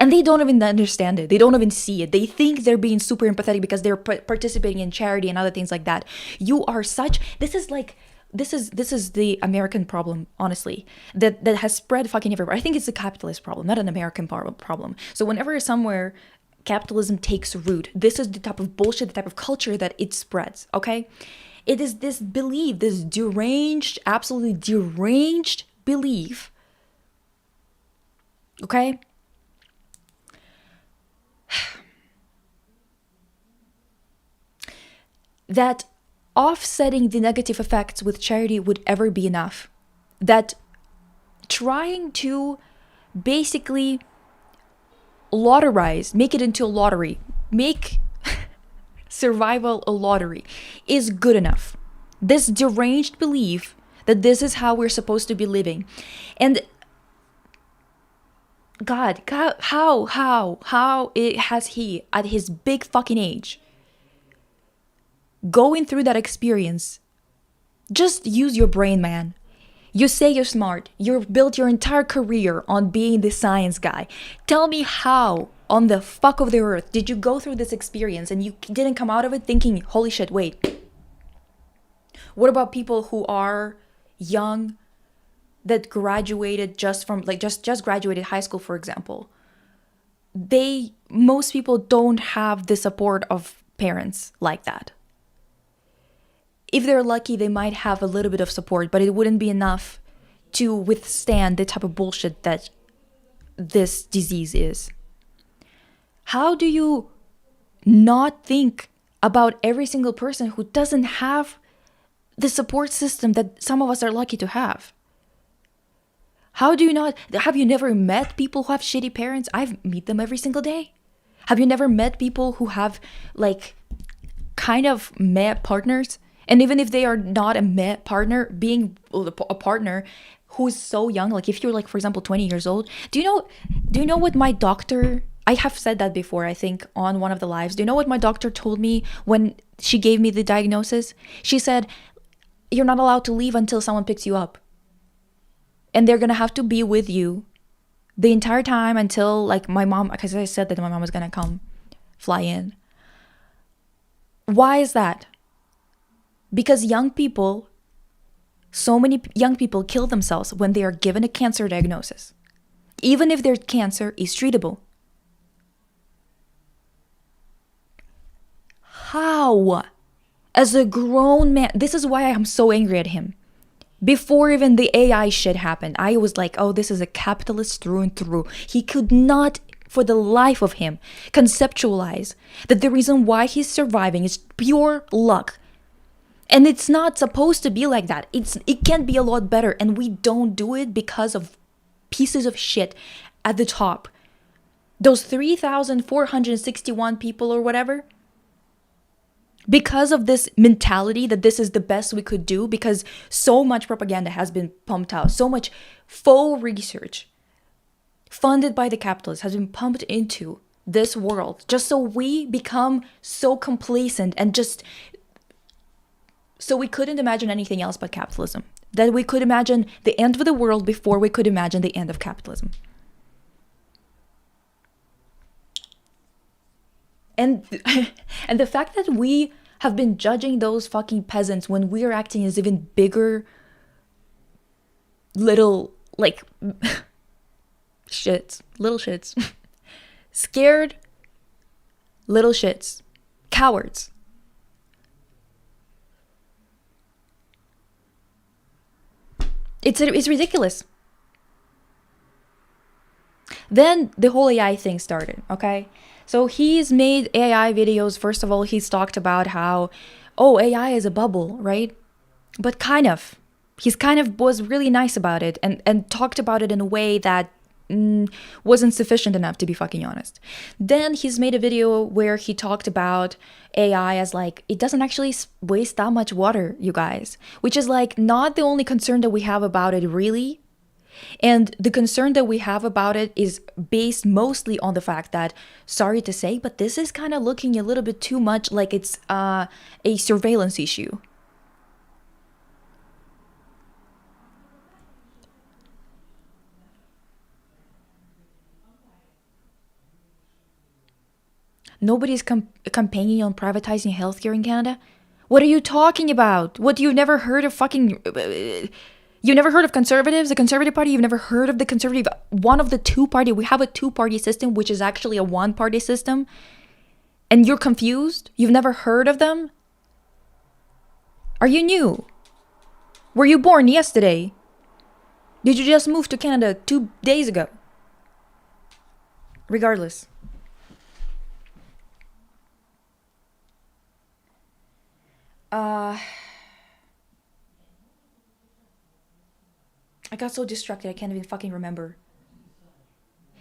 And they don't even understand it. They don't even see it. They think they're being super empathetic because they're participating in charity and other things like that. You are this is the American problem, honestly, that has spread fucking everywhere. I think it's a capitalist problem, not an American problem. So whenever somewhere capitalism takes root, this is the type of bullshit, the type of culture that it spreads, okay? It is this belief, this deranged, absolutely deranged belief, okay? That offsetting the negative effects with charity would ever be enough. That trying to basically make it into a lottery, make survival a lottery, is good enough. This deranged belief that this is how we're supposed to be living. And God, how has he, at his big fucking age, going through that experience? Just use your brain, man. You say you're smart. You've built your entire career on being the science guy. Tell me how on the fuck of the earth did you go through this experience and you didn't come out of it thinking, holy shit, wait. What about people who are young, that graduated just graduated high school, for example? Most people don't have the support of parents like that. If they're lucky, they might have a little bit of support, but it wouldn't be enough to withstand the type of bullshit that this disease is. How do you not think about every single person who doesn't have the support system that some of us are lucky to have? Have you never met people who have shitty parents? I meet them every single day. Have you never met people who have kind of meh partners? And even if they are not a meh partner, being a partner who's so young, if you're for example, 20 years old, do you know what my doctor, I have said that before, I think on one of the lives. Do you know what my doctor told me when she gave me the diagnosis? She said, you're not allowed to leave until someone picks you up. And they're going to have to be with you the entire time until my mom, because I said that my mom was going to fly in. Why is that? Because young people So many young people kill themselves when they are given a cancer diagnosis, even if their cancer is treatable. How? As a grown man, this is why I'm so angry at him. Before even the AI shit happened, I was like, oh, this is a capitalist through and through. He could not, for the life of him, conceptualize that the reason why he's surviving is pure luck. And it's not supposed to be like that. It can be a lot better, and we don't do it because of pieces of shit at the top. Those 3,461 people or whatever, because of this mentality that this is the best we could do, because so much propaganda has been pumped out, so much faux research funded by the capitalists has been pumped into this world, just so we become so complacent and just so we couldn't imagine anything else but capitalism. That we could imagine the end of the world before we could imagine the end of capitalism. And and the fact that we have been judging those fucking peasants when we are acting as even bigger little, like, shits. Little shits. Scared little shits. Cowards. It's ridiculous. Then the whole AI thing started, okay? So he's made AI videos. First of all, he's talked about how, oh, AI is a bubble, right? But kind of. He's kind of was really nice about it and talked about it in a way that wasn't sufficient enough, to be fucking honest. Then he's made a video where he talked about AI as like, it doesn't actually waste that much water, you guys. Which is like not the only concern that we have about it, really. And the concern that we have about it is based mostly on the fact that, sorry to say, but this is kind of looking a little bit too much like it's a surveillance issue. Nobody's campaigning on privatizing healthcare in Canada. What are you talking about? What, you've never heard of fucking... You've never heard of conservatives, the Conservative Party? You've never heard of the Conservative... One of the two-party... We have a two-party system, which is actually a one-party system. And you're confused? You've never heard of them? Are you new? Were you born yesterday? Did you just move to Canada 2 days ago? Regardless. I got so distracted I can't even fucking remember.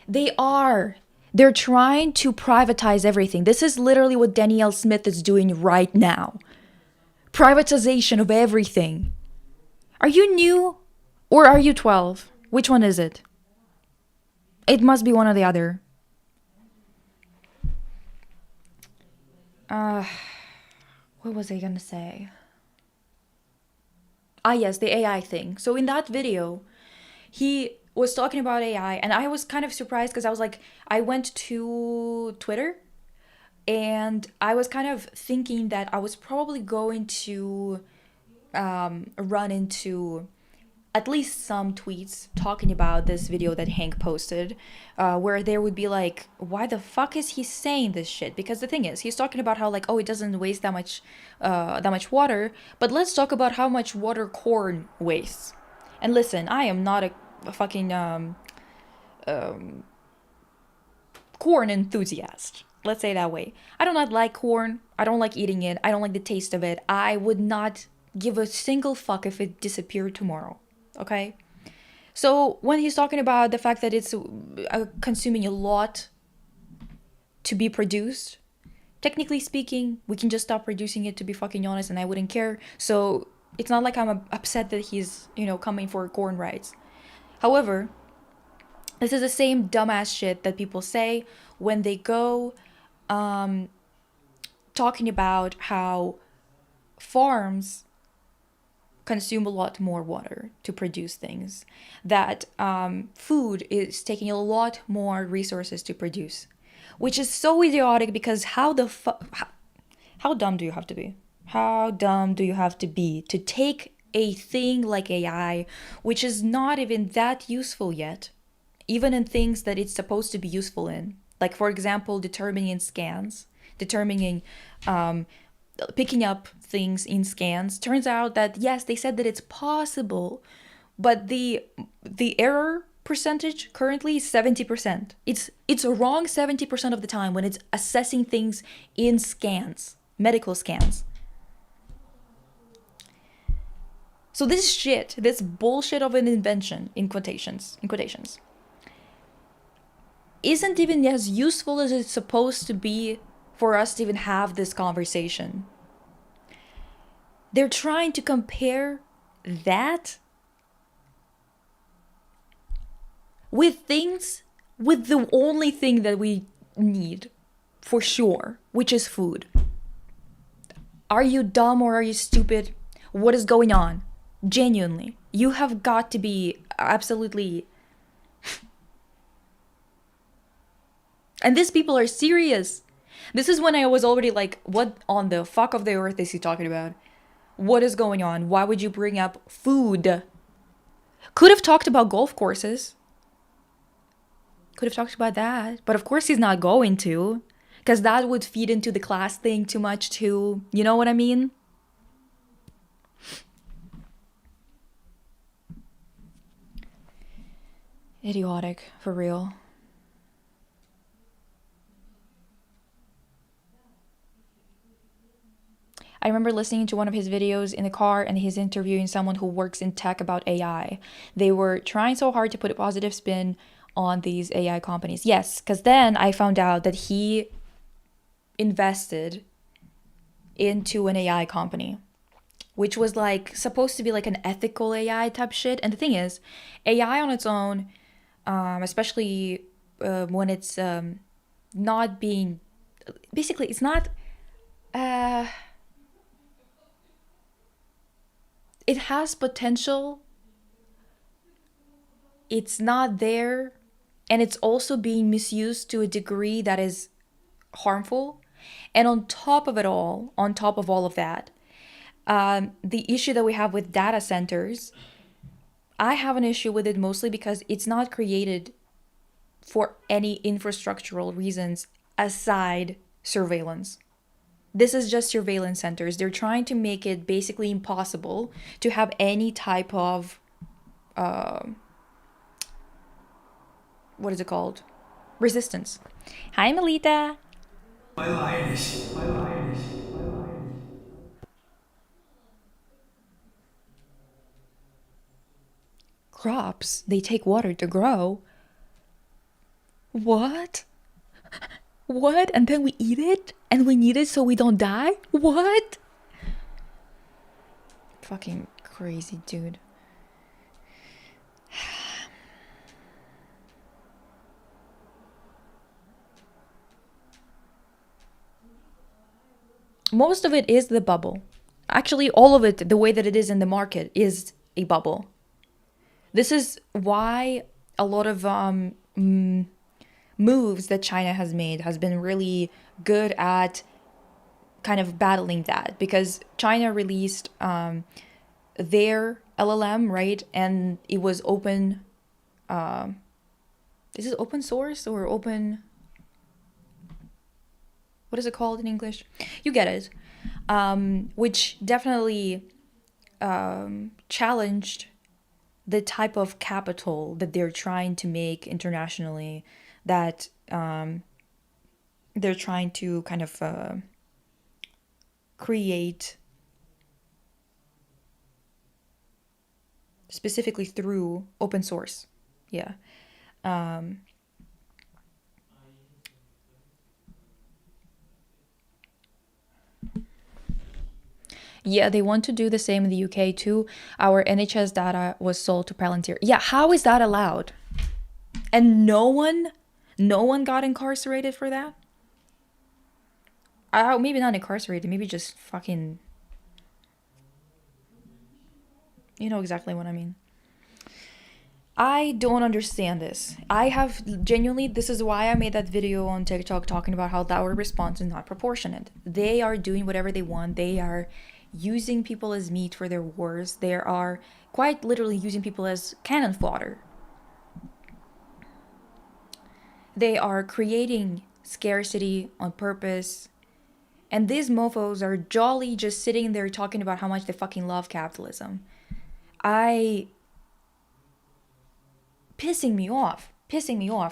They're trying to privatize everything. This is literally what Danielle Smith is doing right now. Privatization of everything. Are you new? Or are you 12? Which one is it? It must be one or the other. What was I gonna say? Ah, yes, the AI thing. So in that video, he was talking about AI, and I was kind of surprised because I was like, I went to Twitter, and I was kind of thinking that I was probably going to run into at least some tweets talking about this video that Hank posted, where there would be like, why the fuck is he saying this shit? Because the thing is, he's talking about how like, oh, it doesn't waste that much water, but let's talk about how much water corn wastes. And listen, I am not a fucking corn enthusiast. Let's say it that way. I do not like corn. I don't like eating it. I don't like the taste of it. I would not give a single fuck if it disappeared tomorrow. Okay? So when he's talking about the fact that it's consuming a lot to be produced, technically speaking, we can just stop producing it, to be fucking honest, and I wouldn't care. So it's not like I'm upset that he's, coming for corn rights. However, this is the same dumbass shit that people say when they go talking about how farms consume a lot more water to produce things, that food is taking a lot more resources to produce, which is so idiotic, because how dumb do you have to be? How dumb do you have to be to take a thing like AI, which is not even that useful yet, even in things that it's supposed to be useful in. Like, for example, determining scans, determining, picking up things in scans. Turns out that, yes, they said that it's possible, but the error percentage currently is 70%. It's wrong 70% of the time when it's assessing things in scans, medical scans. So this shit, this bullshit of an invention, in quotations, isn't even as useful as it's supposed to be for us to even have this conversation. They're trying to compare that with things, with the only thing that we need for sure, which is food. Are you dumb or are you stupid? What is going on? Genuinely, you have got to be absolutely. And these people are serious. This is when I was already like, what on the fuck of the earth is he talking about? What is going on? Why would you bring up food? Could have talked about golf courses. Could have talked about that. But of course he's not going to. Because that would feed into the class thing too much too. You know what I mean? Idiotic, for real. I remember listening to one of his videos in the car and he's interviewing someone who works in tech about AI. They were trying so hard to put a positive spin on these AI companies. Yes, because then I found out that he invested into an AI company, which was like supposed to be like an ethical AI type shit. And the thing is, AI on its own, especially when it's not being, basically it's not, it has potential, it's not there, and it's also being misused to a degree that is harmful. And on top of it all, on top of all of that, the issue that we have with data centers, I have an issue with it mostly because it's not created for any infrastructural reasons aside surveillance. This is just surveillance centers. They're trying to make it basically impossible to have any type of, what is it called? Resistance. Hi, Melita. Crops, they take water to grow. What? What? And then we eat it? And we need it so we don't die? What? Fucking crazy, dude. Most of it is the bubble. Actually, all of it, the way that it is in the market, is a bubble. This is why a lot of moves that China has made has been really good at kind of battling that, because China released their LLM, right? And it was open. Is it open source or open? What is it called in English? You get it. Which definitely challenged the type of capital that they're trying to make internationally, that they're trying to kind of create specifically through open source. Yeah. Yeah, they want to do the same in the UK too. Our NHS data was sold to Palantir. Yeah, how is that allowed? And no one got incarcerated for that? Maybe not incarcerated, maybe just fucking... You know exactly what I mean. I don't understand this. I have genuinely, this is why I made that video on TikTok talking about how our response is not proportionate. They are doing whatever they want. They are using people as meat for their wars. They are quite literally using people as cannon fodder. They are creating scarcity on purpose. And these mofos are jolly just sitting there talking about how much they fucking love capitalism. Pissing me off.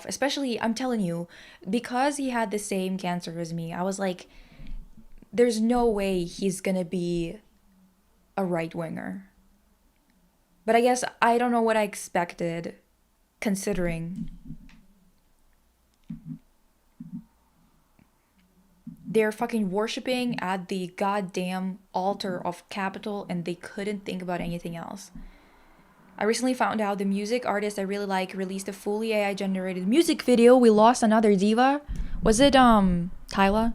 Especially, I'm telling you, because he had the same cancer as me, I was like, there's no way he's gonna be a right-winger. But I guess I don't know what I expected, considering they're fucking worshipping at the goddamn altar of capital and they couldn't think about anything else. I recently found out the music artist I really like released a fully AI generated music video. We lost another diva. Was it Tyla?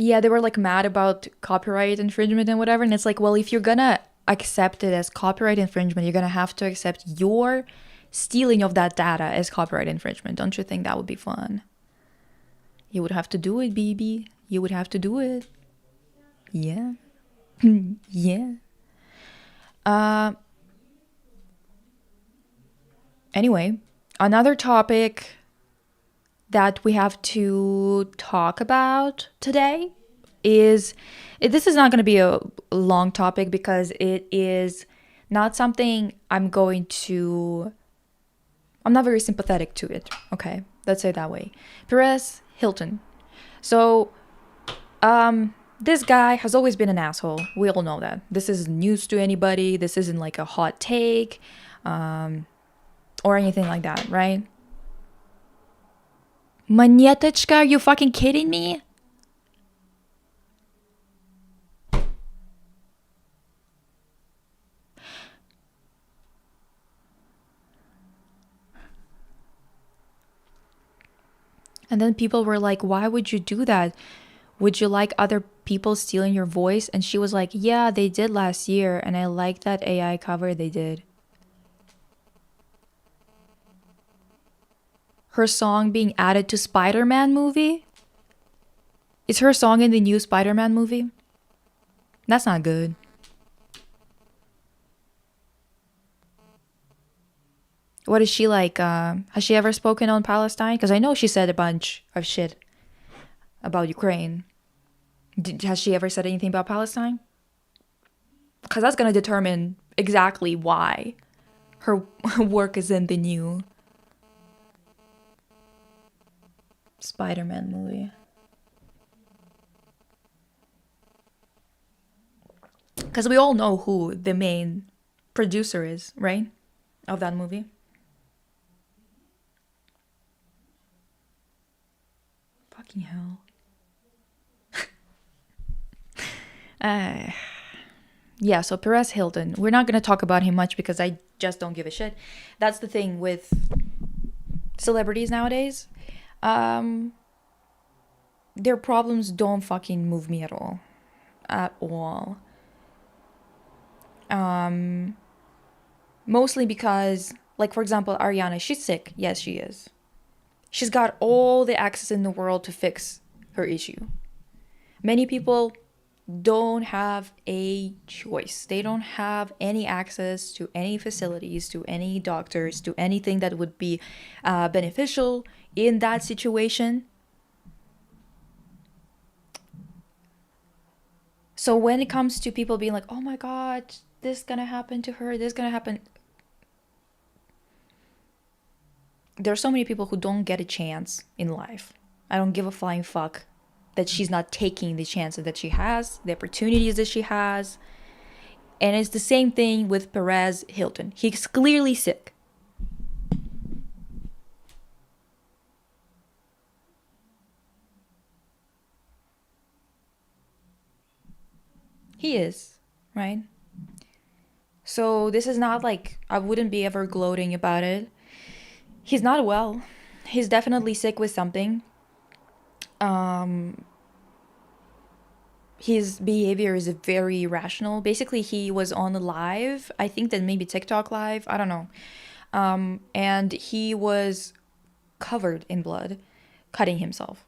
Yeah, they were like mad about copyright infringement and whatever, and it's like, well, if you're gonna accept it as copyright infringement, you're gonna have to accept your stealing of that data as copyright infringement. Don't you think that would be fun? You would have to do it, BB. You would have to do it. Yeah. Yeah. Anyway, another topic that we have to talk about today is, this is not going to be a long topic because it is not something I'm not very sympathetic to it. Okay, let's say it that way. Perez Hilton. So, this guy has always been an asshole. We all know that. This isn't news to anybody. This isn't like a hot take, or anything like that, right? Monetочка, are you fucking kidding me? And then people were like, why would you do that? Would you like other people stealing your voice? And she was like, yeah, they did last year, and I like that AI cover they did. Her song being added to Spider-Man movie? Is her song in the new Spider-Man movie? That's not good. What is she like? Has she ever spoken on Palestine? Because I know she said a bunch of shit about Ukraine. Has she ever said anything about Palestine? Because that's going to determine exactly why her work is in the new Spider-Man movie. Because we all know who the main producer is, right? Of that movie. Fucking hell. Yeah, so Perez Hilton. We're not going to talk about him much because I just don't give a shit. That's the thing with celebrities nowadays. Their problems don't fucking move me at all. At all. Mostly because, like, for example, Ariana, she's sick. Yes, she is. She's got all the access in the world to fix her issue. Many people don't have a choice. They don't have any access to any facilities, to any doctors, to anything that would be beneficial in that situation. So when it comes to people being like, oh my God, this gonna happen to her, this gonna happen. There's so many people who don't get a chance in life. I don't give a flying fuck that she's not taking the chances that she has, the opportunities that she has. And it's the same thing with Perez Hilton. He's clearly sick. He is, right? So this is not like, I wouldn't be ever gloating about it. He's not well. He's definitely sick with something. his behavior is very irrational. Basically, he was on the live, I think that maybe TikTok live, I don't know. And he was covered in blood, cutting himself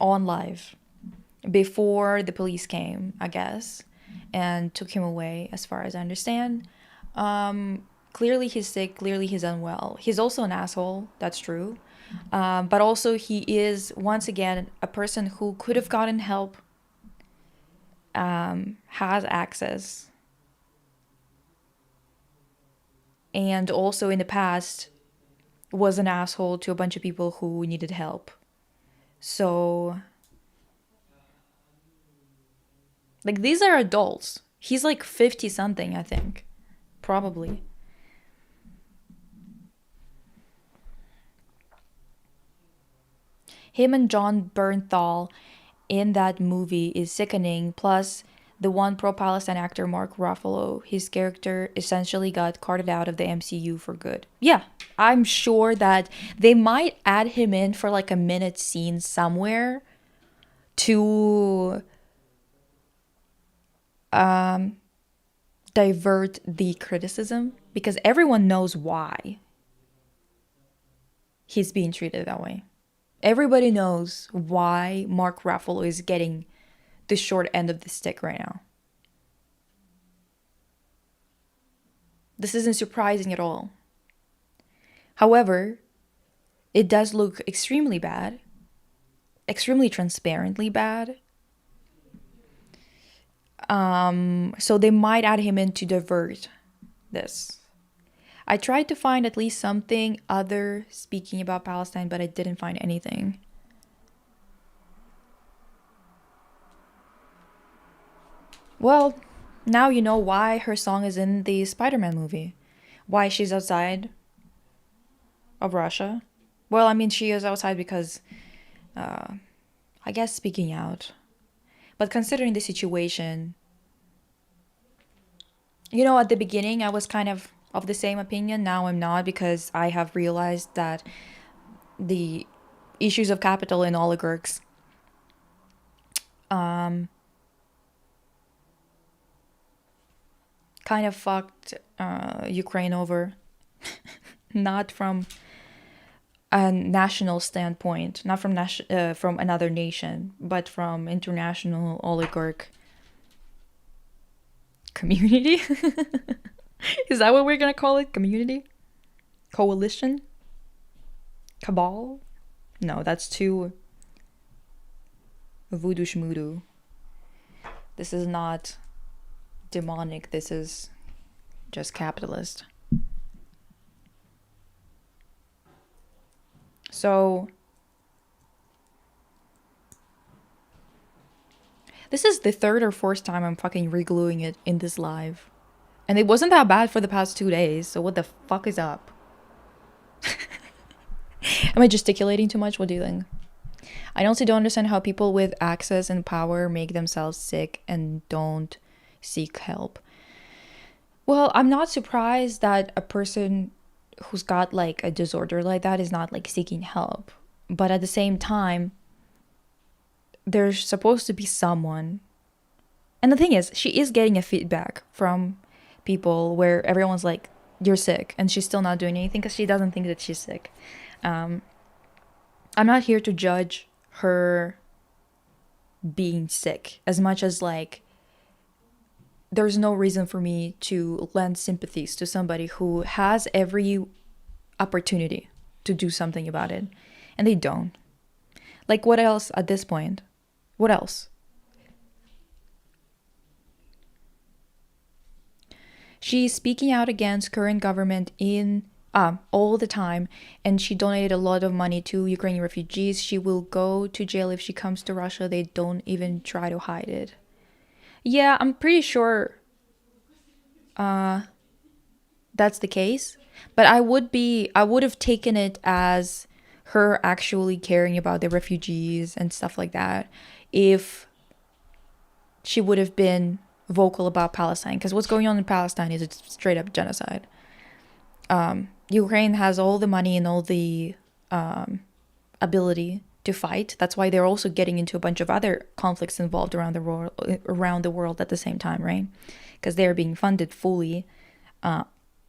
on live before the police came, I guess, and took him away, as far as I understand. Clearly he's sick, clearly he's unwell. He's also an asshole, that's true. But also he is, once again, a person who could have gotten help, has access, and also in the past was an asshole to a bunch of people who needed help. So, like, these are adults. He's like 50 something, I think. Probably. Him and John Bernthal in that movie is sickening. Plus, the one pro-Palestine actor, Mark Ruffalo, his character essentially got carted out of the MCU for good. Yeah, I'm sure that they might add him in for like a minute scene somewhere to divert the criticism, because everyone knows why he's being treated that way. Everybody knows why Mark Ruffalo is getting the short end of the stick right now. This isn't surprising at all. However, it does look extremely bad, extremely transparently bad. So they might add him in to divert this. I tried to find at least something other speaking about Palestine, but I didn't find anything. Well, now you know why her song is in the Spider-Man movie. Why she's outside of Russia. Well, I mean, she is outside because, I guess, speaking out. But considering the situation, you know, at the beginning, I was kind of the same opinion. Now I'm not, because I have realized that the issues of capital and oligarchs kind of fucked Ukraine over. Not from a national standpoint, not from from another nation, but from international oligarch community. Is that what we're gonna call it? Community? Coalition? Cabal? No, that's too voodoo shmoodoo. This is not demonic, this is just capitalist. So, this is the third or fourth time I'm fucking regluing it in this live. And it wasn't that bad for the past 2 days, so what the fuck is up? Am I gesticulating too much? What do you think? I honestly don't understand how people with access and power make themselves sick and don't seek help. Well, I'm not surprised that a person who's got like a disorder like that is not like seeking help. But at the same time, there's supposed to be someone. And the thing is, she is getting a feedback from people where everyone's like, you're sick, and she's still not doing anything because she doesn't think that she's sick. I'm not here to judge her being sick as much as like there's no reason for me to lend sympathies to somebody who has every opportunity to do something about it, and they don't. Like, what else at this point? What else? She's speaking out against current government in all the time, and she donated a lot of money to Ukrainian refugees. She will go to jail if she comes to Russia. They don't even try to hide it. Yeah, I'm pretty sure that's the case. But I would have taken it as her actually caring about the refugees and stuff like that if she would have been vocal about Palestine. Because what's going on in Palestine is it's straight up genocide. Ukraine has all the money and all the ability to fight. That's why they're also getting into a bunch of other conflicts involved around the world at the same time, right? Because they're being funded fully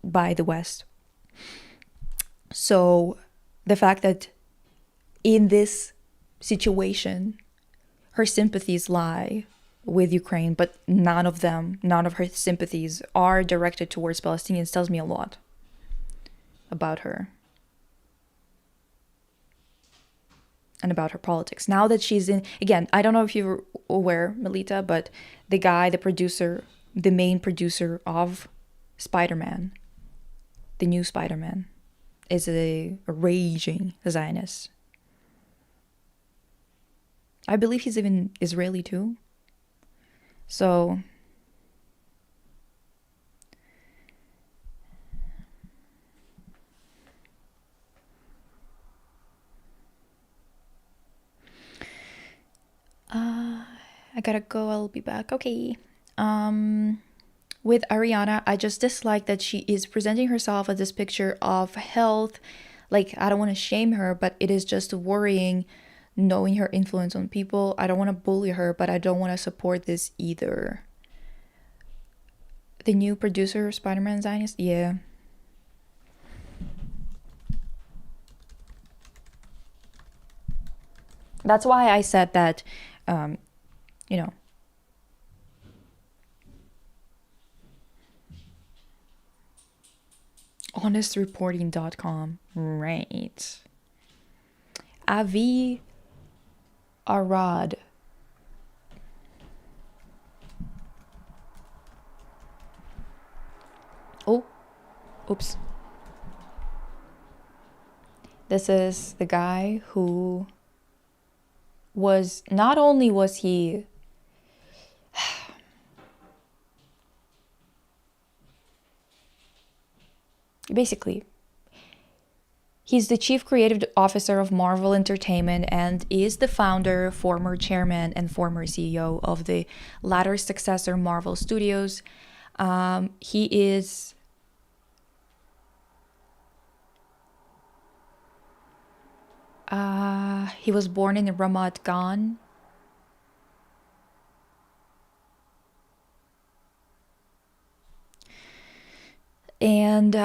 by the West. So the fact that in this situation, her sympathies lie with Ukraine, but none of her sympathies are directed towards Palestinians, tells me a lot about her and about her politics. Now that she's in, again, I don't know if you're aware, Melita, but the main producer of Spider-Man, the new Spider-Man, is a raging Zionist. I believe he's even Israeli too. So I gotta go, I'll be back. Okay. With Ariana, I just dislike that she is presenting herself as this picture of health. Like, I don't want to shame her, but it is just worrying knowing her influence on people. I don't want to bully her, but I don't want to support this either. The new producer of Spider-Man Zionist? Yeah. That's why I said that, you know, honestreporting.com, right. Avi Arad. Oh, oops. This is the guy who was, not only was he basically, he's the chief creative officer of Marvel Entertainment and is the founder, former chairman, and former CEO of the latter successor Marvel Studios. He is he was born in Ramat Gan. And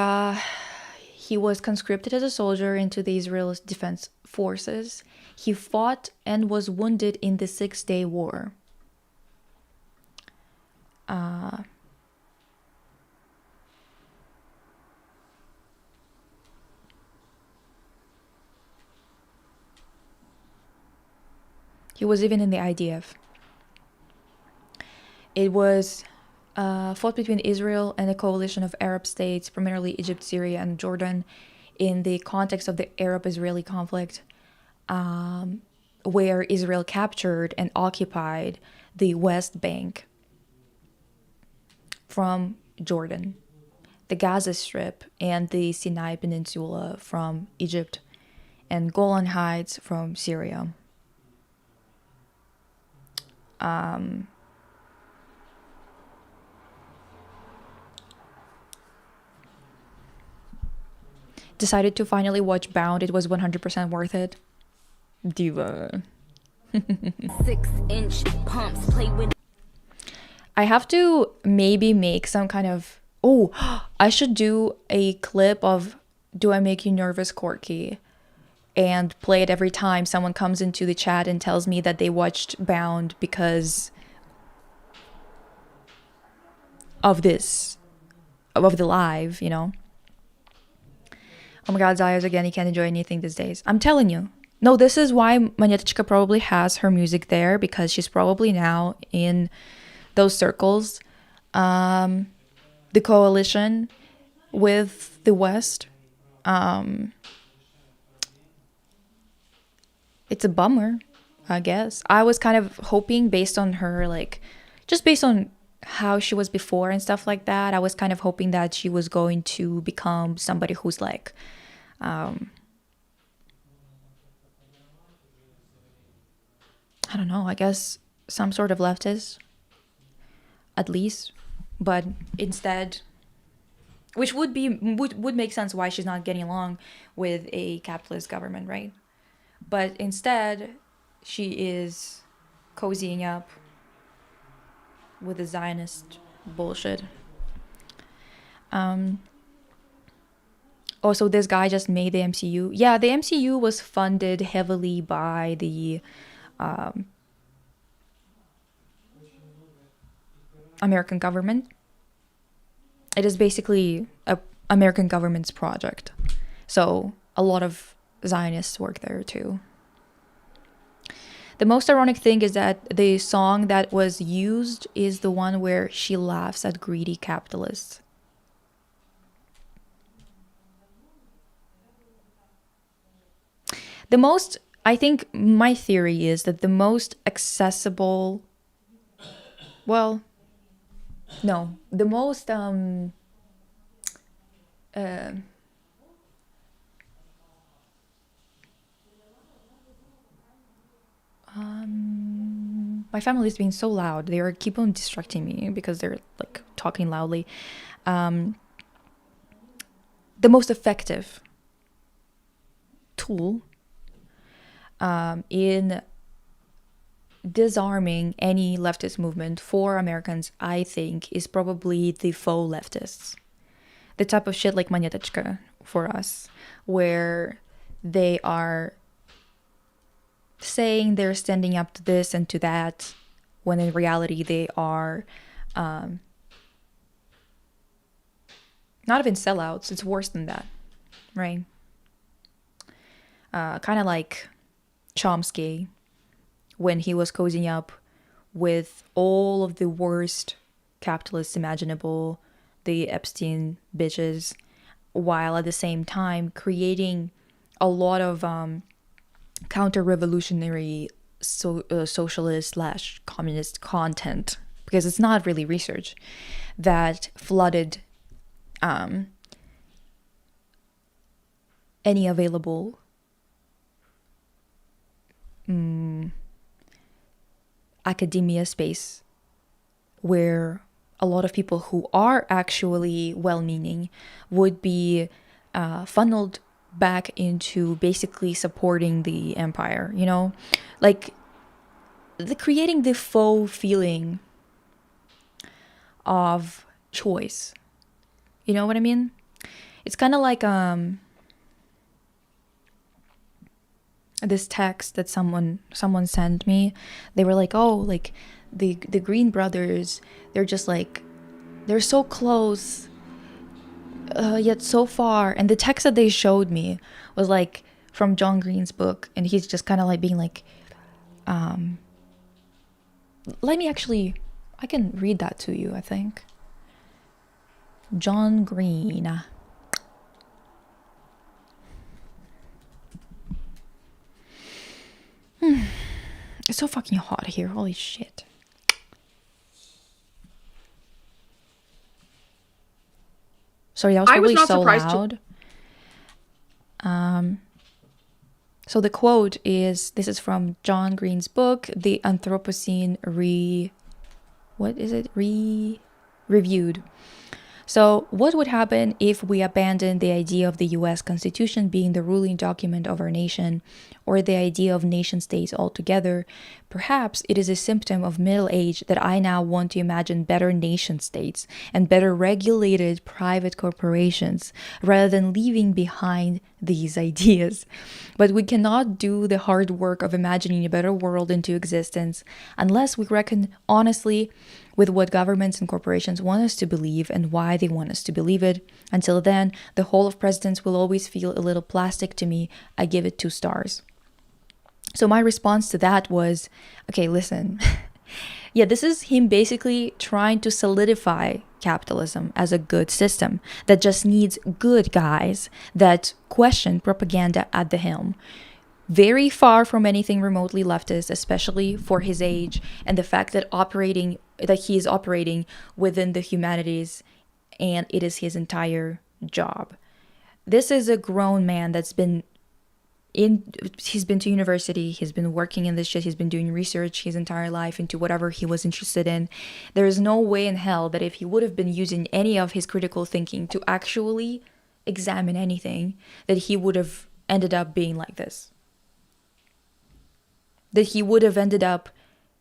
he was conscripted as a soldier into the Israeli Defense Forces. He fought and was wounded in the 6-Day War. He was even in the IDF. It was fought between Israel and a coalition of Arab states, primarily Egypt, Syria, and Jordan, in the context of the Arab-Israeli conflict, where Israel captured and occupied the West Bank from Jordan, the Gaza Strip, and the Sinai Peninsula from Egypt, and Golan Heights from Syria. Decided to finally watch Bound. It was 100% worth it. Diva. 6-inch pumps play with. I have to maybe make some kind of... Oh, I should do a clip of Do I Make You Nervous, Corky? And play it every time someone comes into the chat and tells me that they watched Bound because of this, of the live, you know? Oh my god, Zaya's again, he can't enjoy anything these days. I'm telling you. No, this is why Manetchka probably has her music there, because she's probably now in those circles. The coalition with the West. It's a bummer, I guess. I was kind of hoping, based on her, like, just based on how she was before and stuff like that, I was kind of hoping that she was going to become somebody who's like, I don't know, I guess some sort of leftist, at least. But instead, which would make sense why she's not getting along with a capitalist government, right? But instead, she is cozying up with the Zionist bullshit. Also, this guy just made the MCU. Yeah, the MCU was funded heavily by the American government. It is basically a American government's project. So a lot of Zionists work there too. The most ironic thing is that the song that was used is the one where she laughs at greedy capitalists. I think my theory is that the most accessible, well, no, the most, my family is being so loud. They are keep on distracting me because they're like talking loudly. The most effective tool in disarming any leftist movement for Americans, I think, is probably the faux leftists. The type of shit like Monetочка for us, where they are saying they're standing up to this and to that, when in reality they are not even sellouts. It's worse than that, right? Kind of like Chomsky when he was cozying up with all of the worst capitalists imaginable, the Epstein bitches, while at the same time creating a lot of counter-revolutionary socialist / communist content, because it's not really research, that flooded any available academia space where a lot of people who are actually well-meaning would be funneled back into basically supporting the empire, you know? Like, creating the faux feeling of choice. You know what I mean? It's kind of like this text that someone sent me. They were like, oh, like the Green brothers, they're just like, they're so close yet so far. And the text that they showed me was like from John Green's book, and he's just kind of like being like, let me actually, I can read that to you, I think. John Green. It's so fucking hot here. Holy shit. Sorry, that was probably so loud. So the quote is, this is from John Green's book, The Anthropocene Reviewed. So, what would happen if we abandoned the idea of the US Constitution being the ruling document of our nation, or the idea of nation states altogether? Perhaps it is a symptom of middle age that I now want to imagine better nation states and better regulated private corporations, rather than leaving behind these ideas. But we cannot do the hard work of imagining a better world into existence unless we reckon honestly with what governments and corporations want us to believe and why they want us to believe it. Until then, the whole of presidents will always feel a little plastic to me. I give it 2 stars. So my response to that was, okay, listen. Yeah, this is him basically trying to solidify capitalism as a good system that just needs good guys that question propaganda at the helm. Very far from anything remotely leftist, especially for his age, and the fact that he is operating within the humanities, and it is his entire job. This is a grown man that's he's been to university, he's been working in this shit, he's been doing research his entire life into whatever he was interested in. There is no way in hell that if he would have been using any of his critical thinking to actually examine anything, that he would have ended up being like this. that he would have ended up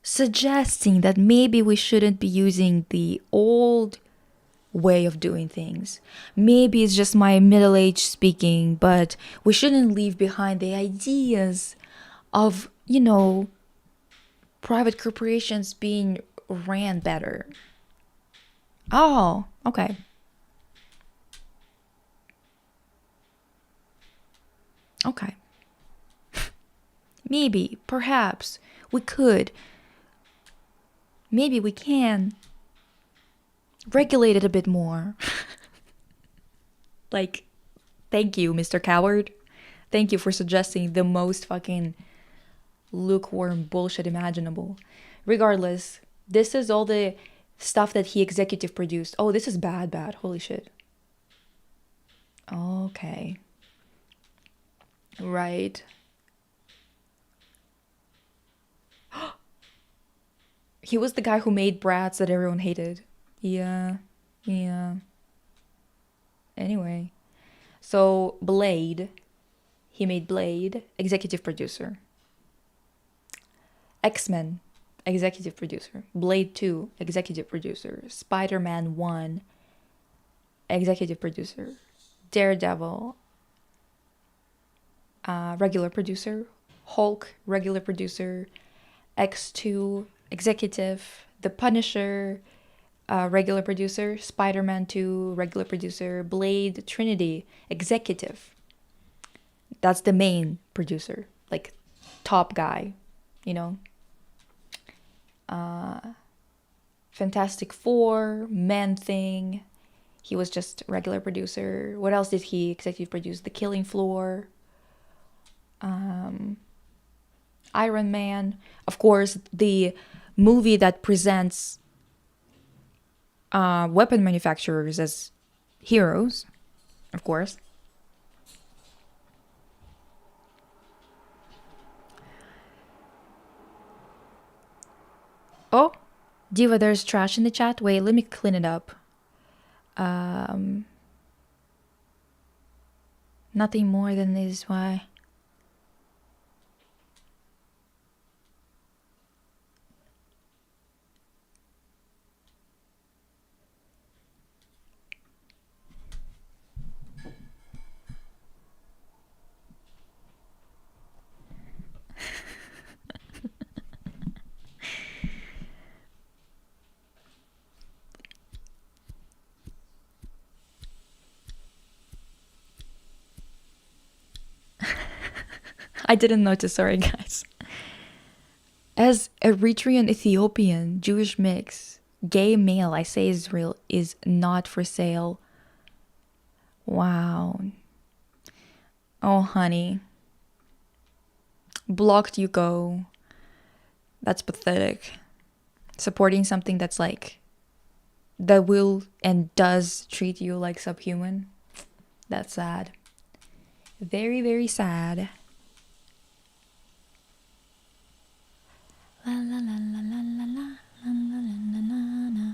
suggesting that maybe we shouldn't be using the old way of doing things. Maybe it's just my middle age speaking, but we shouldn't leave behind the ideas of, private corporations being ran better. Oh, okay. Okay. Maybe, perhaps, we could. Maybe we can regulate it a bit more. Like, thank you, Mr. Coward. Thank you for suggesting the most fucking lukewarm bullshit imaginable. Regardless, this is all the stuff that he executive produced. Oh, this is bad. Holy shit. Okay. Right. He was the guy who made brats that everyone hated. Yeah. Anyway. So, Blade. He made Blade, executive producer. X-Men, executive producer. Blade 2, executive producer. Spider-Man 1, executive producer. Daredevil, regular producer. Hulk, regular producer. X2, executive. The Punisher, regular producer. Spider-Man 2, regular producer. Blade Trinity, executive. That's the main producer, like top guy, Fantastic Four, Man-Thing. He was just regular producer. What else did he executive produce? The Killing Floor. Iron Man. Of course, the movie that presents weapon manufacturers as heroes, of course. Oh, Diva, there's trash in the chat. Wait, let me clean it up. Nothing more than this. Why? I didn't notice, sorry guys. As Eritrean Ethiopian, Jewish mix, gay male, I say Israel is not for sale. Wow. Oh, honey. Blocked you go. That's pathetic. Supporting something that's like, that will and does treat you like subhuman. That's sad. Very, very sad. La la la la la la la la la la la la.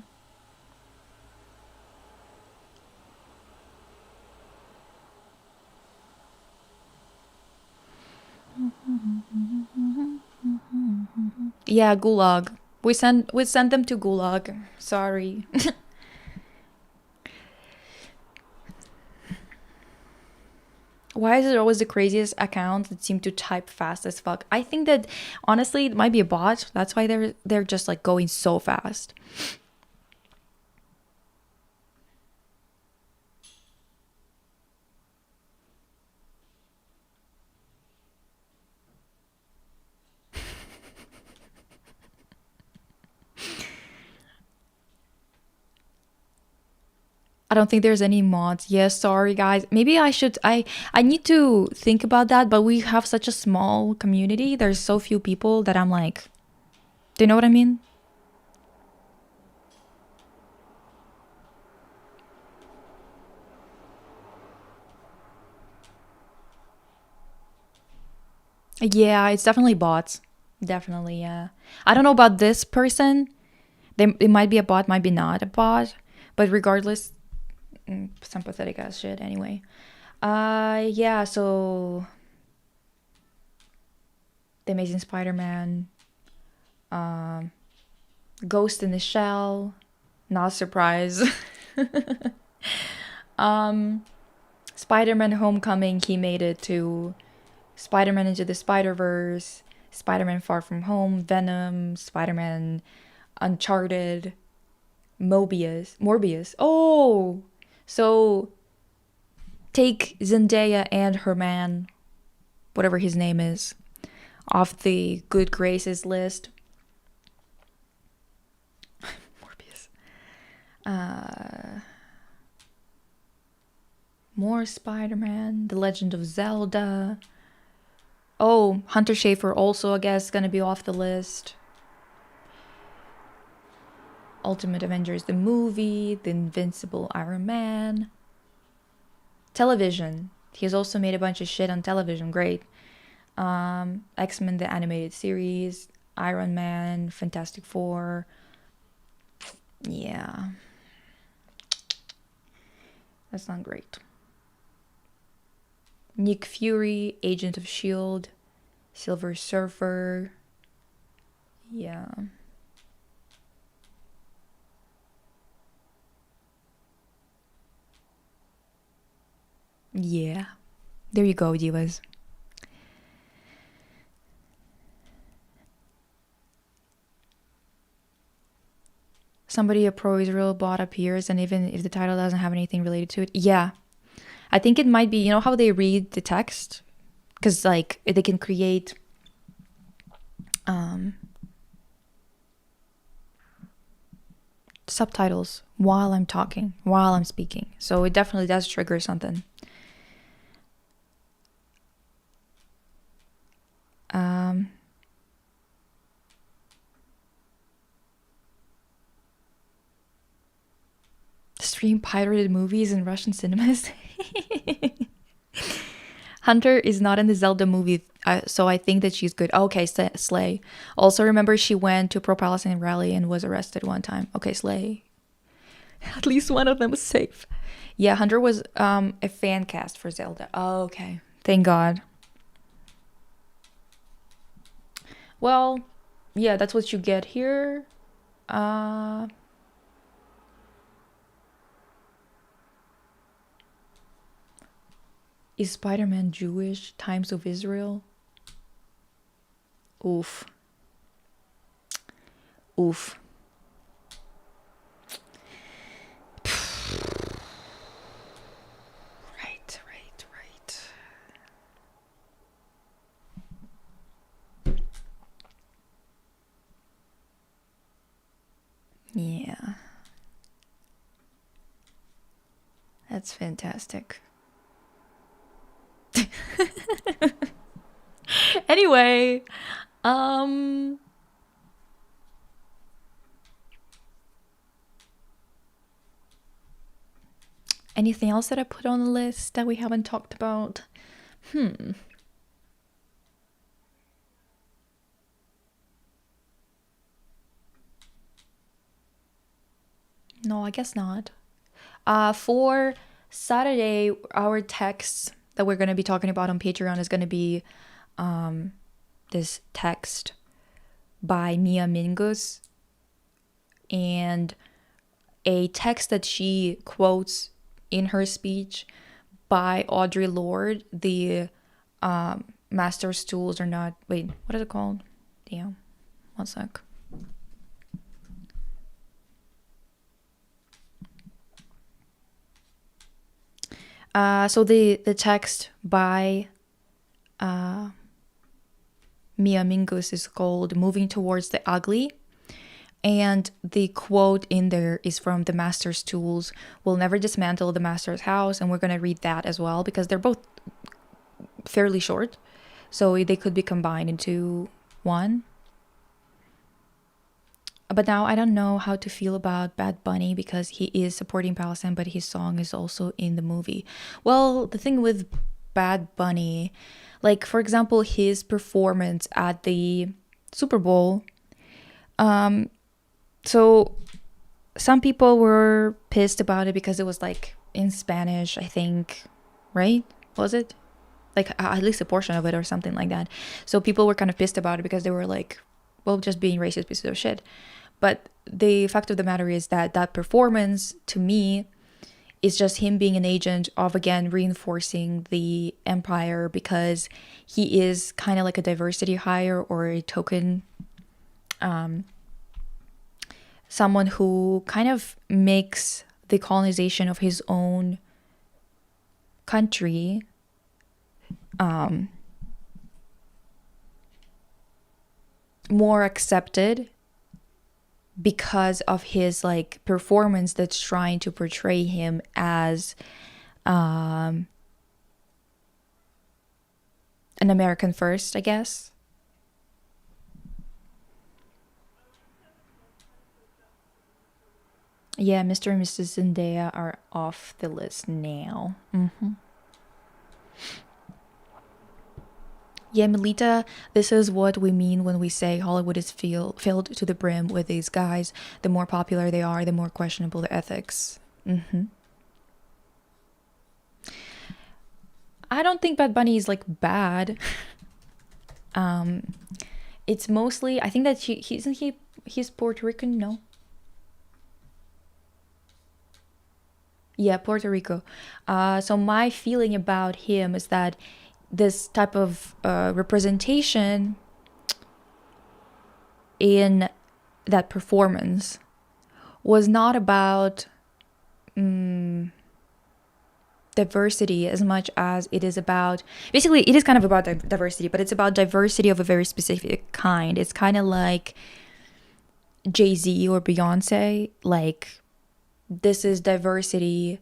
Yeah, Gulag. We send them to Gulag. Sorry. Why is it always the craziest accounts that seem to type fast as fuck? I think that honestly it might be a bot. That's why they're just like going so fast. I don't think there's any mods. Yes, sorry guys. Maybe I need to think about that, but we have such a small community. There's so few people that I'm like, do you know what I mean? Yeah, it's definitely bots. Definitely, yeah. I don't know about this person. It might be a bot, might be not a bot. But regardless, some pathetic ass shit anyway. Yeah, so The Amazing Spider-Man, Ghost in the Shell, not a surprise. Spider-Man Homecoming, he made it to Spider-Man Into the Spider-Verse, Spider-Man Far From Home, Venom, Spider-Man Uncharted, Morbius. Oh, so take Zendaya and her man, whatever his name is, off the good graces list. Morbius. More Spider-Man, The Legend of Zelda. Oh, Hunter Schafer also, I guess, gonna be off the list. Ultimate Avengers, the movie, The Invincible Iron Man. Television. He's also made a bunch of shit on television. Great. X-Men, the animated series. Iron Man, Fantastic Four. Yeah. That's not great. Nick Fury, Agent of S.H.I.E.L.D., Silver Surfer. Yeah. Yeah. There you go, divas. Somebody a pro-Israel bot appears, and even if the title doesn't have anything related to it. Yeah. I think it might be, you know how they read the text? Because, like, they can create subtitles while I'm talking, while I'm speaking. So it definitely does trigger something. Stream pirated movies in Russian cinemas. Hunter is not in the Zelda movie, so I think that she's good. Okay, Slay. Also, remember she went to a pro-Palestine rally and was arrested one time. Okay, Slay. At least one of them was safe. Yeah, Hunter was a fan cast for Zelda. Oh, okay. Thank God. Well, yeah, that's what you get here. Is Spider-Man Jewish? Times of Israel? Oof. Oof. Right. Yeah. That's fantastic. Anyway, anything else that I put on the list that we haven't talked about? No, I guess not. For Saturday, our text that we're going to be talking about on Patreon is going to be this text by Mia Mingus and a text that she quotes in her speech by Audre Lorde, the master's tools are not... Wait, what is it called? Damn. One sec. So the text by Mia Mingus is called Moving Towards the Ugly. And the quote in there is from The Master's Tools. We'll never dismantle the Master's house. And we're going to read that as well because they're both fairly short. So they could be combined into one. But now I don't know how to feel about Bad Bunny because he is supporting Palestine, but his song is also in the movie. Well, the thing with Bad Bunny, like, for example, his performance at the Super Bowl. So some people were pissed about it because it was like in Spanish, I think, right? Was it? like at least a portion of it or something like that. So people were kind of pissed about it because they were like, well, just being racist pieces of shit. But the fact of the matter is that that performance, to me, is just him being an agent of, again, reinforcing the empire, because he is kind of like a diversity hire or a token, someone who kind of makes the colonization of his own country more accepted because of his like performance that's trying to portray him as an American first, I guess. Yeah, Mr. and Mrs. Zendaya are off the list now. Yeah, Melita, this is what we mean when we say Hollywood is filled to the brim with these guys. The more popular they are, the more questionable the ethics. I don't think Bad Bunny is like bad. It's mostly, I think that he's Puerto Rican, no? Yeah, Puerto Rico. So my feeling about him is that this type of representation in that performance was not about diversity as much as it is about, basically it is kind of about diversity, but it's about diversity of a very specific kind. It's kind of like Jay-Z or Beyonce, like this is diversity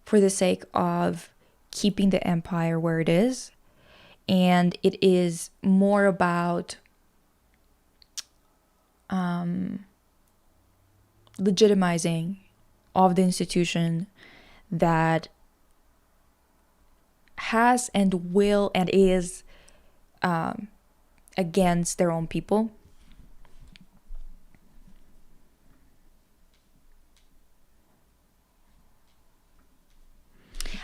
for the sake of keeping the empire where it is, and it is more about legitimizing of the institution that has and will and is against their own people.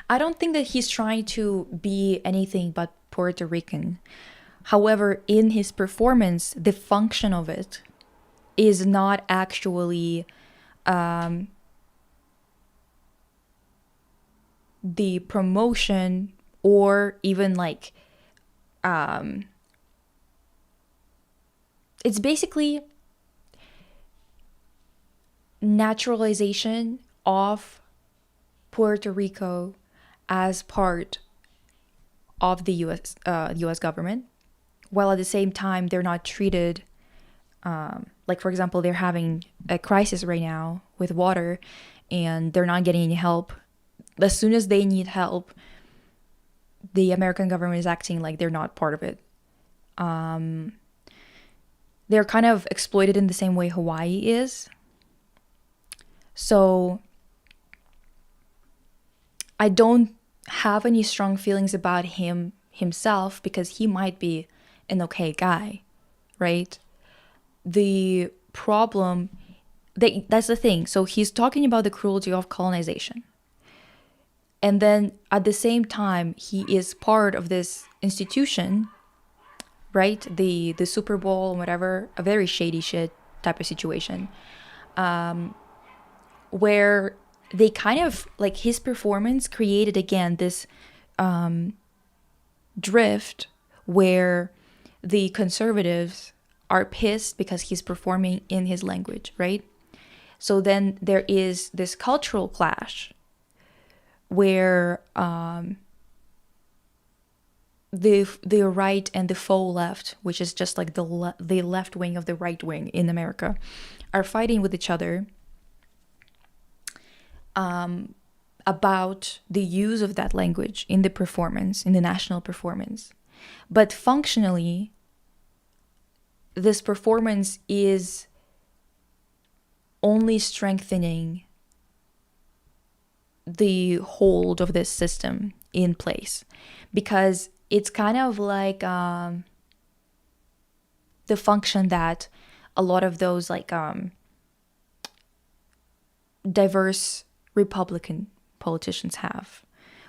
I don't think that he's trying to be anything but Puerto Rican. However, in his performance, the function of it is not actually the promotion or even like it's basically naturalization of Puerto Rico as part of the US government, while at the same time they're not treated like, for example, they're having a crisis right now with water and they're not getting any help. As soon as they need help, the American government is acting like they're not part of it. They're kind of exploited in the same way Hawaii is. So I don't have any strong feelings about him himself, because he might be an okay guy, right? The problem, that's the thing. So he's talking about the cruelty of colonization. And then at the same time, he is part of this institution, right? The Super Bowl and whatever, a very shady shit type of situation, where they kind of, like, his performance created again this drift where the conservatives are pissed because he's performing in his language, right? So then there is this cultural clash where the right and the faux left, which is just like the left wing of the right wing in America, are fighting with each other about the use of that language in the performance, in the national performance. But functionally, this performance is only strengthening the hold of this system in place, because it's kind of like the function that a lot of those like diverse Republican politicians have,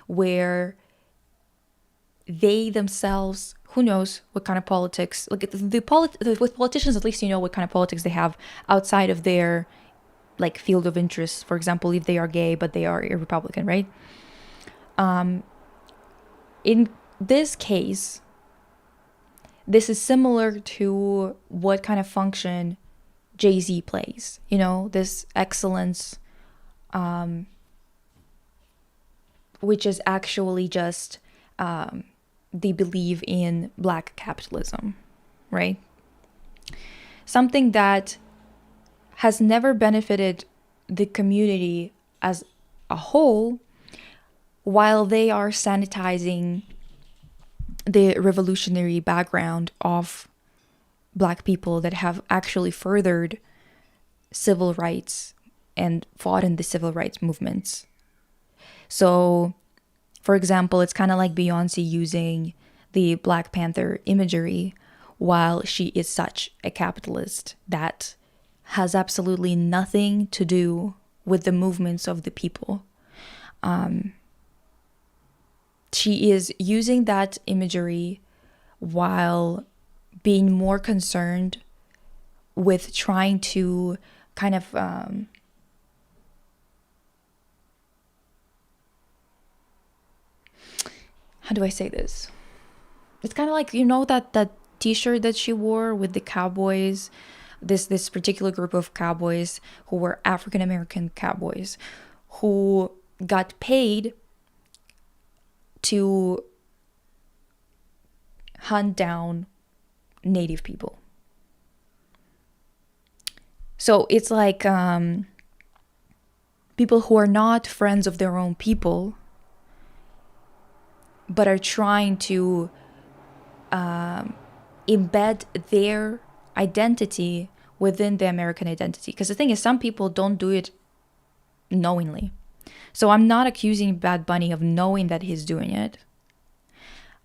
where they themselves, who knows what kind of politics, like with politicians, at least you know what kind of politics they have outside of their like field of interest. For example, if they are gay but they are a Republican, right? In this case, this is similar to what kind of function Jay-Z plays, you know, this excellence, which is actually just they believe in black capitalism, right? Something that has never benefited the community as a whole, while they are sanitizing the revolutionary background of black people that have actually furthered civil rights and fought in the civil rights movements. So, for example, it's kind of like Beyonce using the Black Panther imagery while she is such a capitalist that has absolutely nothing to do with the movements of the people. She is using that imagery while being more concerned with trying to kind of how do I say this? It's kind of like, you know, that t-shirt that she wore with the cowboys, this particular group of cowboys who were African American cowboys who got paid to hunt down native people. So it's like people who are not friends of their own people but are trying to embed their identity within the American identity. Because the thing is, some people don't do it knowingly. So I'm not accusing Bad Bunny of knowing that he's doing it.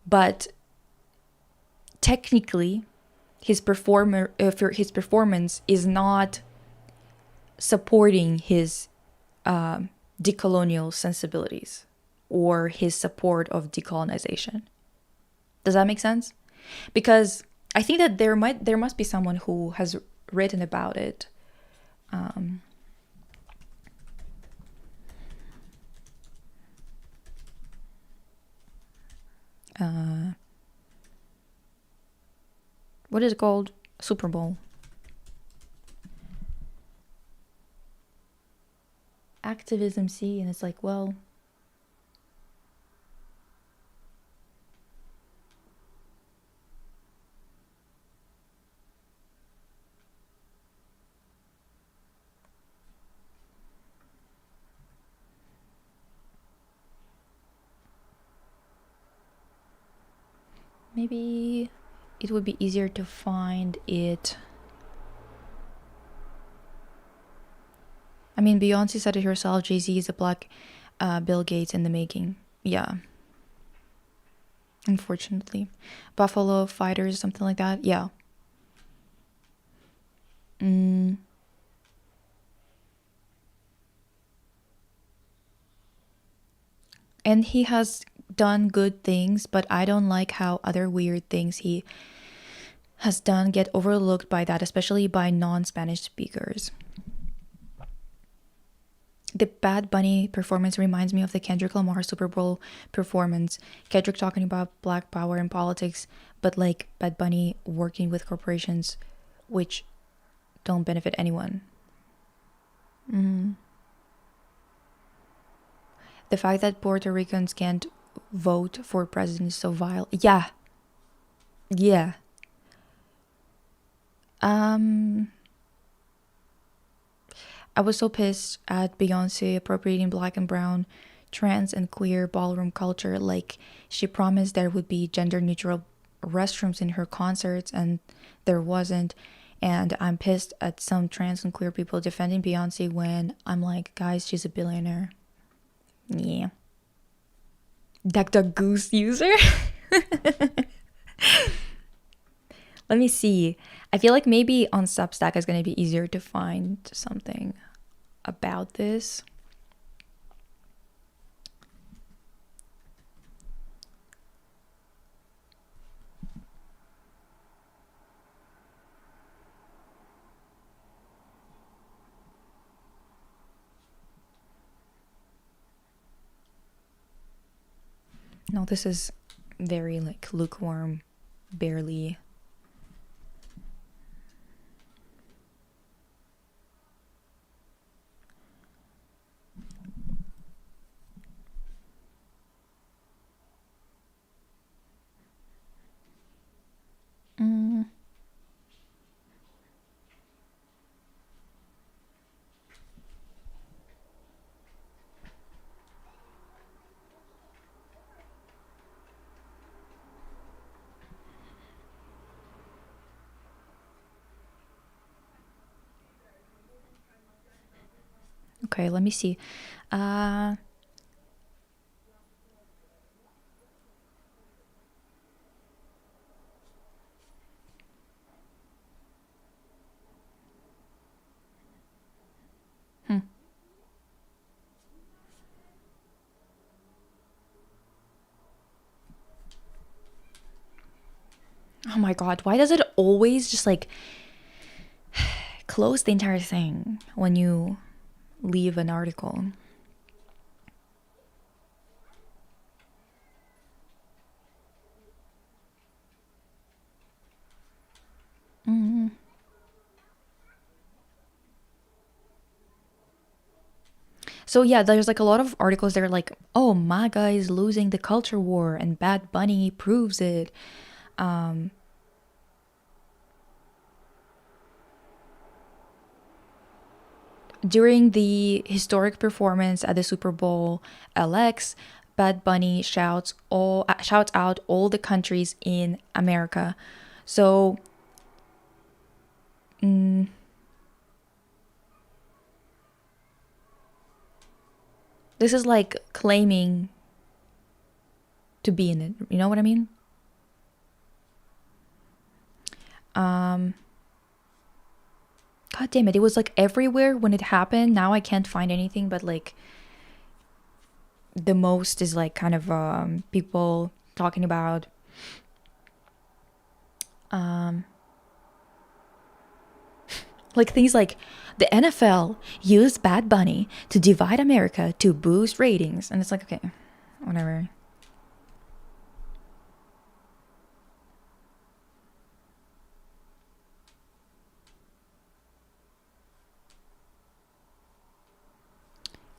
But technically, his performance is not supporting his decolonial sensibilities or his support of decolonization. Does that make sense? Because I think that there must be someone who has written about it. What is it called? Super Bowl. Activism C, and it's like, well, maybe it would be easier to find it. I mean, Beyonce said it herself, Jay-Z is a black Bill Gates in the making. Yeah. Unfortunately. Buffalo Fighters, something like that. Yeah. And he has done good things, but I don't like how other weird things he has done get overlooked by that, especially by non-Spanish speakers. The Bad Bunny performance reminds me of the Kendrick Lamar Super Bowl performance. Kendrick talking about black power and politics, but like Bad Bunny working with corporations which don't benefit anyone. The fact that Puerto Ricans can't vote for president is so vile. Yeah. I was so pissed at Beyonce appropriating black and brown, trans and queer ballroom culture. Like, she promised there would be gender neutral restrooms in her concerts and there wasn't. And I'm pissed at some trans and queer people defending Beyonce when I'm like, guys, she's a billionaire. Yeah. DuckDuckGoose user? Let me see. I feel like maybe on Substack it's going to be easier to find something about this. No, this is very like lukewarm, barely. Mm. Okay, let me see. Uh, hmm. Oh my god, why does it always just like close the entire thing when you leave an article? Mm. So yeah, there's like a lot of articles that are like, oh, MAGA is losing the culture war and Bad Bunny proves it. Um, During the historic performance at the Super Bowl LX, Bad Bunny shouts out all the countries in America. So mm, this is like claiming to be in it. You know what I mean? Um, God damn it! It was like everywhere when it happened. Now I can't find anything, but like the most is like kind of people talking about um, like things like the NFL used Bad Bunny to divide America to boost ratings, and it's like, okay, whatever.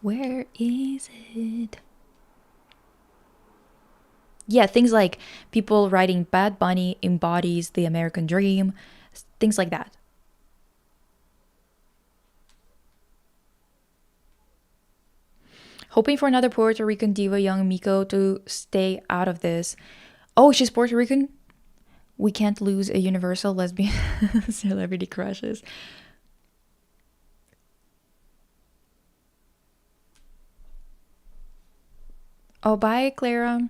Where is it? Yeah, things like people writing Bad Bunny embodies the American dream, things like that. Hoping for another Puerto Rican diva, young Miko, to stay out of this. Oh, she's Puerto Rican? We can't lose a universal lesbian celebrity crushes. Oh, bye, Clara.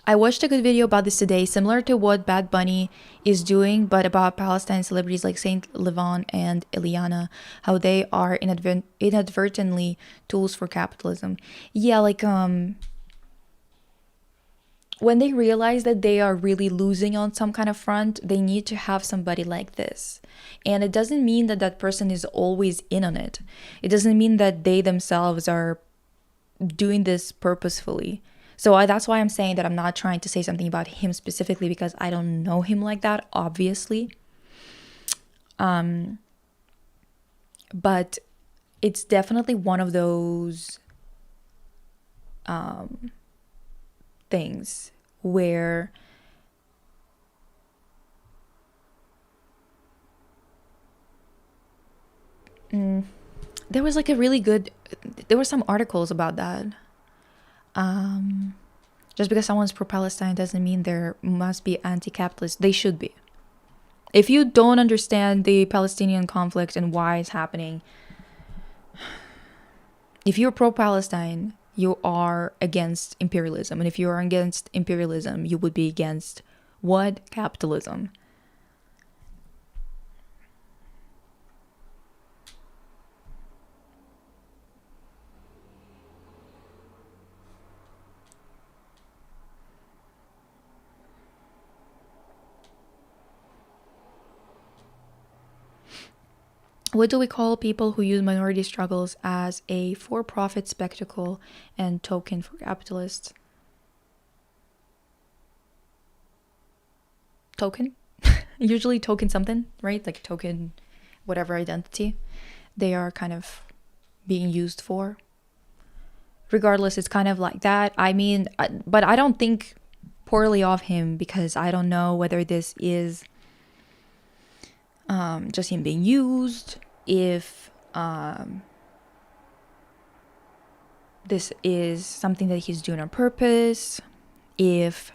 I watched a good video about this today, similar to what Bad Bunny is doing, but about Palestine celebrities like Saint Levon and Eliana, how they are inadvertently tools for capitalism. Yeah, like when they realize that they are really losing on some kind of front, they need to have somebody like this. And it doesn't mean that that person is always in on it. It doesn't mean that they themselves are doing this purposefully. So that's why I'm saying that I'm not trying to say something about him specifically because I don't know him like that, obviously. But it's definitely one of those things where there was like a really good, there were some articles about that. Just because someone's pro-Palestine doesn't mean there must be anti-capitalist. They should be. If you don't understand the Palestinian conflict and why it's happening, if you're pro-Palestine, you are against imperialism. And if you are against imperialism, you would be against what? Capitalism. What do we call people who use minority struggles as a for-profit spectacle and token for capitalists? Token? Usually token something, right? Like token whatever identity they are kind of being used for. Regardless, it's kind of like that. I mean, but I don't think poorly of him, because I don't know whether this is just him being used, if this is something that he's doing on purpose, if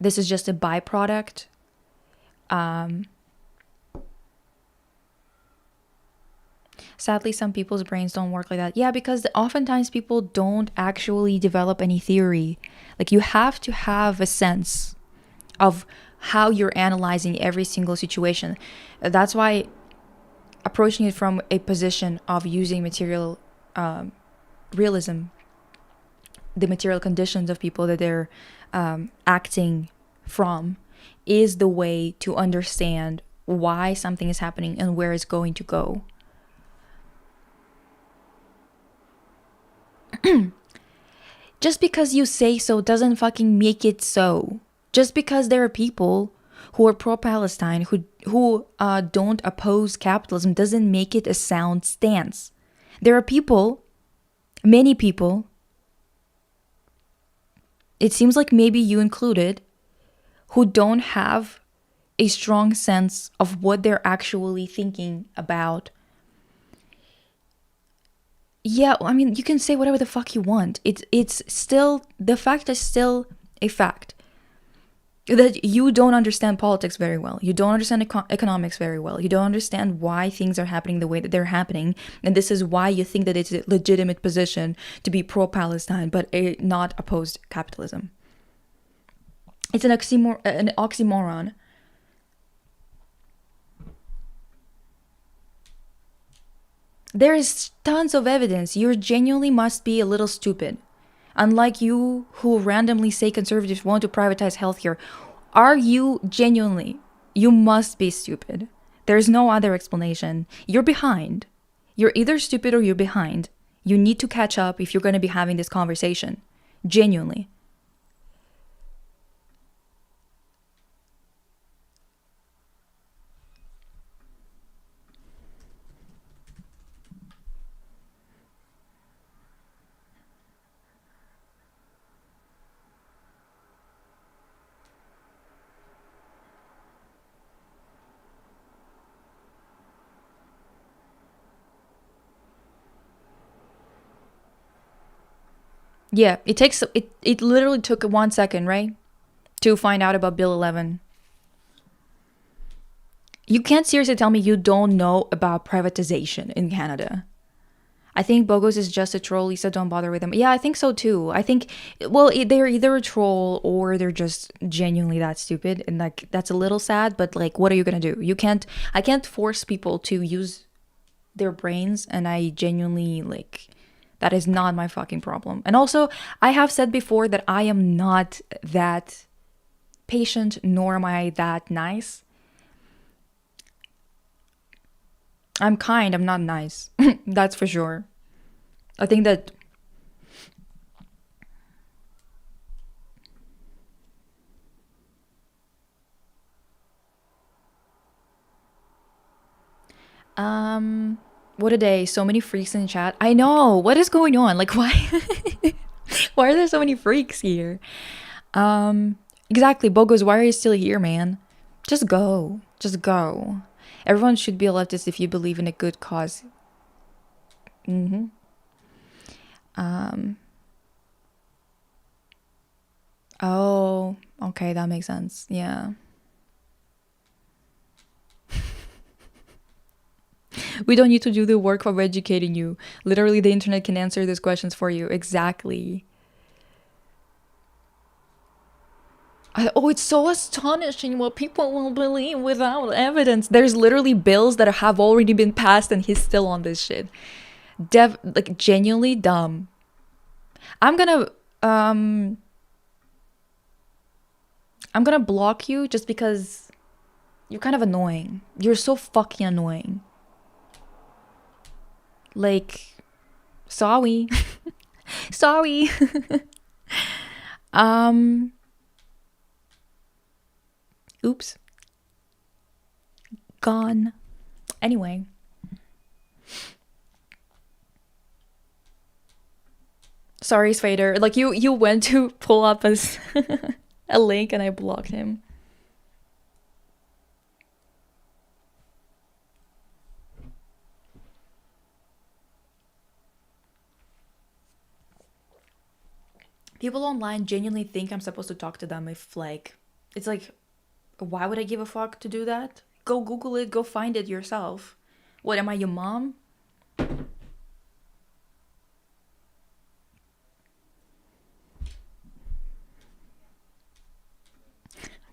this is just a byproduct. Sadly, some people's brains don't work like that. Yeah, because oftentimes people don't actually develop any theory. Like, you have to have a sense of how you're analyzing every single situation. That's why approaching it from a position of using material realism, the material conditions of people that they're acting from, is the way to understand why something is happening and where it's going to go. Just because you say so doesn't fucking make it so. Just because there are people who are pro-Palestine, who don't oppose capitalism, doesn't make it a sound stance. There are people, many people, it seems like maybe you included, who don't have a strong sense of what they're actually thinking about. Yeah, I mean, you can say whatever the fuck you want. It's still, the fact is still a fact. That you don't understand politics very well. You don't understand economics very well. You don't understand why things are happening the way that they're happening. And this is why you think that it's a legitimate position to be pro-Palestine, but not opposed capitalism. It's an oxymoron. There is tons of evidence. You genuinely must be a little stupid. Unlike you who randomly say conservatives want to privatize healthcare, are you genuinely? You must be stupid. There's no other explanation. You're behind. You're either stupid or you're behind. You need to catch up if you're going to be having this conversation. Genuinely. Yeah, it literally took 1 second, right? To find out about Bill 11. You can't seriously tell me you don't know about privatization in Canada. I think Bogos is just a troll. Lisa, don't bother with him. Yeah, I think so too. I think, well, they're either a troll or they're just genuinely that stupid. And like, that's a little sad, but like, what are you gonna do? I can't force people to use their brains. And I genuinely, like, that is not my fucking problem. And also, I have said before that I am not that patient, nor am I that nice. I'm kind, I'm not nice. That's for sure. I think that what a day. So many freaks in chat. I know. What is going on? Like, why why are there so many freaks here? Exactly, Bogos, why are you still here, man? Just go. Just go. Everyone should be a leftist if you believe in a good cause. Oh, okay, that makes sense. Yeah. We don't need to do the work of educating you. Literally, the internet can answer these questions for you. Exactly. It's so astonishing what people will believe without evidence. There's literally bills that have already been passed and he's still on this shit. Like, genuinely dumb. I'm gonna block you just because you're kind of annoying. You're so fucking annoying. Like, sorry. Sorry. um Oops. Gone. Anyway. Sorry, Spader. Like you went to pull up a link and I blocked him. People online genuinely think I'm supposed to talk to them if like it's like why would I give a fuck to do that? Go Google it, go find it yourself. What am I, your mom?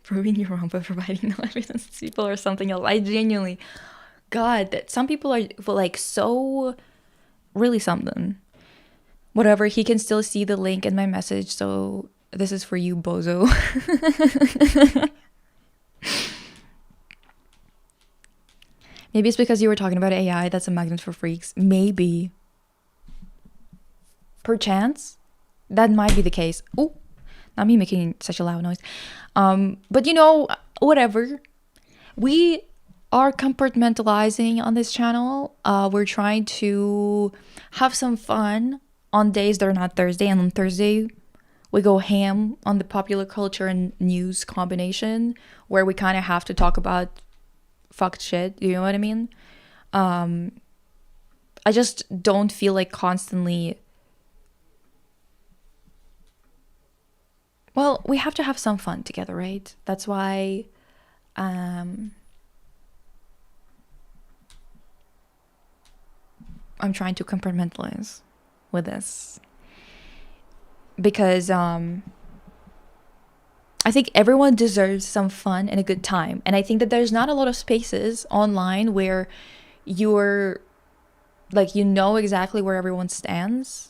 Proving you're wrong by providing no evidence to people or something else. I genuinely, God, that some people are like so really something. Whatever, he can still see the link in my message, so this is for you, bozo. Maybe it's because you were talking about AI that's a magnet for freaks. Maybe. Perchance. That might be the case. Oh, not me making such a loud noise. But you know, whatever. We are compartmentalizing on this channel. We're trying to have some fun on days that are not Thursday. And on Thursday, we go ham on the popular culture and news combination where we kind of have to talk about fucked shit. You know what I mean? I just don't feel like constantly. Well, we have to have some fun together, right? That's why I'm trying to compartmentalize with this. Because I think everyone deserves some fun and a good time. And I think that there's not a lot of spaces online where you're like, you know exactly where everyone stands.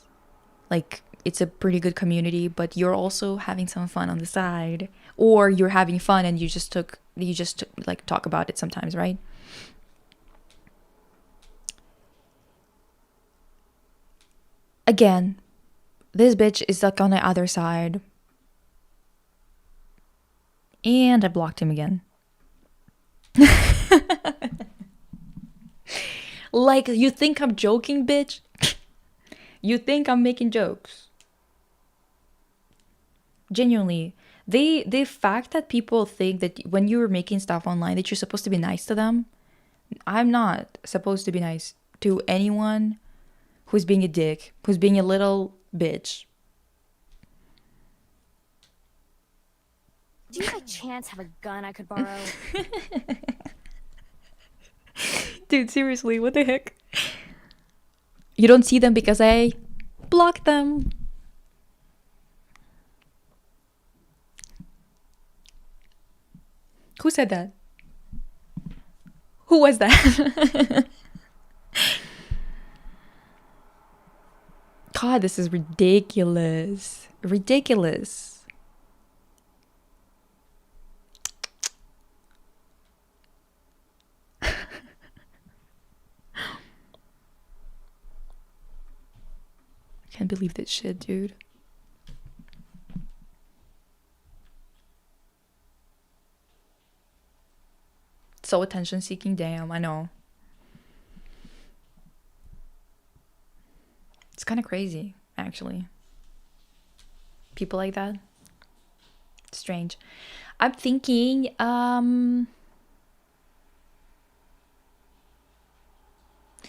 Like, it's a pretty good community, but you're also having some fun on the side, or you're having fun and you just like talk about it sometimes, right? Again, this bitch is like on the other side. And I blocked him again. Like, you think I'm joking, bitch? You think I'm making jokes? Genuinely, the fact that people think that when you're making stuff online that you're supposed to be nice to them, I'm not supposed to be nice to anyone who's being a dick, who's being a little bitch. Do you by chance have a gun I could borrow? Dude, seriously, what the heck? You don't see them because I blocked them. Who said that? Who was that? God, this is ridiculous. Ridiculous. Can't believe that shit, dude. So attention seeking, damn, I know. It's kind of crazy, actually. People like that. Strange. I'm thinking,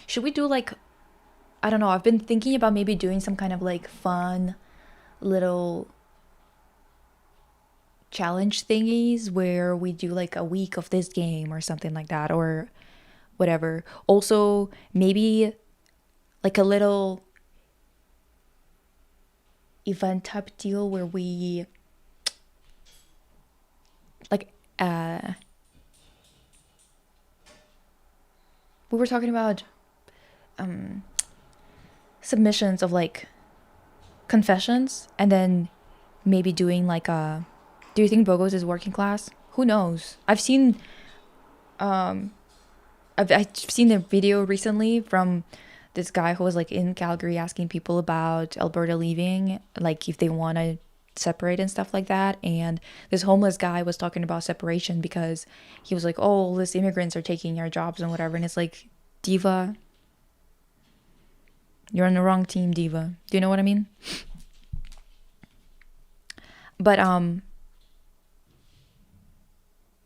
should we do like, I don't know, I've been thinking about maybe doing some kind of like fun little challenge thingies where we do like a week of this game or something like that, or whatever. Also, maybe like a little event type deal where we like we were talking about submissions of like confessions, and then maybe doing like a, do you think Bogos is working class? Who knows? I've seen a video recently from this guy who was like in Calgary asking people about Alberta leaving, like if they want to separate and stuff like that. And this homeless guy was talking about separation because he was like, oh, all these immigrants are taking our jobs and whatever. And it's like, Diva, you're on the wrong team, Diva. Do you know what I mean? But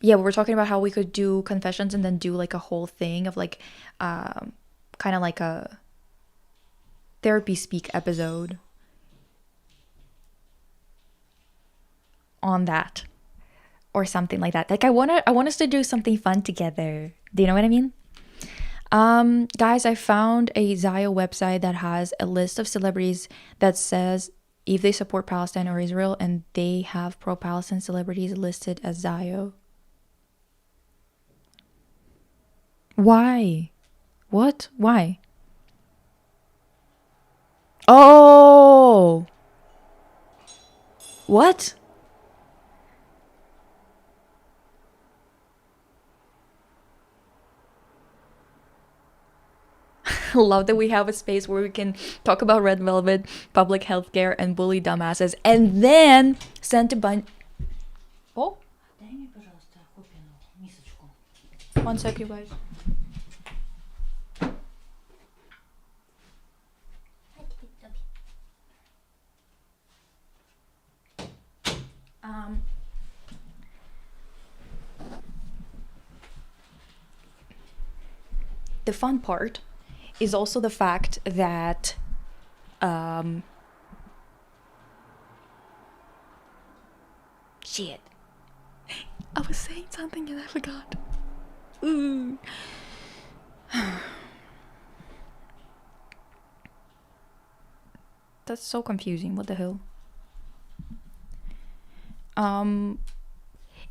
yeah, we were talking about how we could do confessions and then do like a whole thing of like kind of like a therapy speak episode on that or something like that. Like I want us to do something fun together. Do you know what I mean? Guys, I found a Zio website that has a list of celebrities that says if they support Palestine or Israel, and they have pro-Palestine celebrities listed as Zio. Why? What? Why? Oh! What? Love that we have a space where we can talk about red velvet, public healthcare, and bully dumbasses, and then send a bunch. Oh, one sec, you guys. The fun part is also the fact that shit. I was saying something and I forgot. Ooh. That's so confusing. What the hell?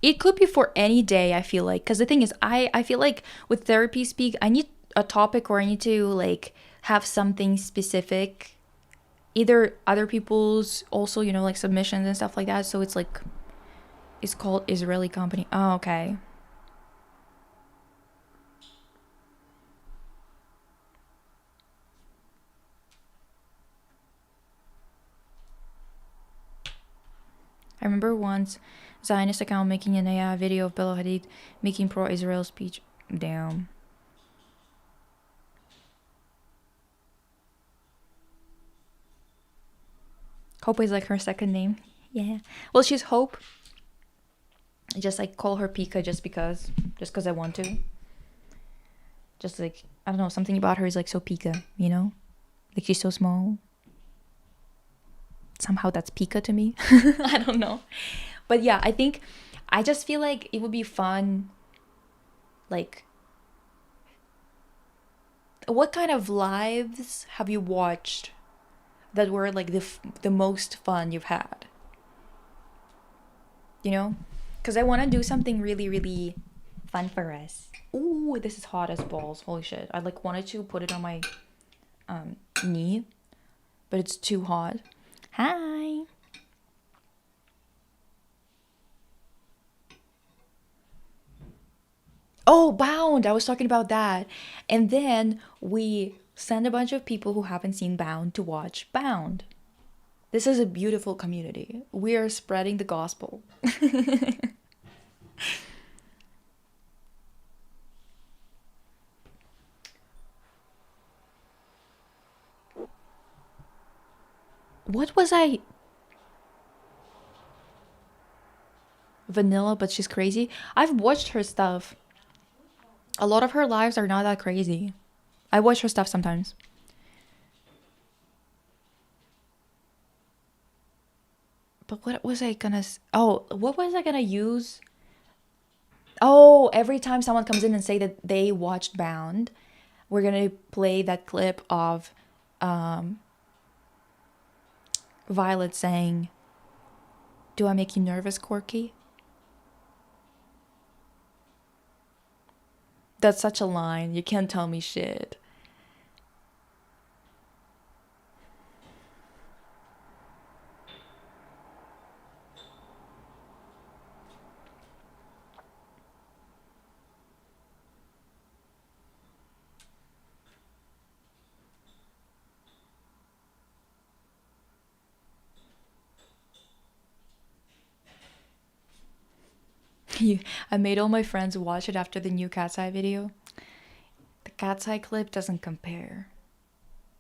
It could be for any day, I feel like, because the thing is, I feel like with therapy speak, I need a topic, or I need to like have something specific, either other people's also, you know, like submissions and stuff like that. So it's like, it's called Israeli Company. Oh, okay. I remember once Zionist account making an AI video of Bella Hadid making pro-Israel speech. Damn. Hope is like her second name. Yeah. Well, she's Hope. I just like call her Pika just because I want to. Just like, I don't know, something about her is like so Pika, you know? Like she's so small. Somehow that's Pika to me. I don't know. But yeah, I just feel like it would be fun. Like, what kind of lives have you watched that were like the most fun you've had? You know? Because I want to do something really, really fun for us. Ooh, this is hot as balls. Holy shit. I like wanted to put it on my knee, but it's too hot. Hi. Oh, Bound. I was talking about that. And then we send a bunch of people who haven't seen Bound to watch Bound. This is a beautiful community. We are spreading the gospel. What was I? Vanilla, but she's crazy. I've watched her stuff. A lot of her lives are not that crazy. I watch her stuff sometimes. But what was I gonna... Oh, what was I gonna use? Oh, every time someone comes in and say that they watched Bound, we're gonna play that clip of Violet saying, "Do I make you nervous, Corky?" That's such a line. You can't tell me shit. I made all my friends watch it after the new Cat's Eye video. The Cat's Eye clip doesn't compare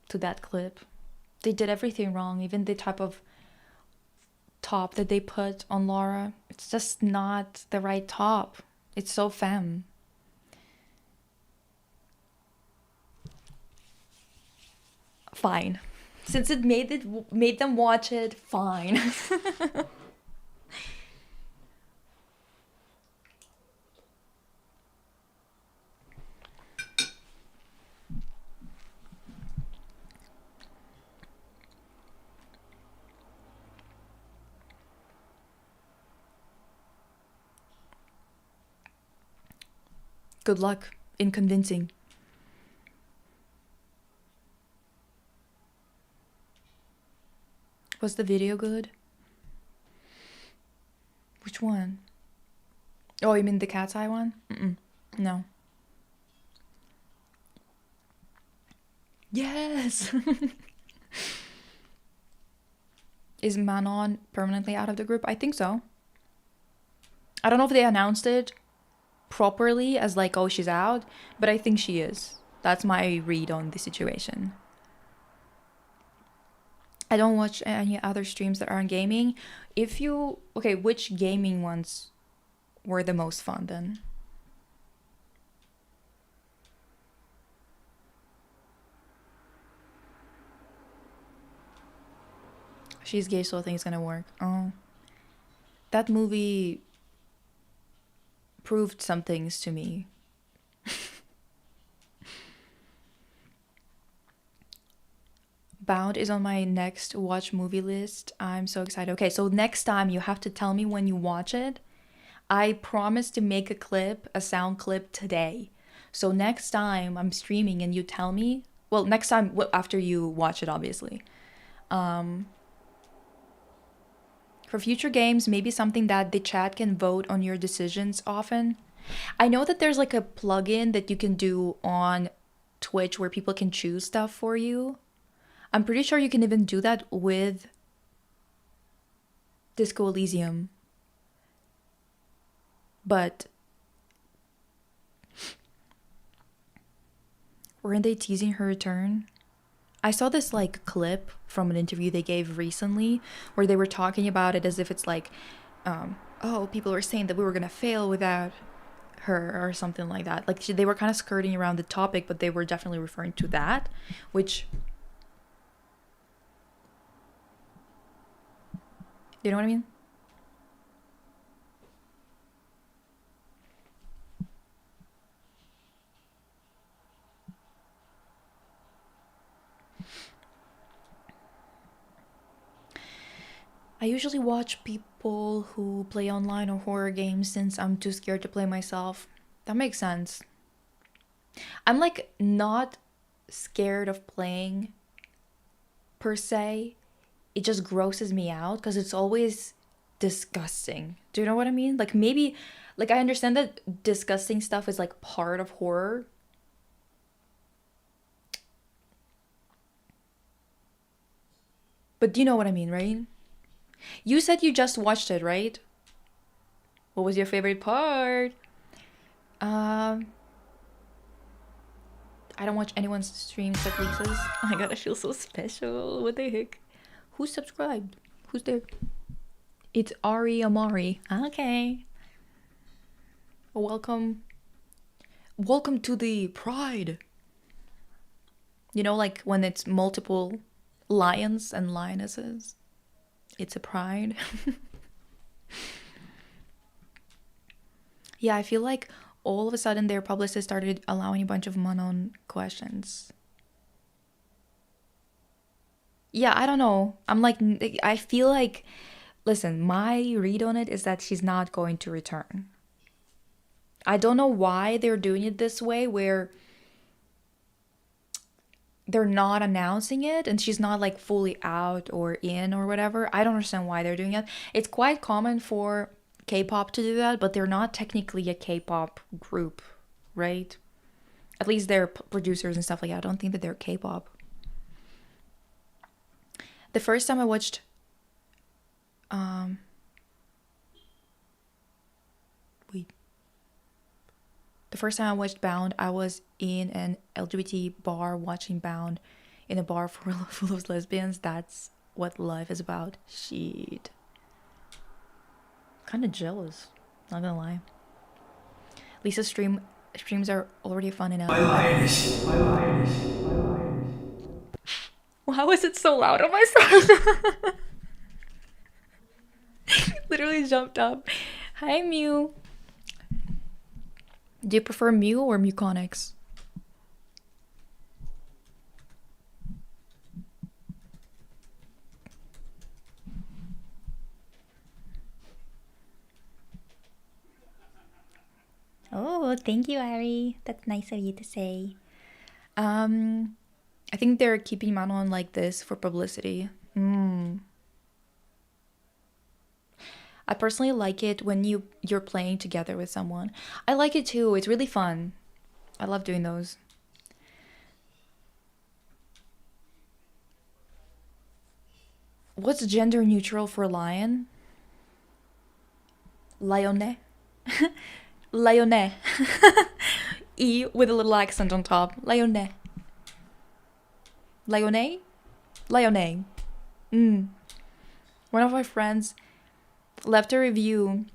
to that clip. They did everything wrong, even the type of top that they put on Laura. It's just not the right top. It's so femme. Fine. Since it made them watch it, fine. Good luck in convincing. Was the video good? Which one? Oh, you mean the Cat's Eye one? No. Yes! Is Manon permanently out of the group? I think so. I don't know if they announced it properly as like, oh, she's out, but I think she is. That's my read on the situation. I don't watch any other streams that aren't gaming. Okay, which gaming ones were the most fun then? She's gay, so I think it's gonna work. Oh. That movie proved some things to me. Bound is on my next watch movie list. I'm so excited. Okay, so next time you have to tell me when you watch it. I promise to make a sound clip today. So next time I'm streaming and you tell me, well, next time after you watch it, obviously. For future games, maybe something that the chat can vote on your decisions often. I know that there's like a plugin that you can do on Twitch where people can choose stuff for you. I'm pretty sure you can even do that with Disco Elysium. But weren't they teasing her return? I saw this like clip from an interview they gave recently where they were talking about it as if it's like, oh, people were saying that we were gonna fail without her or something like that. Like they were kind of skirting around the topic, but they were definitely referring to that, which, you know what I mean? I usually watch people who play online or horror games since I'm too scared to play myself. That makes sense. I'm like not scared of playing per se. It just grosses me out because it's always disgusting. Do you know what I mean? Like maybe, like I understand that disgusting stuff is like part of horror. But do you know what I mean, right? You said you just watched it, right? What was your favorite part? I don't watch anyone's streams but Lisa's. Oh my god, I feel so special. What the heck? Who subscribed? Who's there? It's Ari Amari. Okay. Welcome. Welcome to the pride. You know, like when it's multiple lions and lionesses. It's a pride. Yeah, I feel like all of a sudden their publicist started allowing a bunch of Manon questions. Yeah, I don't know. I'm like, I feel like, listen, my read on it is that she's not going to return. I don't know why they're doing it this way, where they're not announcing it and she's not like fully out or in or whatever. I don't understand why they're doing it. It's quite common for K-pop to do that, but they're not technically a K-pop group, right? At least they're producers and stuff like that. I don't think that they're K-pop. The first time I watched wait. The first time I watched Bound, I was in an LGBT bar watching Bound in a bar full of lesbians. That's what life is about. Shit. Kind of jealous, not gonna lie. Lisa's streams are already fun enough. Why was it so loud on my side? Literally jumped up. Hi, Mew. Do you prefer Mew or Muconics? Oh, thank you, Ari. That's nice of you to say. I think they're keeping Manon like this for publicity. I personally like it when you're playing together with someone. I like it too. It's really fun. I love doing those. What's gender neutral for lion? Lionne. Lionne. E with a little accent on top. Lionne. Lionne? Lionne. One of my friends left a review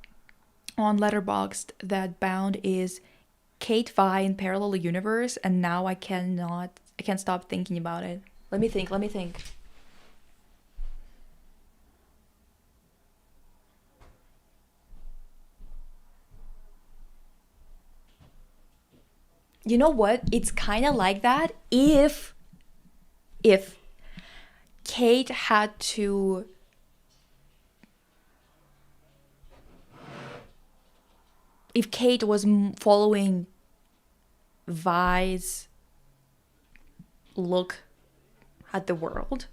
on Letterboxd that Bound is Kate Vi in parallel universe, and now I can't stop thinking about it. Let me think. You know what? It's kind of like that if Kate had to if Kate was following Vi's look at the world,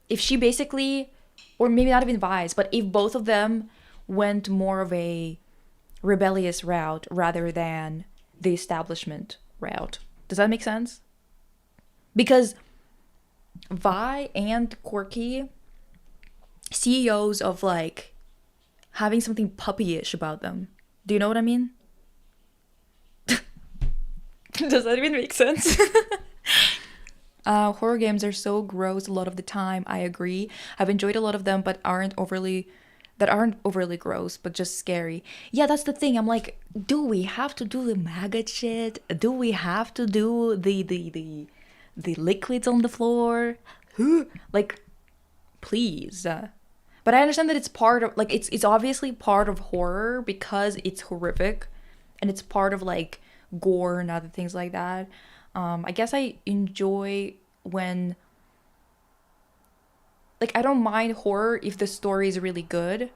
if she basically, or maybe not even Vi's, but if both of them went more of a rebellious route rather than the establishment route. Does that make sense? Because Vi and Quirky, CEOs of like having something puppyish about them. Do you know what I mean? Does that even make sense? Horror games are so gross a lot of the time. I agree. I've enjoyed a lot of them, but aren't overly gross, but just scary. Yeah, that's the thing. I'm like, do we have to do the maggot shit? Do we have to do the liquids on the floor? Like, please. But I understand that it's part of, like, it's obviously part of horror because it's horrific, and it's part of like gore and other things like that. I guess I enjoy when, like, I don't mind horror if the story is really good,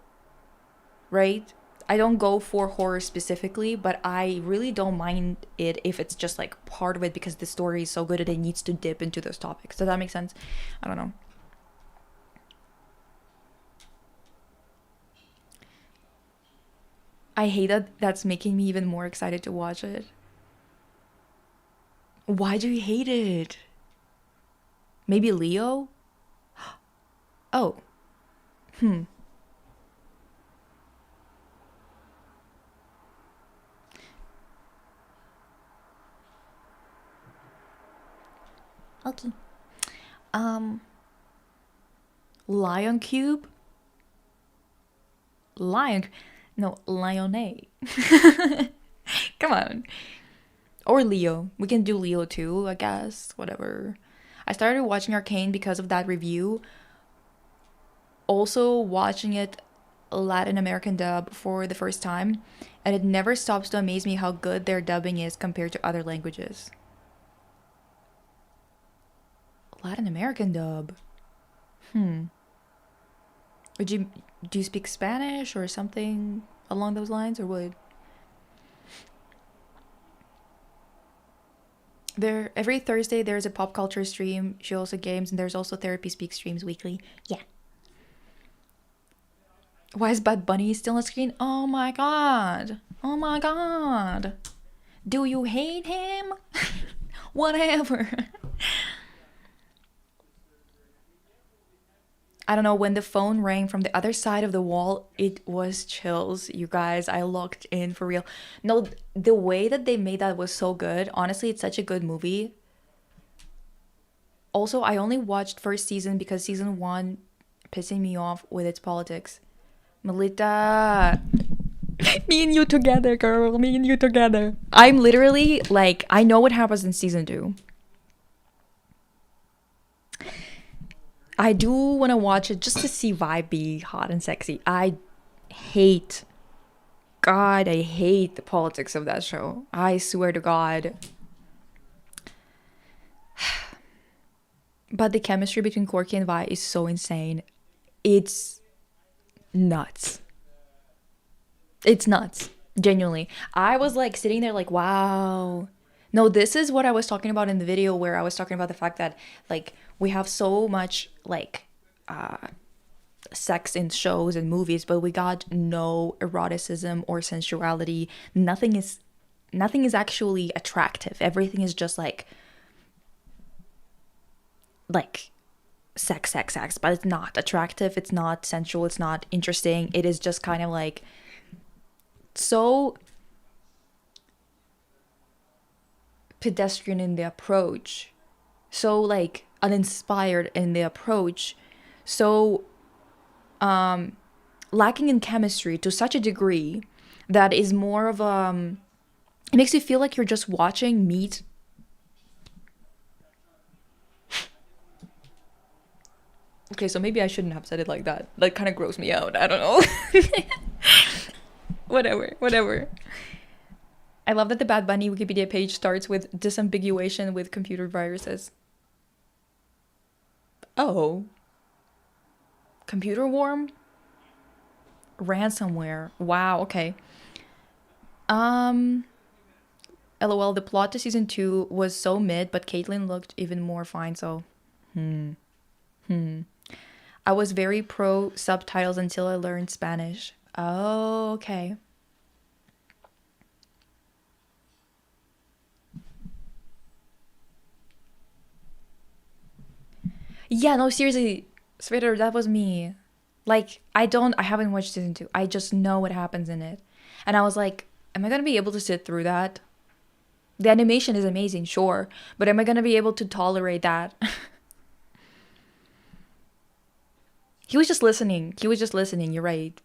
right? I don't go for horror specifically, but I really don't mind it if it's just like part of it because the story is so good and it needs to dip into those topics. Does that make sense? I don't know. I hate that that's making me even more excited to watch it. Why do you hate it? Maybe Leo? Oh. Okay. Lion Cube? No, Lionne. Come on. Or Leo. We can do Leo too, I guess. Whatever. I started watching Arcane because of that review. Also watching it Latin American dub for the first time. And it never stops to amaze me how good their dubbing is compared to other languages. Latin American dub. Do you speak Spanish or something along those lines, or what? Every Thursday there's a pop culture stream. She also games, and there's also Therapy Speak streams weekly. Yeah. Why is Bad Bunny still on screen? Oh my god. Oh my god. Do you hate him? Whatever. I don't know, when the phone rang from the other side of the wall, it was chills, you guys. I locked in for real. No, the way that they made that was so good. Honestly, it's such a good movie. Also, I only watched first season because season 1 pissing me off with its politics. Melita, me and you together, girl. Me and you together. I'm literally like, I know what happens in season 2. I do want to watch it just to see Vibe be hot and sexy. Hate, I hate the politics of that show. I swear to God. But the chemistry between Corky and Vi is so insane. It's nuts. It's nuts. Genuinely. I was like sitting there like, wow. No, this is what I was talking about in the video where I was talking about the fact that like we have so much like sex in shows and movies, but we got no eroticism or sensuality. Nothing is actually attractive. Everything is just like sex, but it's not attractive, it's not sensual, it's not interesting. It is just kind of like so pedestrian in the approach, so like uninspired in the approach, so lacking in chemistry to such a degree that is more of it makes you feel like you're just watching meat. Okay, so maybe I shouldn't have said it like that. That kind of grossed me out. I don't know. Whatever. I love that the Bad Bunny Wikipedia page starts with disambiguation with computer viruses. Oh. Computer worm? Ransomware. Wow, okay. LOL, the plot to season 2 was so mid, but Caitlyn looked even more fine, so I was very pro subtitles until I learned Spanish. Oh, okay. Yeah, no, seriously, Sweater, that was me. Like, I haven't watched season 2. I just know what happens in it. And I was like, am I gonna be able to sit through that? The animation is amazing, sure, but am I gonna be able to tolerate that? He was just listening. You're right.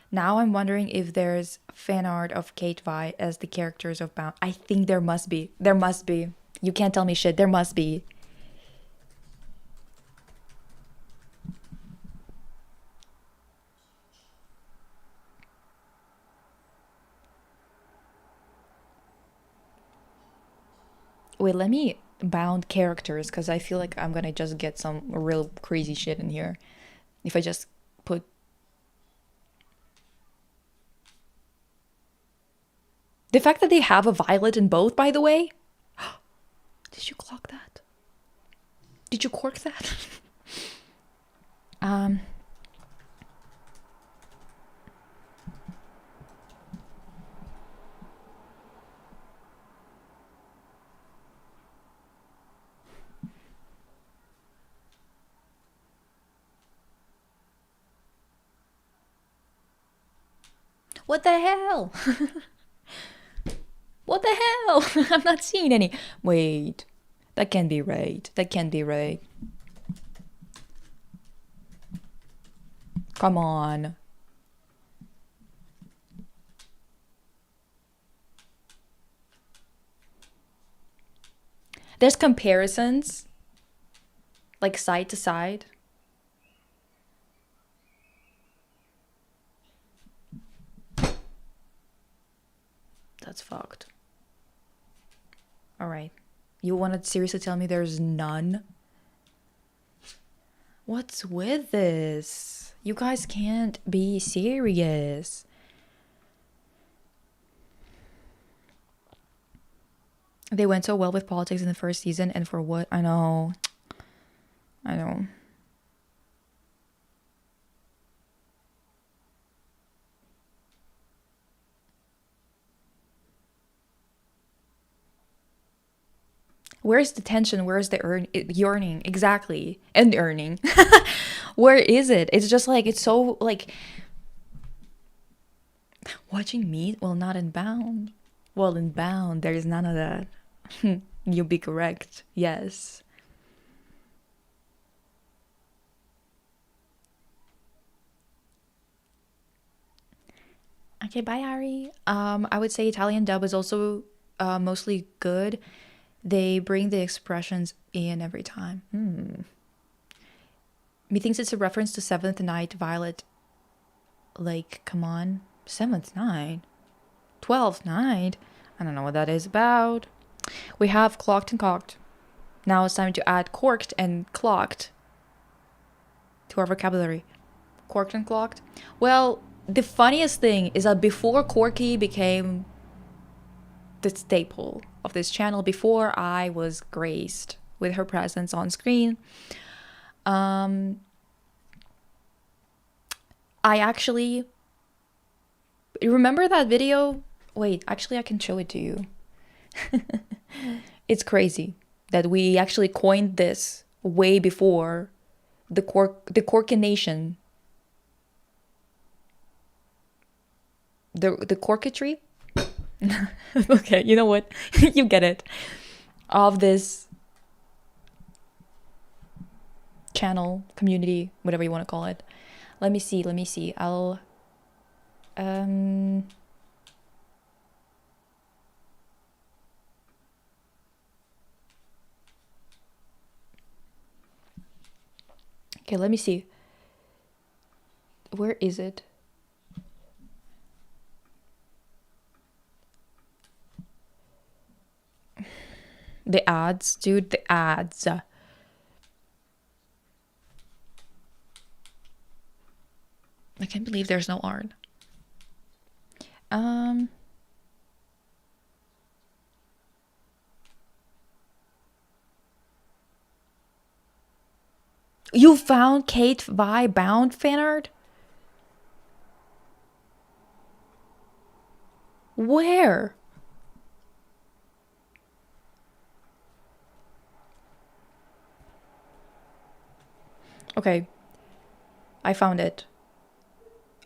Now I'm wondering if there's fan art of Kate Vi as the characters of Bound. I think there must be. You can't tell me shit. There must be. Wait, let me bound characters because I feel like I'm gonna just get some real crazy shit in here if I just put. The fact that they have a violet in both, by the way. Did you clock that? Did you cork that? What the hell? What the hell? I'm not seeing any. Wait. That can't be right. Come on. There's comparisons. Like side to side. That's fucked. Alright. You want to seriously tell me there's none? What's with this? You guys can't be serious. They went so well with politics in the first season, and for what? I know. Where's the tension? Where's the yearning? Exactly. And earning. Where is it? It's just like, it's so like watching meat. Well, not in Bound. Well, in Bound, there is none of that. You'll be correct. Yes. Okay, bye, Ari. I would say Italian dub is also mostly good. They bring the expressions in every time. Methinks it's a reference to Seventh Night Violet. Like, come on. Seventh Night? 12th Night? I don't know what that is about. We have clocked and cocked. Now it's time to add corked and clocked to our vocabulary. Corked and clocked? Well, the funniest thing is that before Corky became the staple of this channel, before I was graced with her presence on screen, I actually remember that video. Wait, actually I can show it to you. It's crazy that we actually coined this way before the Corkination, the corketry. Okay, you know what? You get it. Of this channel, community, whatever you want to call it. Let me see. I'll okay, let me see. Where is it? The ads, dude, the ads. I can't believe there's no art. You found Kate Vi Bound fan art? Where? Okay. I found it.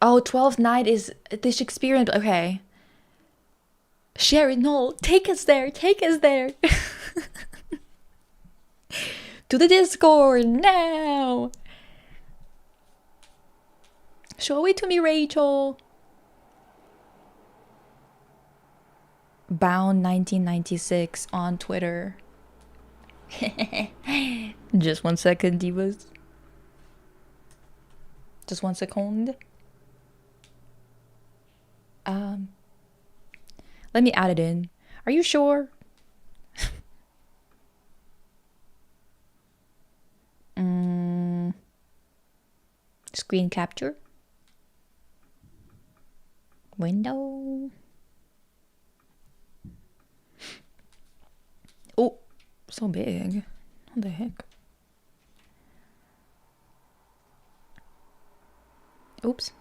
Oh, 12th Night is the Shakespearean. Okay. Sherry, no, take us there. Take us there. To the Discord now. Show it to me, Rachel. Bound 1996 on Twitter. Just 1 second, divas. Just 1 second. Let me add it in. Are you sure? Screen capture. Window. Oh, so big. What the heck? Oops.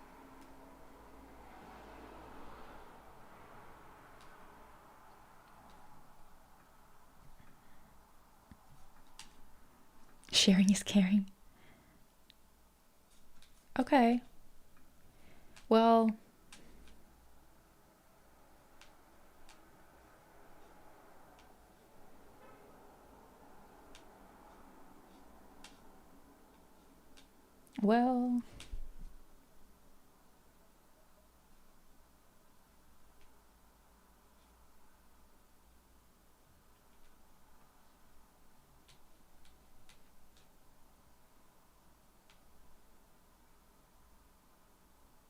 Sharing is caring. Okay. Well, well,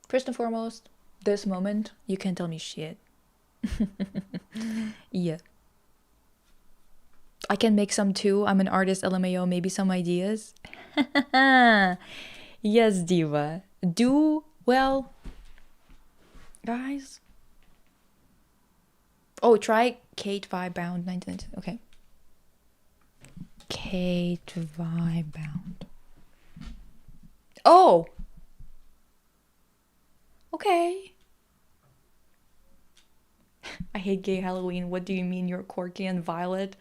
first and foremost, this moment, you can't tell me shit. Yeah. I can make some too. I'm an artist, LMAO. Maybe some ideas. Yes, diva. Do well, guys. Oh, try Kate Vi Bound 1990. Okay. Kate Vi Bound. Oh. Okay. I hate gay Halloween. What do you mean you're Corky and Violet?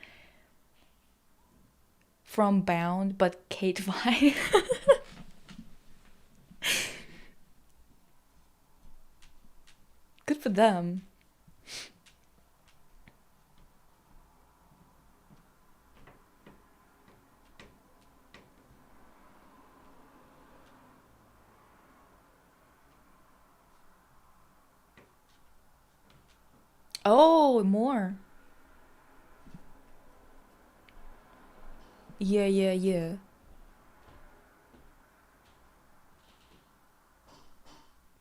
from Bound, but Kate Vine. Good for them. Oh, more. Yeah, yeah, yeah.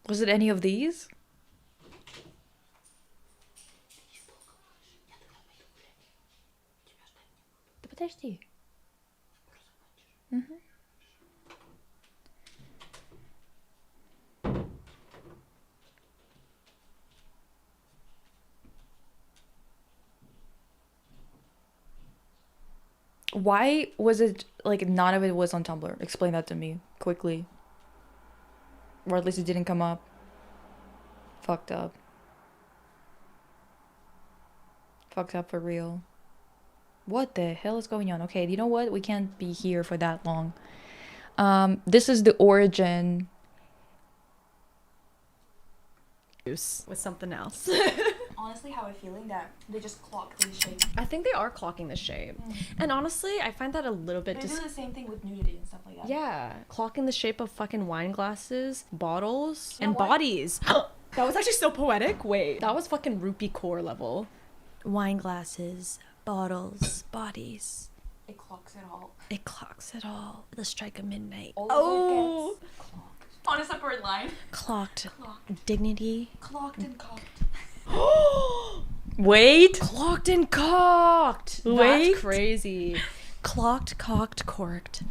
Was it any of these? Да подожди. Мгм. Why was it like none of it was on Tumblr? Explain that to me quickly. Or at least it didn't come up. Fucked up. Fucked up for real. What the hell is going on? Okay, you know what? We can't be here for that long. This is the origin. With something else. Honestly, how I'm feeling that they just clock the shape. I think they are clocking the shape. And honestly, I find that a little bit They do the same thing with nudity and stuff like that. yeah, clocking the shape of fucking wine glasses, bottles, and what? bodies. That was actually so poetic. Wait, that was fucking rupee core level. Wine glasses, bottles, bodies. It clocks it all. It clocks it all. The strike of midnight. All Oh, of it gets clocked. On a separate line. clocked. Clocked. Dignity. Clocked and cocked. Wait. Clocked and cocked. Wait. That's crazy. Clocked, cocked, corked.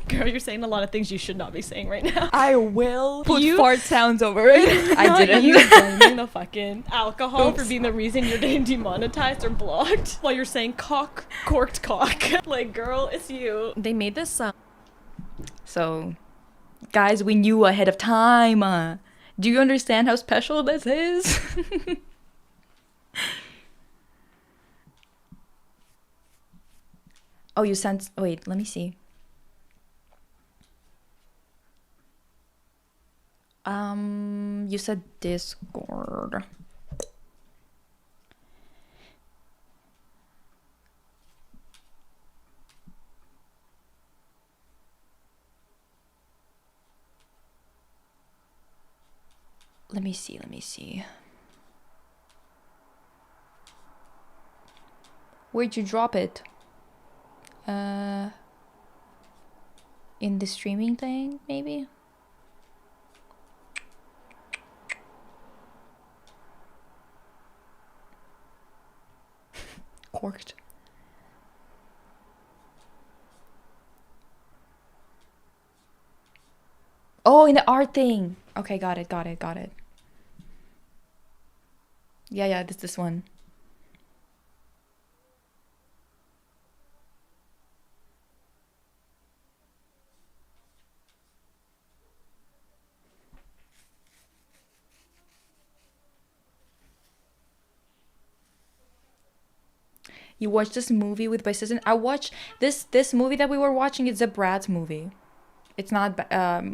Girl, you're saying a lot of things you should not be saying right now. I will put You- fart sounds over it. I didn't. You blaming the fucking alcohol for being the reason you're getting demonetized or blocked while you're saying cock, corked cock. Like, girl, it's you. They made this So, guys, we knew ahead of time. Do you understand how special this is? Oh, you sent. Wait, let me see. You said Discord. Let me see, let me see. Where'd you drop it? In the streaming thing, maybe? Corked. Oh, in the art thing. Okay, got it, got it, got it. Yeah, yeah, this one. You watched this movie with my sister. I watched this movie that we were watching. It's a Bratz movie. It's not.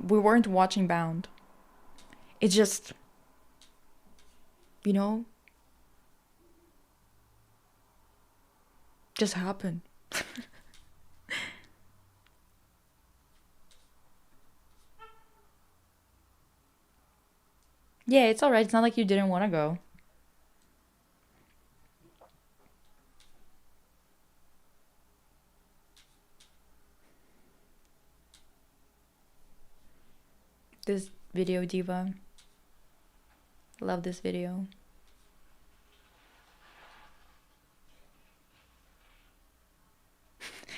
We weren't watching Bound. It's just, you know, just happened. Yeah, it's alright. It's not like you didn't want to go. This video, Diva. Love this video.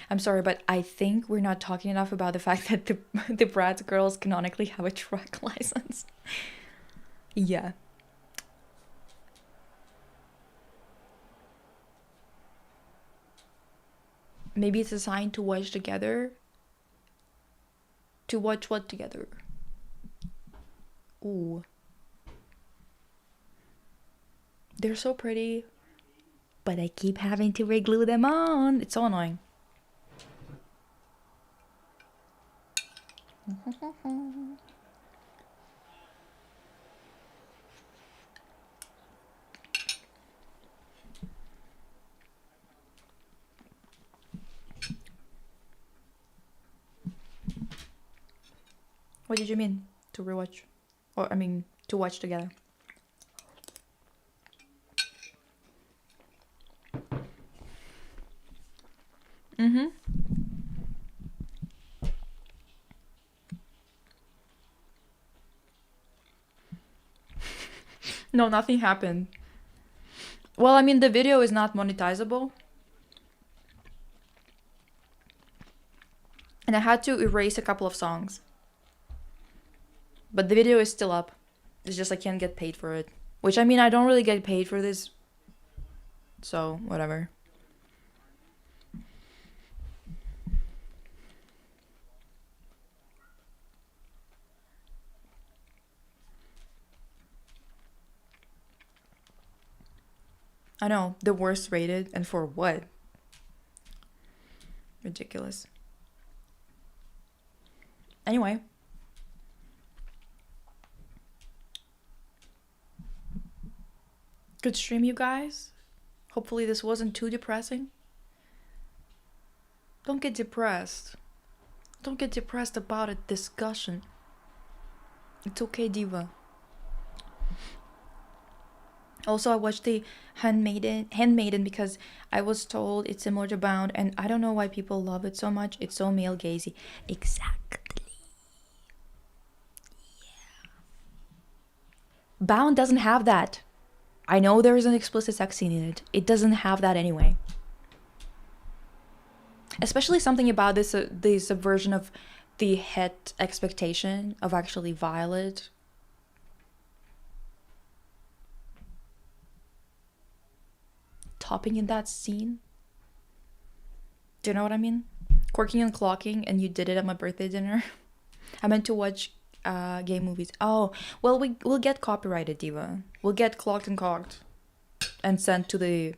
I'm sorry, but I think we're not talking enough about the fact that the Bratz girls canonically have a truck license. Yeah. Maybe it's a sign to watch together. To watch what together? Ooh. They're so pretty. But I keep having to re-glue them on. It's so annoying. What did you mean to rewatch? Or I mean to watch together? Mm-hmm. No, nothing happened. Well, I mean, the video is not monetizable. And I had to erase a couple of songs. But the video is still up. It's just I can't get paid for it. Which, I mean, I don't really get paid for this. So, whatever. I know, the worst rated, and for what? Ridiculous. Anyway. Good stream, you guys. Hopefully this wasn't too depressing. Don't get depressed. Don't get depressed about a discussion. It's okay, Diva. Also, I watched the Handmaiden because I was told it's similar to Bound, and I don't know why people love it so much. It's so male gazy. Exactly. Yeah. Bound doesn't have that. I know there is an explicit sex scene in it. It doesn't have that anyway. Especially something about this, the subversion of the het expectation of actually Violet. Topping in that scene. Do you know what I mean? Corking and clocking, and you did it at my birthday dinner. I meant to watch gay movies. Oh, well, we'll get copyrighted, Diva. We'll get clocked and cocked and sent to the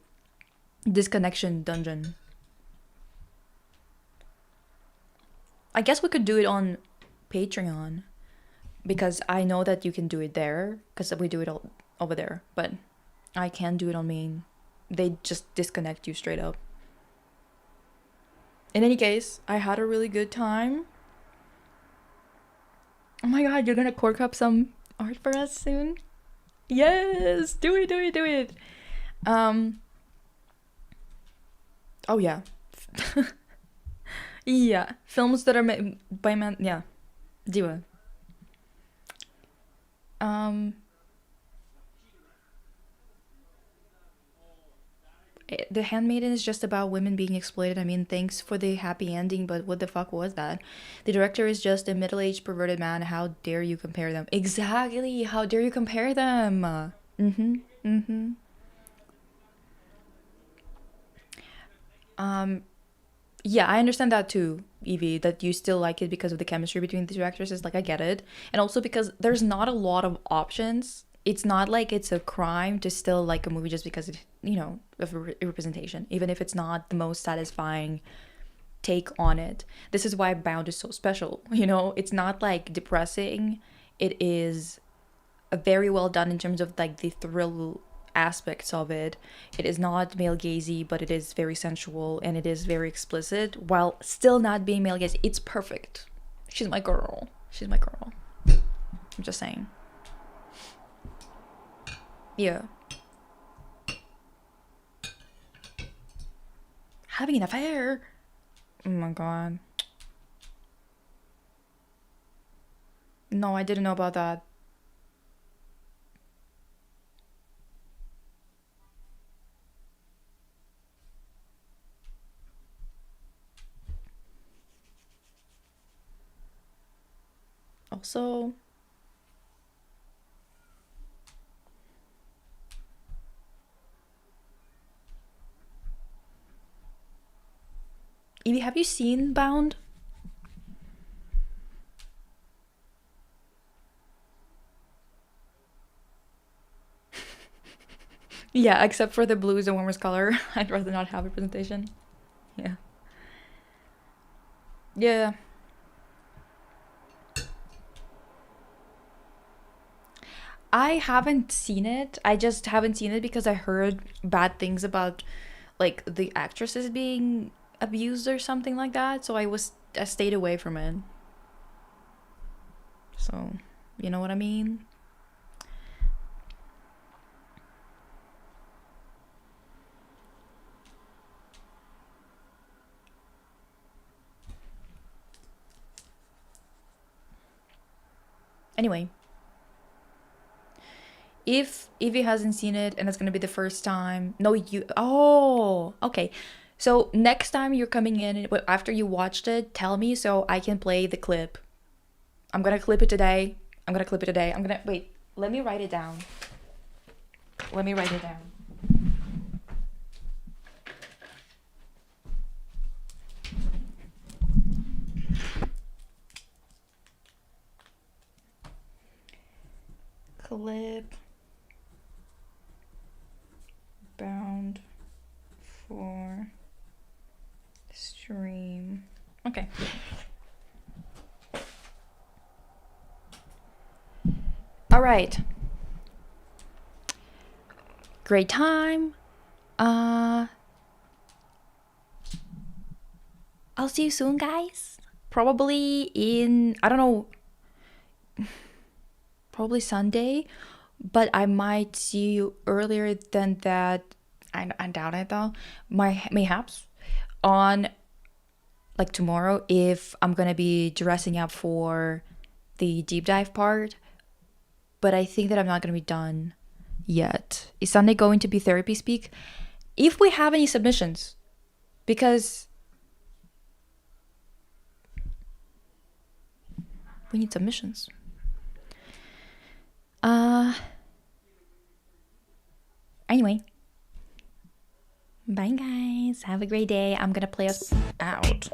disconnection dungeon. I guess we could do it on Patreon because I know that you can do it there because we do it all over there, but I can't do it on main. They just disconnect you straight up. In any case, I had a really good time. Oh my god, you're gonna cork up some art for us soon? Yes! Do it, do it, do it! Oh yeah. Yeah, films that are made by men. Yeah, Diva. The Handmaiden is just about women being exploited. I mean, thanks for the happy ending, but what the fuck was that? The director is just a middle-aged perverted man. How dare you compare them? Exactly. How dare you compare them? Yeah, I understand that too, Evie, that you still like it because of the chemistry between the two actresses. Like, I get it. And also because there's not a lot of options. It's not like it's a crime to still like a movie just because it, you know, of representation, even if it's not the most satisfying take on it. This is why Bound is so special, you know? It's not like depressing. It is very well done in terms of like the thrill aspects of it. It is not male gazy, but it is very sensual and it is very explicit while still not being male gazy. It's perfect. She's my girl. She's my girl. I'm just saying. Yeah. Having an affair. Oh my god. No, I didn't know about that. Also, Evie, have you seen Bound? Yeah, except for the blue is the warmest color. I'd rather not have representation. Yeah. Yeah. I haven't seen it. I just haven't seen it because I heard bad things about like the actresses being abused or something like that. So I stayed away from it. So, you know what I mean? Anyway, if he hasn't seen it and it's gonna be the first time, no, you. Oh, okay. So next time you're coming in after you watched it, tell me so I can play the clip. I'm gonna clip it today. I'm gonna clip it today. I'm gonna wait. Let me write it down. Let me write it down. Clip bound for stream. Okay. All right. Great time. I'll see you soon, guys. Probably in, I don't know, probably Sunday, but I might see you earlier than that. I doubt it though. Mayhaps on like tomorrow if I'm gonna be dressing up for the deep dive part. But I think that I'm not gonna be done yet. Is Sunday going to be therapy speak? If we have any submissions, because we need submissions. Anyway. Bye guys. Have a great day. I'm gonna play us out.